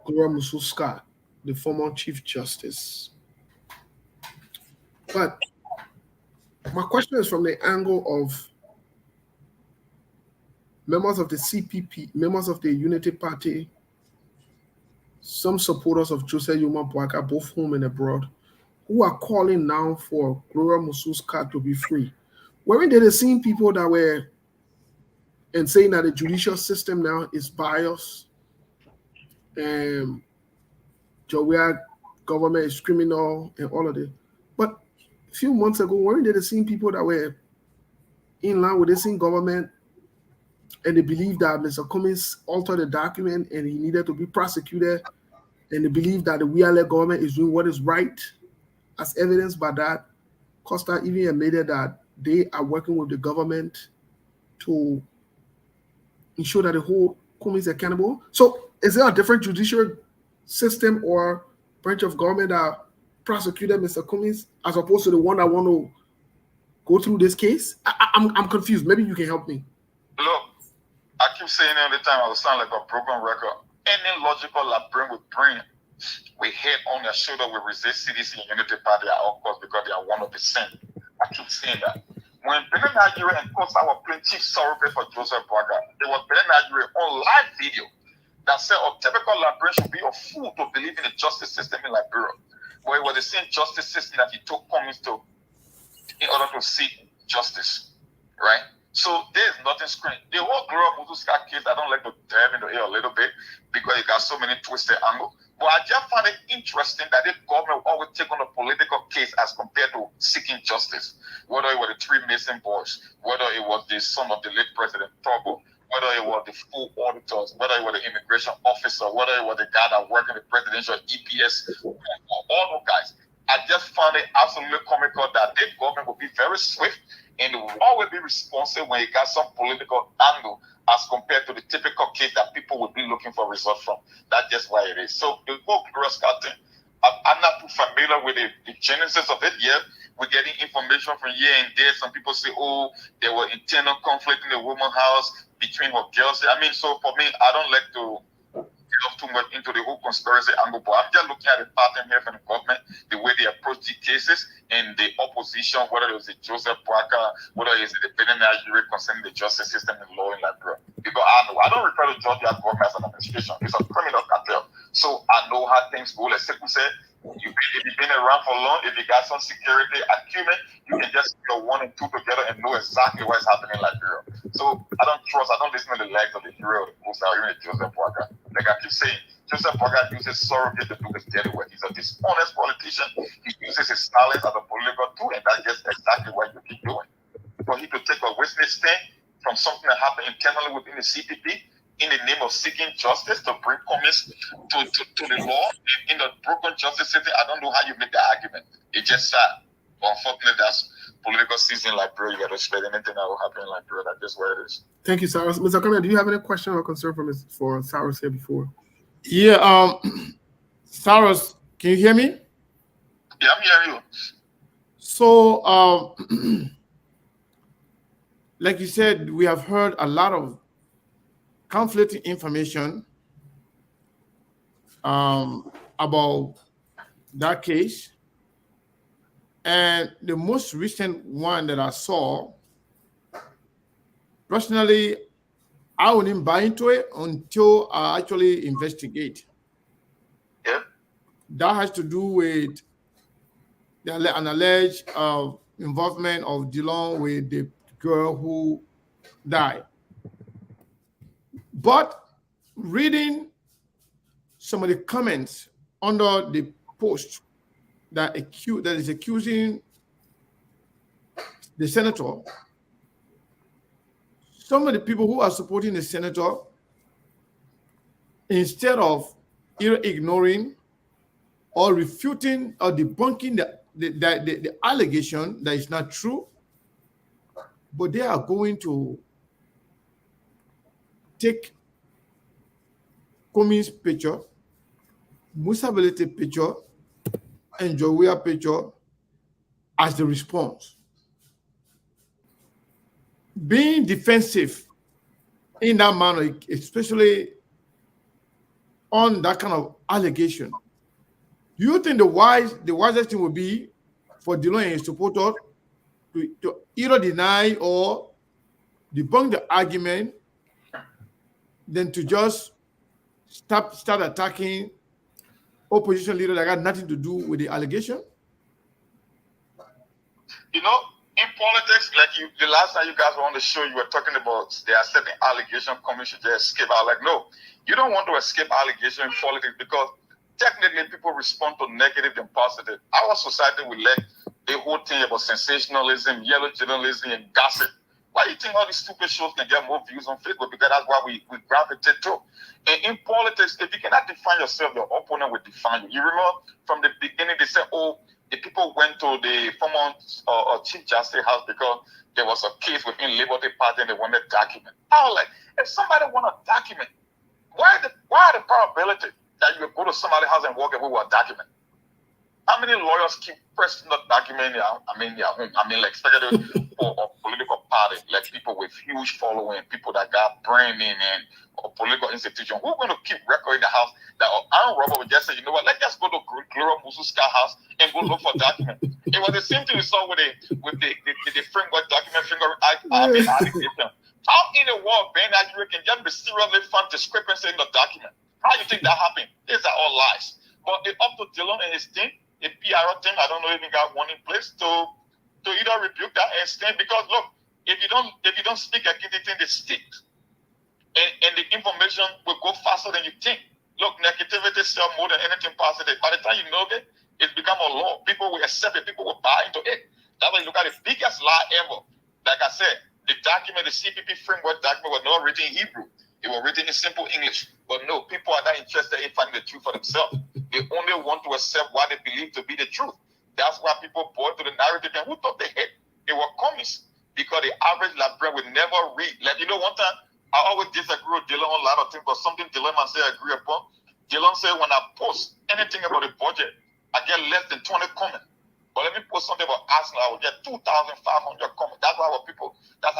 Gloria Mususka, the former Chief Justice. But my question is from the angle of members of the CPP, members of the Unity Party, some supporters of Joseph Yuma Boaga, both home and abroad, who are calling now for Gloria Mususka to be free. Weren't they the same people that were and saying that the judicial system now is biased and Jowiak government is criminal and all of it? But a few months ago, weren't they the same people that were in line with the same government and they believed that Mr. Cummings altered the document and he needed to be prosecuted, and they believe that the Wiale government is doing what is right, as evidenced by that? Costa even admitted that they are working with the government to ensure that the whole Cummings is accountable. So is there a different judicial system or branch of government that prosecuted Mr. Cummings as opposed to the one that want to go through this case? I'm confused. Maybe you can help me. Look, I keep saying it all the time, I will sound like a broken record. Any logical Liberian with brain, we head on their shoulder, we resist CDC and Unity Party at all costs because they are one of the same. I keep saying that. When Benin Nigeria and Costa were playing chief surrogate for Joseph Boaga, there was Benin Nigeria on live video that said a typical Liberian should be a fool to believe in the justice system in Liberia. But it was the same justice system that he took Cummings to in order to seek justice, right? So there's nothing screened. The whole Gloria Mususka case, I don't like to dive into it a little bit because it got so many twisted angles. But I just find it interesting that the government will always take on a political case as compared to seeking justice. Whether it was the 3 missing boys, whether it was the son of the late President Togo, whether it was the full auditors, whether it was the immigration officer, whether it was the guy that worked in the presidential EPS, all those guys. I just found it absolutely comical that the government will be very swift and they will always be responsive when you got some political angle as compared to the typical case that people would be looking for results from. That's just why it is. So the whole Gloria Scott thing, I'm not too familiar with the genesis of it yet, We're getting information from here and there. Some people say, oh, there were internal conflict in the woman's house between her girls. I mean, so for me, I don't like to delve too much into the whole conspiracy angle, but I'm just looking at the pattern here from the government, the way they approach the cases, and the opposition, whether it was the Joseph Parker, whether it's the Benin jury concerning the justice system and law in Liberia. Because I don't refer to Georgia government as an administration. It's a criminal cartel. So I know how things go. Like Sekou said, if you've been around for long, if you got some security acumen, you can just put 1 and 2 together and know exactly what is happening in Liberia. So I don't listen to the legs of the hero, or even Joseph Parker. Like I keep saying, Joseph Parker uses surrogate to do his daily work. He's a dishonest politician. He uses his silence as a political tool, and that's just exactly what you keep doing. For him to take a witness stand from something that happened internally within the CPP in the name of seeking justice to bring comments to the law in the broken justice system, I don't know how you make that argument. It's just sad. Unfortunately, that's political season in Liberia. You got to expect anything that will happen in Liberia. That's just where it is. Thank you, Cyrus. Mr. Kamel, do you have any question or concern for Cyrus here before? Yeah, Cyrus, can you hear me? Yeah, I'm hearing you. So, like you said, we have heard a lot of conflicting information about that case. And the most recent one that I saw, personally, I wouldn't buy into it until I actually investigate. Yeah. That has to do with an alleged involvement of Dillon with the girl who died. But reading some of the comments under the post that is accusing the senator, some of the people who are supporting the senator, instead of either ignoring or refuting or debunking the allegation that is not true, but they are going to take Komi's picture, Musa Belete picture, and Jowiya picture as the response. Being defensive in that manner, especially on that kind of allegation, do you think the wisest thing would be for Dillon and his supporters to either deny or debunk the argument than to just start attacking opposition leaders that got nothing to do with the allegation? You know, in politics, like the last time you guys were on the show, you were talking about there are certain allegations coming should just escape out. Like, no, you don't want to escape allegations in politics because technically people respond to negative and positive. Our society will let the whole thing about sensationalism, yellow journalism, and gossip. Why do you think all these stupid shows can get more views on Facebook? Because that's why we gravitate to. And in politics, if you cannot define yourself, your opponent will define you. You remember from the beginning, they said, oh, the people went to the former Chief Justice House because there was a case within Liberty Party and they wanted a document. I was like, if somebody want a document, why the probability that you go to somebody's house and walk away with a document? How many lawyers keep pressing the document in their home? Like especially for a political party, like people with huge following, people that got branding and a political institution. Who's going to keep record in the house that Aaron Robert would just say, you know what, let's just go to Gloria Musu's house and go look for a document. It was the same thing we saw with the framework document allegation. How in the world Ben Adjure can just mysteriously find discrepancy in the document? How do you think that happened? These are all lies. But it's up to Dillon and his team, the PR team, I don't know if he got one in place to either rebuke that and stand. Because look, if you don't speak against the thing, they stick. And the information will go faster than you think. Look, negativity sells more than anything positive. By the time you know it, it's become a law. People will accept it. People will buy into it. That's why you look at the biggest lie ever. Like I said, the document, the CPP framework document was not written in Hebrew. It was written in simple English. But no, people are not interested in finding the truth for themselves. They only want to accept what they believe to be the truth. That's why people bought to the narrative. And who thought they hate? They were commies. Because the average Liberian would never read. Like, one time, I always disagree with Dillon on a lot of things, but something Dillon and say I agree upon. Dillon said when I post anything about the budget, I get less than 20 comments. But let me post something about Arsenal, I will get 2,500 comments. That's how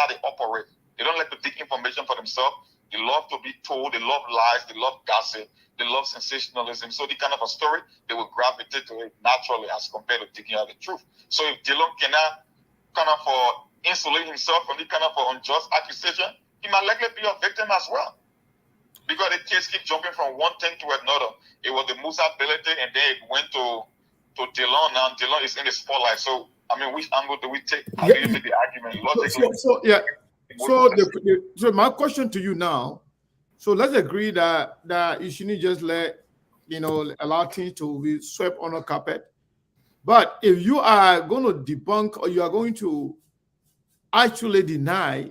they operate. They don't like to take information for themselves. They love to be told, they love lies, they love gossip, they love sensationalism. So the kind of a story, they will gravitate to it naturally as compared to taking out the truth. So if Dylan cannot kind of insulate himself from the kind of unjust accusation, he might likely be a victim as well. Because the case keeps jumping from one thing to another. It was the Musa ability, and then it went to Dylan. Now Dylan is in the spotlight. So, I mean, which angle do we take? How do you make the argument logically? So my question to you now, so let's agree that you shouldn't just let, allow things to be swept on a carpet. But if you are going to debunk or you are going to actually deny,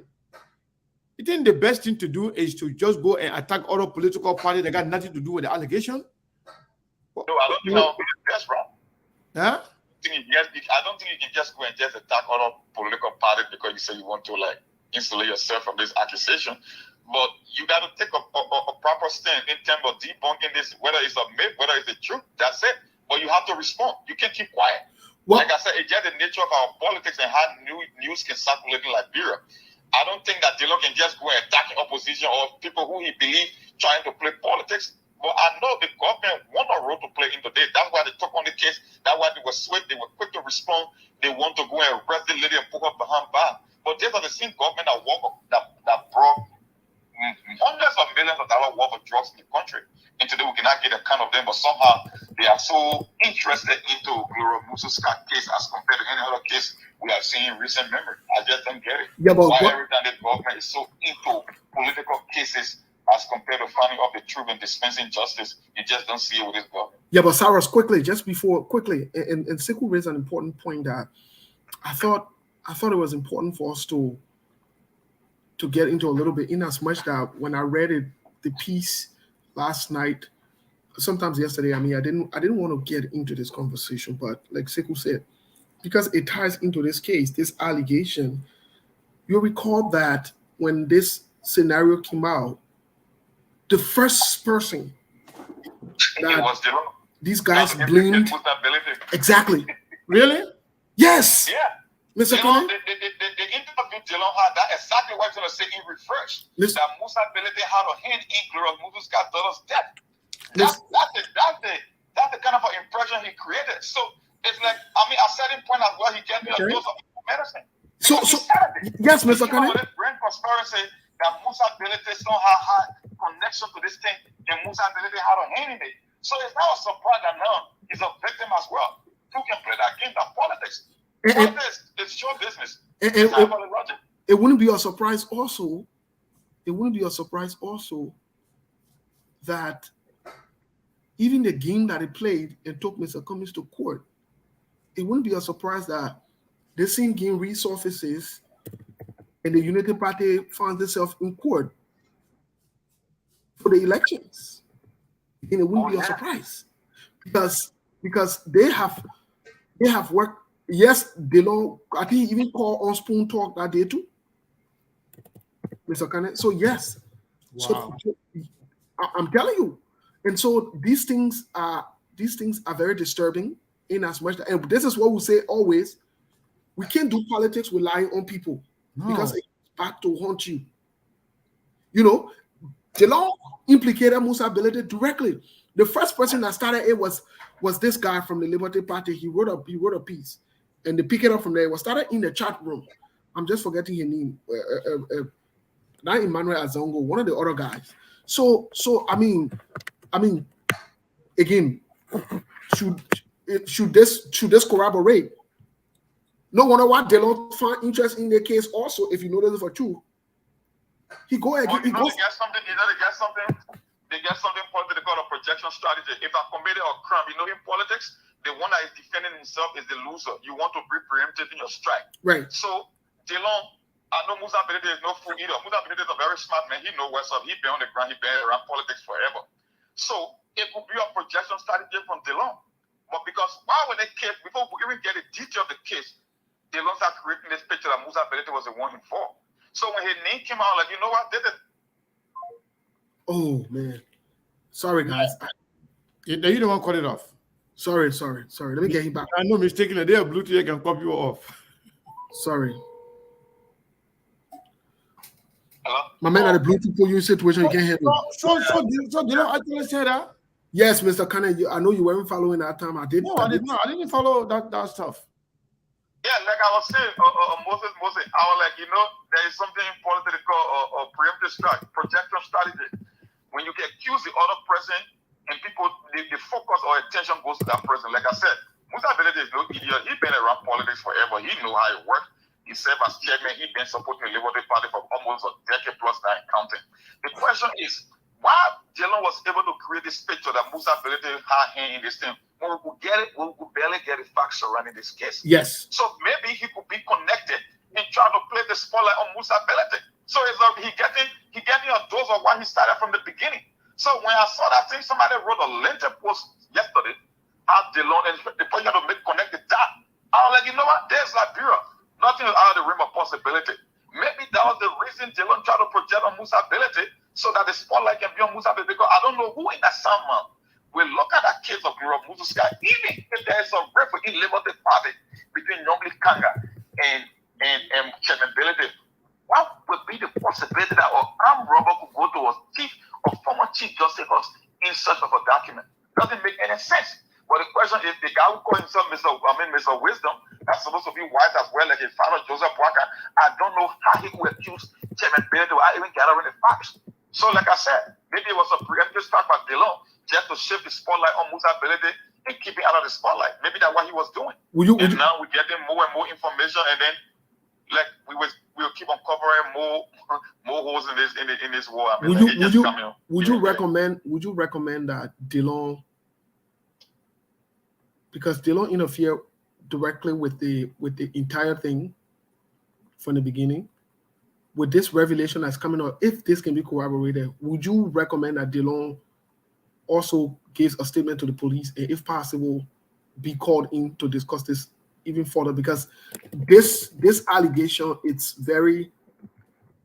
I think the best thing to do is to just go and attack other political parties that got nothing to do with the allegation. No, I don't think that's wrong. Huh? I don't think you can just go and just attack other political parties because you say you want to insulate yourself from this accusation. But you got to take a proper stand in terms of debunking this, whether it's a myth, whether it's the truth. That's it. But you have to respond. You can't keep quiet. Like I said, it's just the nature of our politics and how news can circulate in Liberia. I don't think that Dylan can just go and attack opposition or people who he believes trying to play politics. But I know the government want a role to play into this. That's why they took on the case. That's why they were swift. They were quick to respond. They want to go and arrest the lady and put her behind bars. But these are the same government that brought hundreds of millions of dollars worth of drugs in the country. And today we cannot get a count of them, but somehow they are so interested into Gloria Musu's case as compared to any other case we have seen in recent memory. I just don't get it. Yeah, but why every time the government is so into political cases as compared to finding out the truth and dispensing justice, you just don't see it with this government. Yeah, but Cyrus, quickly, and Sekou raised an important point that I thought it was important for us to get into a little bit, in as much that when I read the piece last night, sometimes yesterday, I didn't want to get into this conversation, but like Sekou said, because it ties into this case, this allegation, you'll recall that when this scenario came out, the first person that these guys blamed, exactly. Really? Yes. Yeah. Mr. Dylan, the interview Dylan had, that's exactly what I was going to say in refresh. That Musa ability had a hand in Gloria Musu's daughter's death. That's the kind of impression he created. So it's like, at a certain point as well, he gave me a dose of medicine. So yes, Mr. Kane. With brain conspiracy that Musa ability somehow had connection to this thing, and Musa ability had a hand in it. So it's not a surprise that now he's a victim as well. Who can play that game? That politics. It's show business. It wouldn't be a surprise also. It wouldn't be a surprise also that even the game that he played and took Mr. Cummings to court, it wouldn't be a surprise that the same game resurfaces and the United Party finds itself in court for the elections. And it wouldn't be a surprise because they have worked. Yes, Dylan, I think he even called on Spoon Talk that day too, Mr. Kane. So yes, wow. So I'm telling you, and so these things are very disturbing. In as much that, and this is what we say always: we can't do politics relying on people because it's back to haunt you. Dylan implicated Musa ability directly. The first person that started it was this guy from the Liberty Party. He wrote a piece. And they pick it up from there. It was started in the chat room. I'm just forgetting his name. Not Emmanuel Azongo, one of the other guys. So again, should this corroborate? No wonder why they don't find interest in the case. Also, if you know this for true, he go again. They get something. They get something political or projection strategy. If I committed a crime, in politics, the one that is defending himself is the loser. You want to be preemptive in your strike. Right. So, Dylan, I know Musa Benedict is no fool either. Musa Benedict is a very smart man. He knows what's up. He's been on the ground. He's been around politics forever. So, it could be a projection strategy from Dylan. But because before we even get the detail of the case, Dylan started creating this picture that Musa Benedict was the one in fault. So, when his name came out, you know what? Oh, man. Sorry, guys. You don't want to cut it off. Sorry. Let me get him back. I know mistakenly, they are Bluetooth, I can copy you off. Sorry. Hello? My man, at the Bluetooth for you situation, you can't hear me. So they don't actually say that? Yes, Mr. Kane, I know you weren't following that time. I did. No, I didn't. I didn't follow that stuff. Yeah, like I was saying, Moses, I was like, there is something important they call preemptive strategy, projection strategy. When you get accused the other person and people, the focus or attention goes to that person. Like I said, Musa Belede is no idiot. He's been around politics forever. He knows how it works. He served as chairman. He's been supporting the Liberia Party for almost a decade plus now and counting. The question is, why Jalen was able to create this picture that Musa Belede had hand in this thing? When we could get it, when we could barely get the facts surrounding this case. Yes. So maybe he could be connected and try to play the spotlight on Musa Belede. So it's he getting a dose of what he started from the beginning. So when I saw that thing, somebody wrote a LinkedIn post yesterday, how Delon and the person to make connect the dot. I was like, you know what? There's Liberia. Nothing is out of the realm of possibility. Maybe that was the reason Delon tried to project on Musa Belede so that the spotlight can be on Musa Belede. Because I don't know who in that summer will look at that case of Gloria Musa, even if there is a referee in Liberty Party between Nyongli Kanga and Chairman Belede. What would be the possibility that an armed robber could go to a chief or former chief justice in search of a document? Doesn't make any sense. But the question is, the guy who calls himself Mr. Wisdom, that's supposed to be wise as well, like his father Joseph Walker. I don't know how he could accuse Chairman Belede without even gathering the facts. So, like I said, maybe it was a preemptive strike by Delon just to shift the spotlight on Musa Belede and keep it out of the spotlight. Maybe that's what he was doing. Now we're getting more and more information, and then like we'll keep on covering more holes in this war. I mean, would you recommend that Delon, because Delon interfered directly with the entire thing from the beginning, with this revelation that's coming out, if this can be corroborated, would you recommend that Delon also gives a statement to the police and, if possible, be called in to discuss this even further? Because this allegation, it's very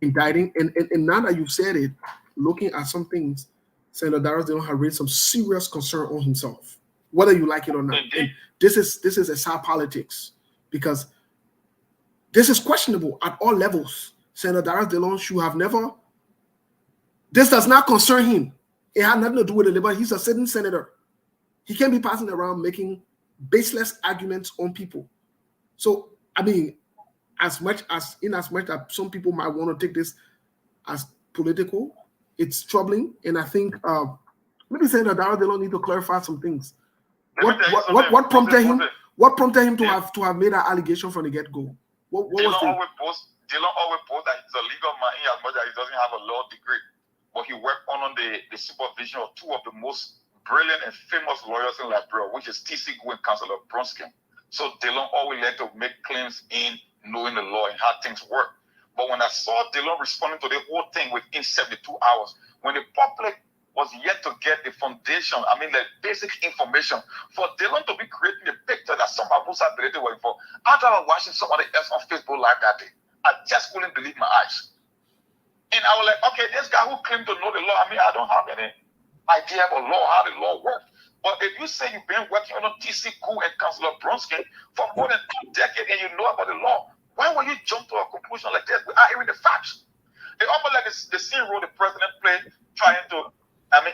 indicting, and now that you've said it, looking at some things, Senator Darius Delon has raised some serious concern on himself, whether you like it or not. And this is a side politics, because this is questionable at all levels. Senator Darius Delon should have never. This does not concern him. It had nothing to do with the Liberia. He's a sitting senator. He can't be passing around making baseless arguments on people. So, I mean, as much as that some people might want to take this as political, it's troubling. And I think maybe Senator Darius Delon need to clarify some things. What prompted him? What prompted him to have made that allegation from the get-go? What was it? Dylan always posts that he's a legal man in as much as he doesn't have a law degree, but he worked under the supervision of two of the most brilliant and famous lawyers in Liberia, which is T.C. Gu and Councillor Bronskin. So Dylan always like to make claims in knowing the law and how things work. But when I saw Dylan responding to the whole thing within 72 hours, when the public was yet to get the foundation, I mean, the basic information, for Dylan to be creating a picture that somebody Musa Belede was for, after I was watching somebody else on Facebook Live that day, I just couldn't believe my eyes. And I was like, okay, this guy who claimed to know the law, I mean, I don't have any idea about law, how the law works. But if you say you've been working on T.C. Gu and Councillor Bronskin for more than 2 decades and you know about the law, why would you jump to a conclusion like this without hearing the facts? It's almost like the scene role the president played trying to,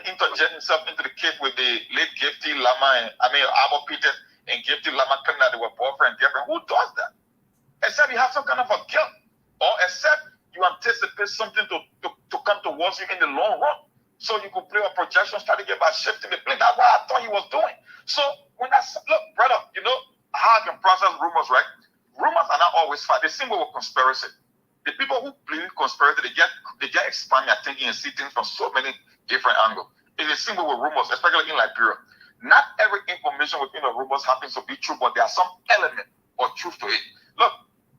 interject himself into the case with the late Gifty Lama Abba Peters and Gifty Lama claiming that they were boyfriend and girlfriend. Who does that? Except you have some kind of a guilt, or except you anticipate something to come towards you in the long run. So you could play a projection strategy by shifting the blame. That's what I thought he was doing. So when I said, look, brother, you know how I can process rumors, right? Rumors are not always fine. The same way with conspiracy. The people who believe in conspiracy, they get expanding their thinking and see things from so many different angles. It's the same way with rumors, especially in Liberia. Not every information within the rumors happens to be true, but there are some element of truth to it. Look,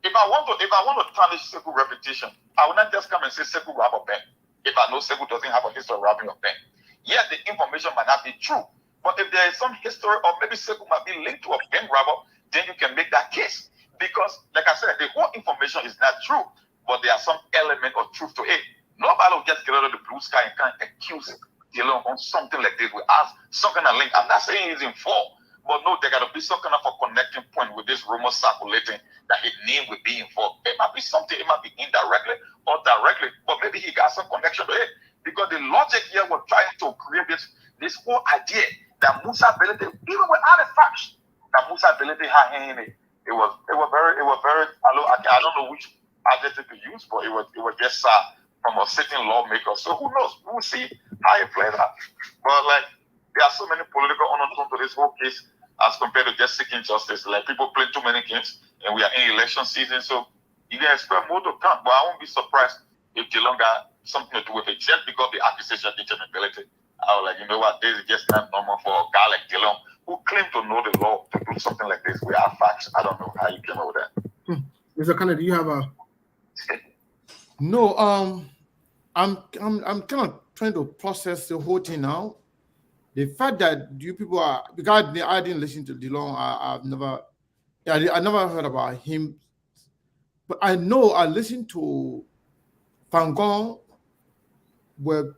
if I want to tarnish Sekou reputation, I will not just come and say Sekou rob a bank. If I know Sekou doesn't have a history of robbing a bank. Yes, the information might not be true, but if there is some history, or maybe Sekou might be linked to a bank robber, then you can make that case. Because, like I said, the whole information is not true, but there are some element of truth to it. Nobody will just get out of the blue sky and can't accuse Dylan on something like this. We ask some kind of link. I'm not saying he's in fault, But no, there got to be some kind of a connecting point with this rumor circulating that his name will be involved. It might be something, it might be indirectly or directly, but maybe he got some connection to it. Because the logic here was trying to create this whole idea that Musa Belete, even without the facts, that Musa Belete had in it. It was very, I don't know which adjective to use, but it was just from a sitting lawmaker. So who knows? We'll see how it plays out. But like, there are so many political undertones to this whole case as compared to just seeking justice. Like, people play too many games, and we are in election season, so you can expect more to come. But I won't be surprised if Dillon got something to do with it just because the accusation of determinability. I was like, you know what, this is just not normal for a guy like Dillon who claimed to know the law to do something like this without facts. I don't know how you came up with that. Mr. Kennedy, do you have a? No, I'm kind of trying to process the whole thing now. The fact that you people are, because I didn't listen to Dillon, I never heard about him, but I know I listened to Fangon, where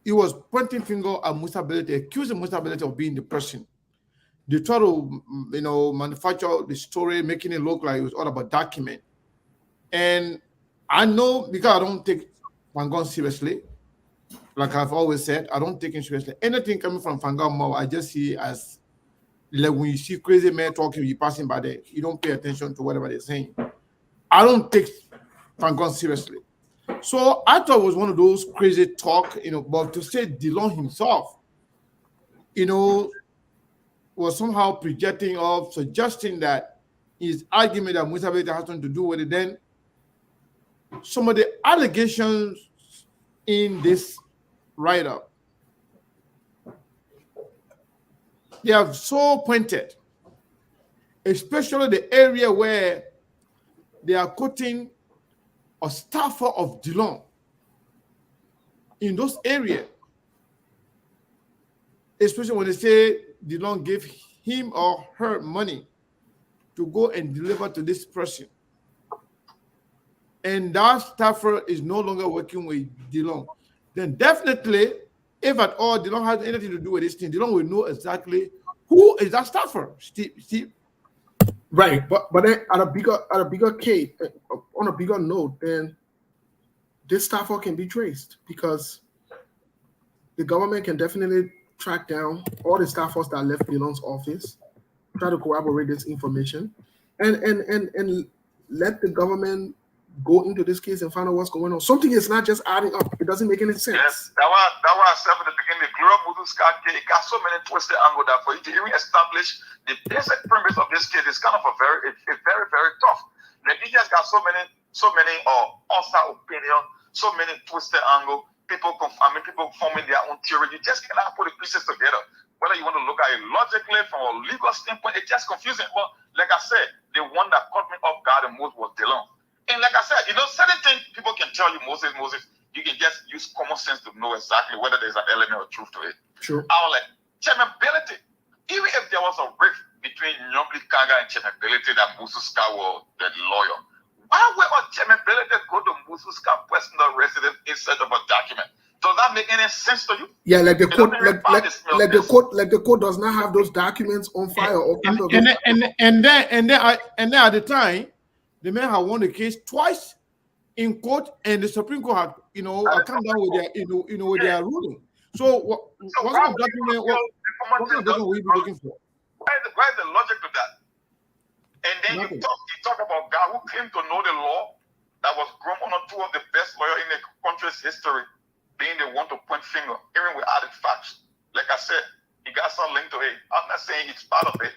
he was pointing finger at Musa Belete, accusing Musa Belete of being the person. They try to, manufacture the story, making it look like it was all about document. And I know, because I don't take Fangon seriously, like I've always said, I don't take him seriously. Anything coming from Fangon Mao, I just see as, like, when you see crazy men talking, you passing by there, you don't pay attention to whatever they're saying. I don't take Fangon seriously. So I thought it was one of those crazy talk, but to say Dillon himself, was somehow projecting or suggesting that his argument that Musa Belete has something to do with it, then some of the allegations in this write-up, they are so pointed, especially the area where they are quoting a staffer of Dillon in those areas, especially when they say Dillon gave him or her money to go and deliver to this person. And that staffer is no longer working with Dillon. Then definitely, if at all Dillon has anything to do with this thing, Dillon will know exactly who is that staffer. Steve. Right, but then at a bigger case, on a bigger note, then this staffer can be traced because the government can definitely track down all the staffers that left Dillon's office, try to corroborate this information, and let the government go into this case and find out what's going on. Something is not just adding up. It doesn't make any sense. Yes, that was I said at the beginning. The Gloria Muduska case got so many twisted angles that for you to even establish the basic premise of this case is kind of very, very tough. Like, you just got so many outside opinion, so many twisted angles. People forming their own theory. You just cannot put the pieces together. Whether you want to look at it logically from a legal standpoint, it's just confusing. But like I said, the one that caught me off guard the most was Dillon. And like I said, certain things people can tell you, Moses, you can just use common sense to know exactly whether there's an element of truth to it. Sure. I was like, chairmanability. Even if there was a rift between Nyongli Kanga and chairmanability that Mususka was the lawyer, why would a chairmanability go to Mususka's personal residence instead of a document? Does that make any sense to you? Yeah, like the court, like the court does not have those documents on file. And then at the time, the man had won the case twice in court, and the Supreme Court had, come down with their ruling. So what kind of document? What kind of document will you be looking for? Where's the logic to that? And then you talk about God who claimed to know the law, that was grown under two of the best lawyers in the country's history, being the one to point finger, even with added facts. Like I said, he got some link to it. I'm not saying it's part of it,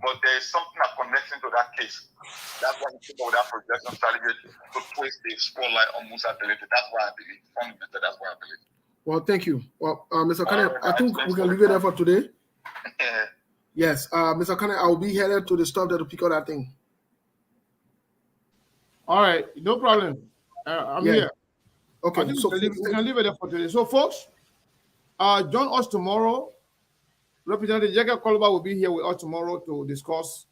but there is something that connects into that case. That's why he came up with that projection strategy to place the spotlight on Musa Belete. That's why I believe. Fundamentally, that's why I believe. Well, thank you. Well, Mr. Kane, I think we can leave it there for today. Yes, Mr. Kane, I will be headed to the stuff that will pick up that thing. All right, no problem. I'm here. Okay, so we can leave it there for today. So, folks, join us tomorrow. Representative Jacob Kolba will be here with us tomorrow to discuss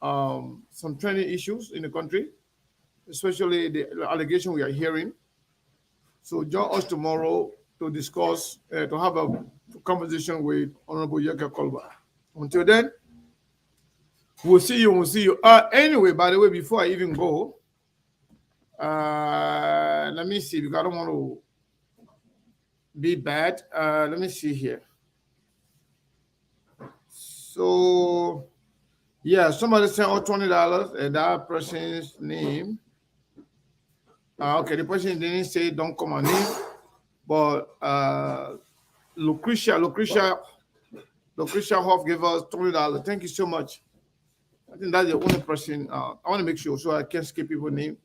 some training issues in the country, especially the allegation we are hearing. So join us tomorrow to discuss, to have a conversation with Honorable Jacob Kolba. Until then, we'll see you. We'll see you. Anyway, by the way, before I even go, let me see, because I don't want to be bad. Let me see here. So, yeah, somebody sent out $20 and that person's name. Okay, the person didn't say don't come on in, but Lucretia Hoff gave us $20. Thank you so much. I think that's the only person. I want to make sure so I can't skip people's name,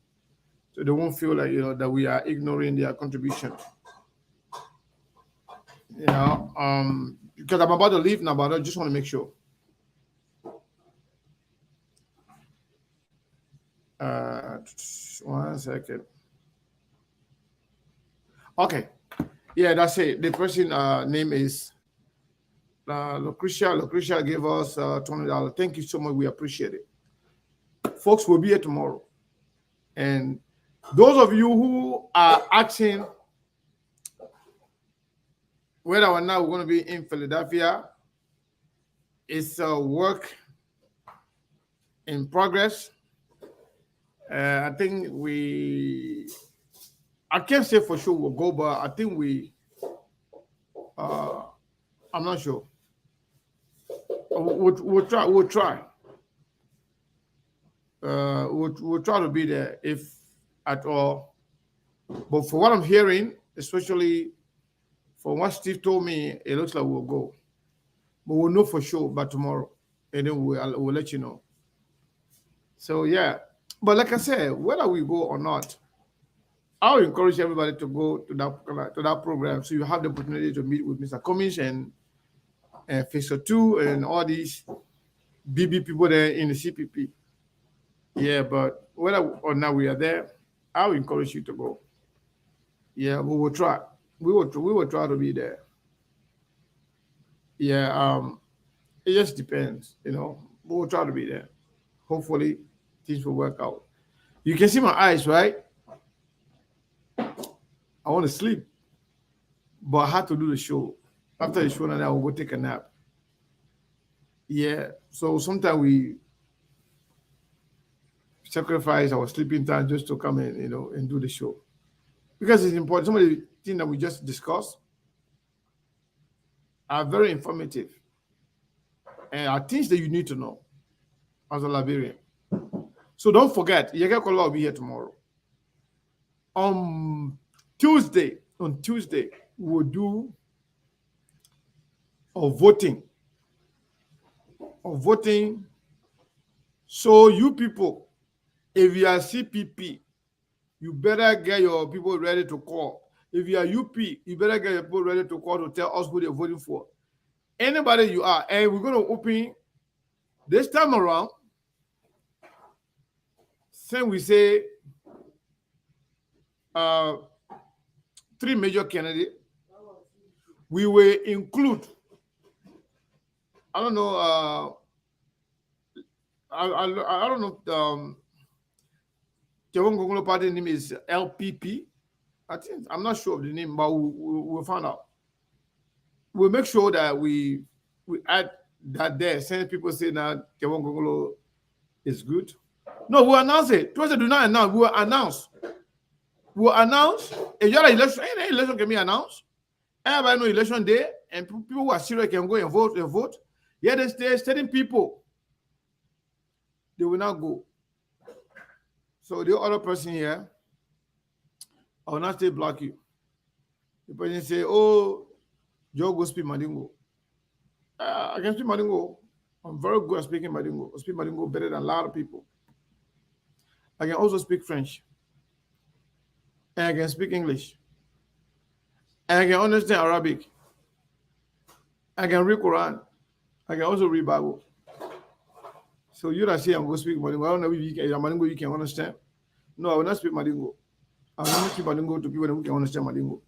so they won't feel like that we are ignoring their contribution. Because I'm about to leave now, but I just want to make sure. One second. Okay. Yeah, that's it. The person name is Lucretia. Lucretia gave us $20. Thank you so much. We appreciate it. Folks will be here tomorrow. And those of you who are asking whether or not we're going to be in Philadelphia, it's a work in progress. I think I can't say for sure we'll go, but I think I'm not sure. We'll try. We'll try to be there if at all. But for what I'm hearing, especially from what Steve told me, it looks like we'll go. But we'll know for sure by tomorrow, and then we'll let you know. So yeah, but like I said, whether we go or not, I would encourage everybody to go to that program, so you have the opportunity to meet with Mr. Cummings and Fisher 2 and all these BB people there in the CPP. Yeah, but whether or not we are there, I would encourage you to go. Yeah, we will try. We will try to be there. Yeah, it just depends, We will try to be there. Hopefully, things will work out. You can see my eyes, right? I want to sleep, but I had to do the show. After the show, and I will go take a nap. Yeah, so sometimes we sacrifice our sleeping time just to come in, and do the show. Because it's important. Some of the things that we just discussed are very informative and are things that you need to know as a Liberian. So don't forget, Yega Kola will be here tomorrow. On Tuesday, we'll do a voting. So you people, if you are CPP, you better get your people ready to call. If you are UP, you better get your people ready to call to tell us who they're voting for. Anybody you are, and we're going to open this time around. Since we say 3 major candidates, we will include, I don't know, I don't know, Kevin Gongolo party name is LPP. I'm not sure of the name, but we'll find out. We'll make sure that we add that there. Since people say that Kevin Gongolo is good. No, we'll announce it. Twice do not announce. We'll announce. We'll announce. If you're election, any election can be announced. Everybody know election day, and people who are serious can go and vote. Yeah, there's certain people. They will not go. So the other person here, I will not say block you. The person say, oh, Joe, go speak Madingo. I can speak Madingo. I'm very good at speaking Madingo. I speak Madingo better than a lot of people. I can also speak French. And I can speak English. And I can understand Arabic. I can read Quran. I can also read Bible. So you don't say I'm going to speak Madingo. I don't know if you can understand. No, I will not speak Madingo. I will not speak Madingo to people who can understand Madingo.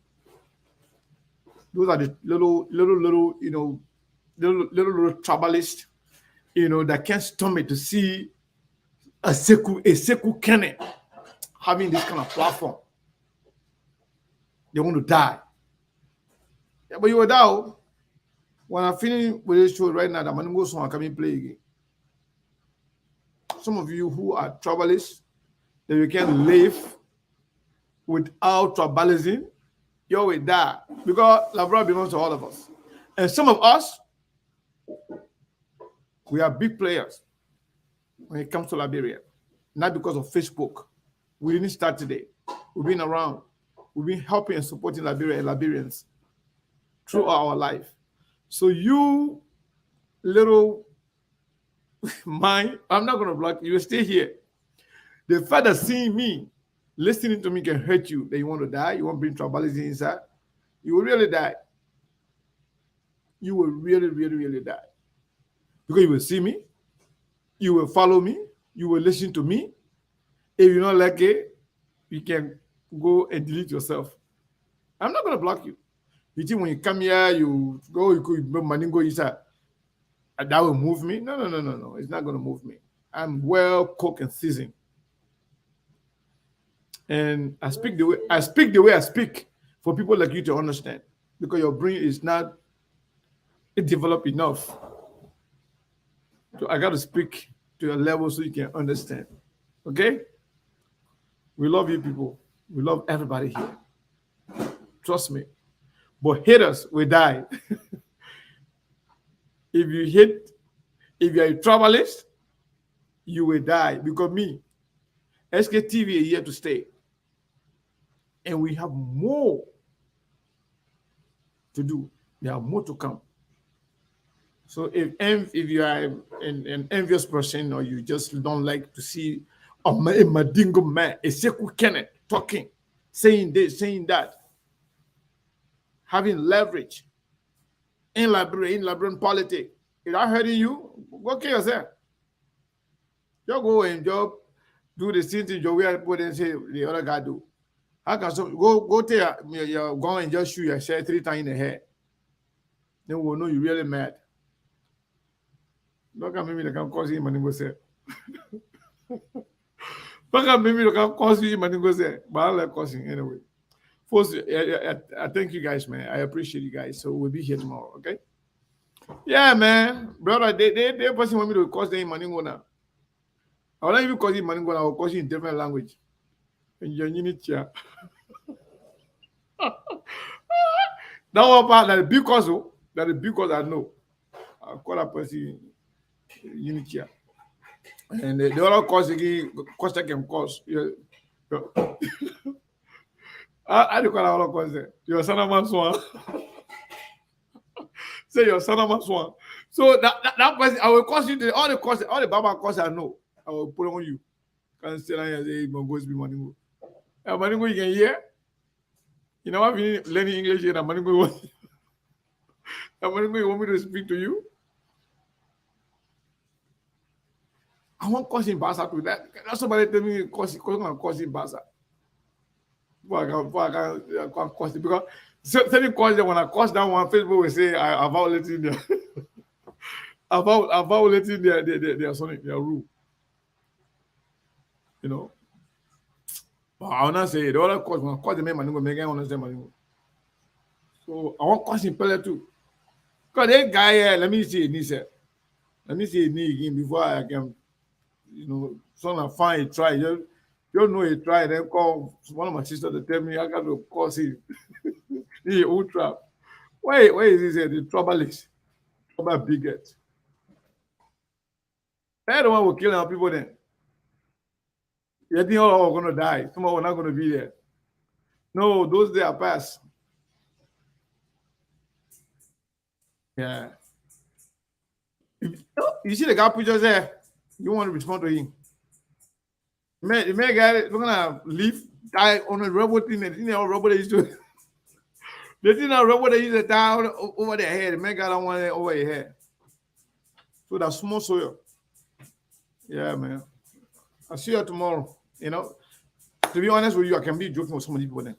Those are the little tribalists, that can't stomach to see a Sekou Kene having this kind of platform. They want to die. Yeah, but you will die. When I finish with this show right now, the Maningo song coming play again. Some of you who are travelers, that you can live without tribalism, you will die. Because Liberia belongs to all of us. And some of us, we are big players when it comes to Liberia. Not because of Facebook. We didn't start today. We've been around. We've been helping and supporting Liberia and Liberians through our life. So you little mind, I'm not going to block you. You stay here. The fact that seeing me, listening to me can hurt you, that you want to die, you want to bring tribalism inside, you will really die. You will really, really, really die. Because you will see me, you will follow me, you will listen to me. If you don't like it, you can go and delete yourself. I'm not going to block you. You think when you come here, you could Maningo inside. That will move me? No. It's not going to move me. I'm well cooked and seasoned. And I speak the way I speak for people like you to understand. Because your brain is not developed enough. So I got to speak to a level so you can understand. Okay? We love you people. We love everybody here. Trust me. But haters will die. If you're a travelist, you will die. Because me, SKTV is here to stay. And we have more to do. There are more to come. So if you are an envious person or you just don't like to see a Madingo man, a Sekou Kenneth talking, saying this, saying that, having leverage in Liberian politics, if I'm hurting you, go kill yourself. You go and do the same thing you will put and say the other guy do. How can so go tell your go and just shoot your share 3 times in the head? Then we'll know you're really mad. Look at me, they can cause you money go say. Look at me, they can cause you money go say. But I like causing anyway. First, I thank you guys, man. I appreciate you guys. So we'll be here tomorrow, okay? Yeah, man. Brother, they person want me to cause them money go now. I will not even cause you money go now. I will cause you in different language. In your unity. That one part, that because I know. I'll call that person unity. And the other cause again, cost I can cause. I do call our cause. Your son of my swan. Say your son of my swan. So that person, I will cause you all the Baba cause I know. I will put on you. Can't say that you go be money. Money you can hear. You know, I've been learning English here. Money you want me to speak to you. I want causing Basa to that. That's somebody tell me causing Basa. I can't cause it because certain cause when I cause that one, Facebook will say I violating their I violating their rule. You know. But I will not say the other cause when I cause the man money make I understand money. So I want cause in Pele too. Because that guy here, let me see knee again before I can, you know, son of fine try. You don't know he try, then call one of my sisters to tell me I got to cause him. He ultra. Why is this here? The trouble bigot. They're the one who kill our people then. You think all are gonna die. Some are not gonna be there. No, those days are past. Yeah. You see the guy pictures there. You want to respond to him. The man guy gonna leave, die on a robot thing. The thing that robot is doing. The thing that robot is a die over their head. The man guy don't want it over your head. So that's small soil. Yeah, man. I'll see you tomorrow. You know, to be honest with you, I can be joking with so many people then.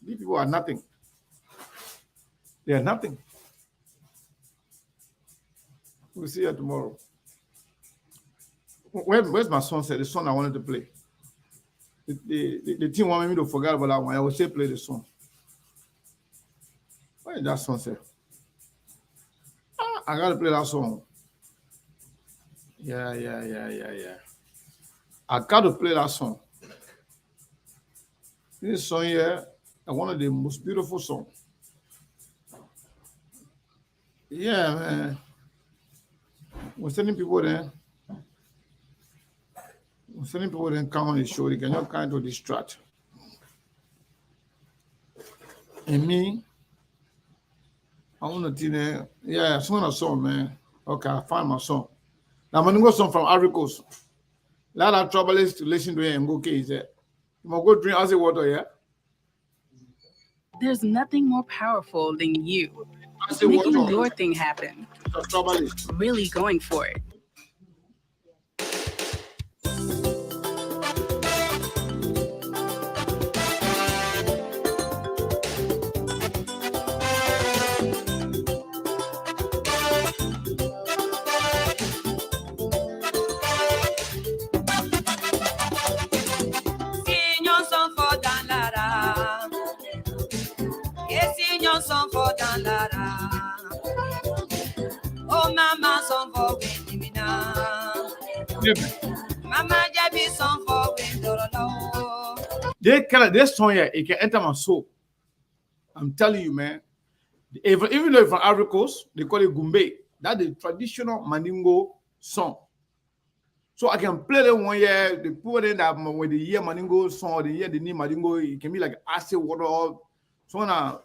These people are nothing. They are nothing. We'll see you tomorrow. Where's my son? Said the song I wanted to play. The team wanted me to forget about that one. I will say play the song. Where is that song? Say? I gotta play that song. Yeah. I gotta play that song. This song here is one of the most beautiful songs. Yeah, man. We're sending people there. We're sending people there come on the show. They cannot kind of distract. And me, I want to tell you, yeah, a song, man. Okay, I find my song. Now I'm gonna go song from Ivory Coast. A lot of trouble is to listen to it and go, okay, is it? You gonna go drink icy water, yeah? There's nothing more powerful than you making your thing happen. Really going for it. Son for Danlara. Oh, Mama, son for Windimina. Mama, Jabi, son for Windoro. This song here, it can enter my soul. I'm telling you, man. Even though it's from Ivory Coast, they call it Gumbe. That's the traditional Mandingo song. So I can play that one year. They put in that when the year Mandingo song or the year the name Mandingo, it can be like acid water or so on.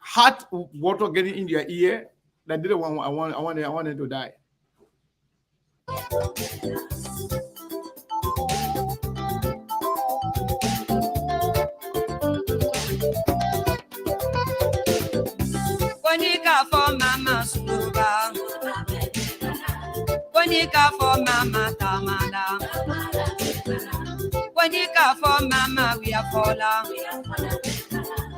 Hot water getting in your ear. That didn't want. I wanted to die. Bonica for Mama Suba. Bonica for Mama Tamala. Bonica for Mama Wiafola.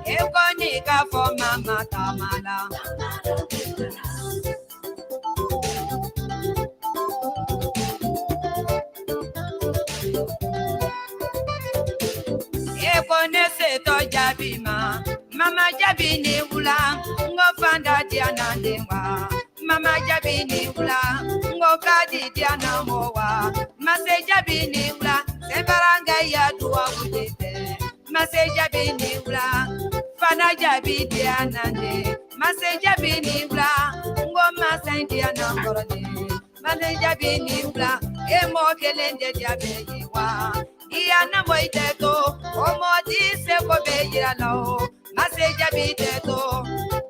Bonica for Mama Tamala. Ekonese to Jabima. Mama Jabini Ula. Ngo fanda diana dewa. Mama Jabini Ula. Ngo kadi diana mowa. Mase Jabini Ula. Sebaranga ya duwa udete. Mase Jabini Ula. Fana Jabi diana de. Mase Jabini Ula. Ngo mase diana morode. Mase Jabini Ula. Emo kelende Jabi wa. Iana moiteto. Omo di se ko be yiralo. Mase Jabi teto.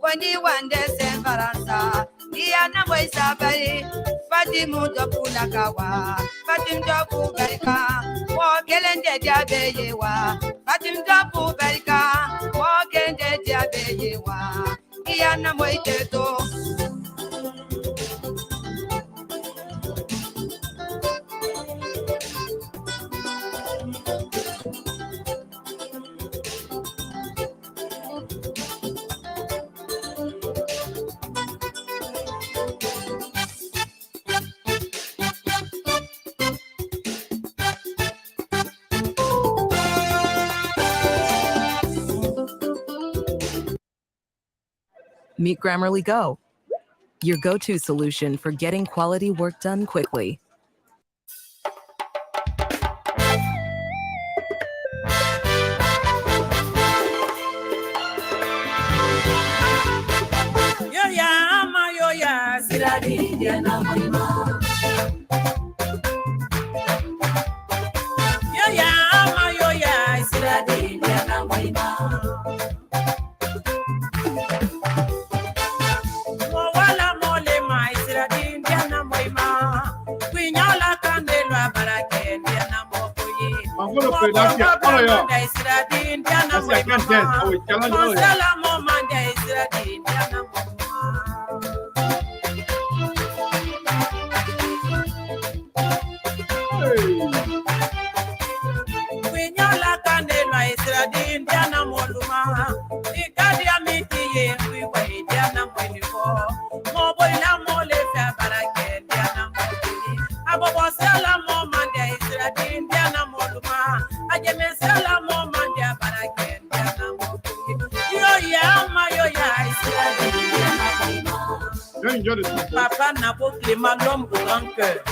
Kwani wande se faransa. Iana moisa bari. Fatimu dokula kawa. Fatim doku berika. Wo kelende Jabi yewa. Fatim doku berika. Wo kelende Jabi yewa. Iana moiteto. Meet Grammarly Go, your go-to solution for getting quality work done quickly. I'm going to play that here. Oh, yeah. That's I can't dance. Oh, it's challenge. Oh, Yeah. enjoy the song. Papa n'a pas clément l'homme au grand cœur.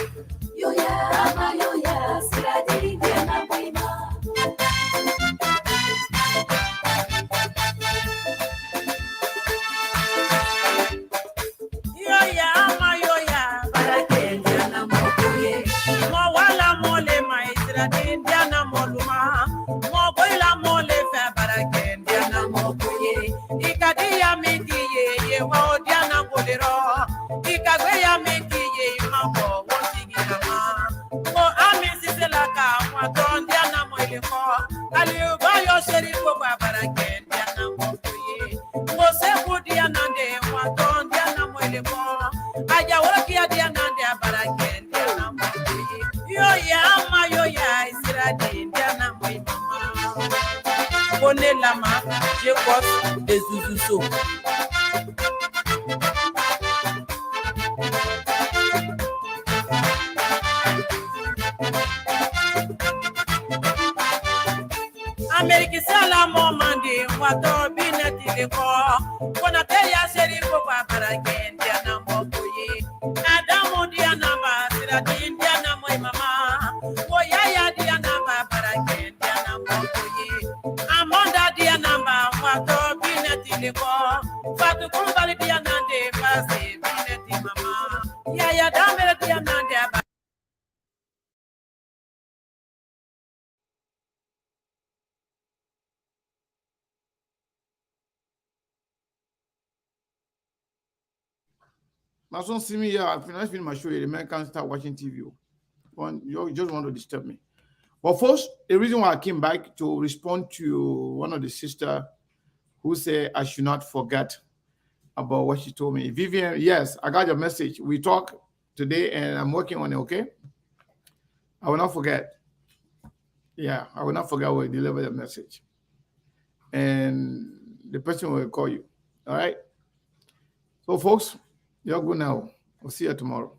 Lama, je crois des zouzous. Amérique c'est la momandé, wato binati de ko. Kona te ya seri ko pa baraken dia na mokoye. Adamu dia na ba sira dia na moi mama. Ko ya dia na ba baraken dia na mokoye. Amanda dia na ba wato binati de ko. Fatu kumbali dia na de base binati mama. Ya damere dia na de. My son see me here. I finish my show. The man can't start watching TV. You just want to disturb me. But first, the reason why I came back to respond to one of the sisters who said I should not forget about what she told me. Vivian, yes, I got your message. We talked today and I'm working on it, okay? I will not forget. Yeah, I will not forget when we deliver the message. And the person will call you, all right? So, folks, you're good now. We'll see you tomorrow.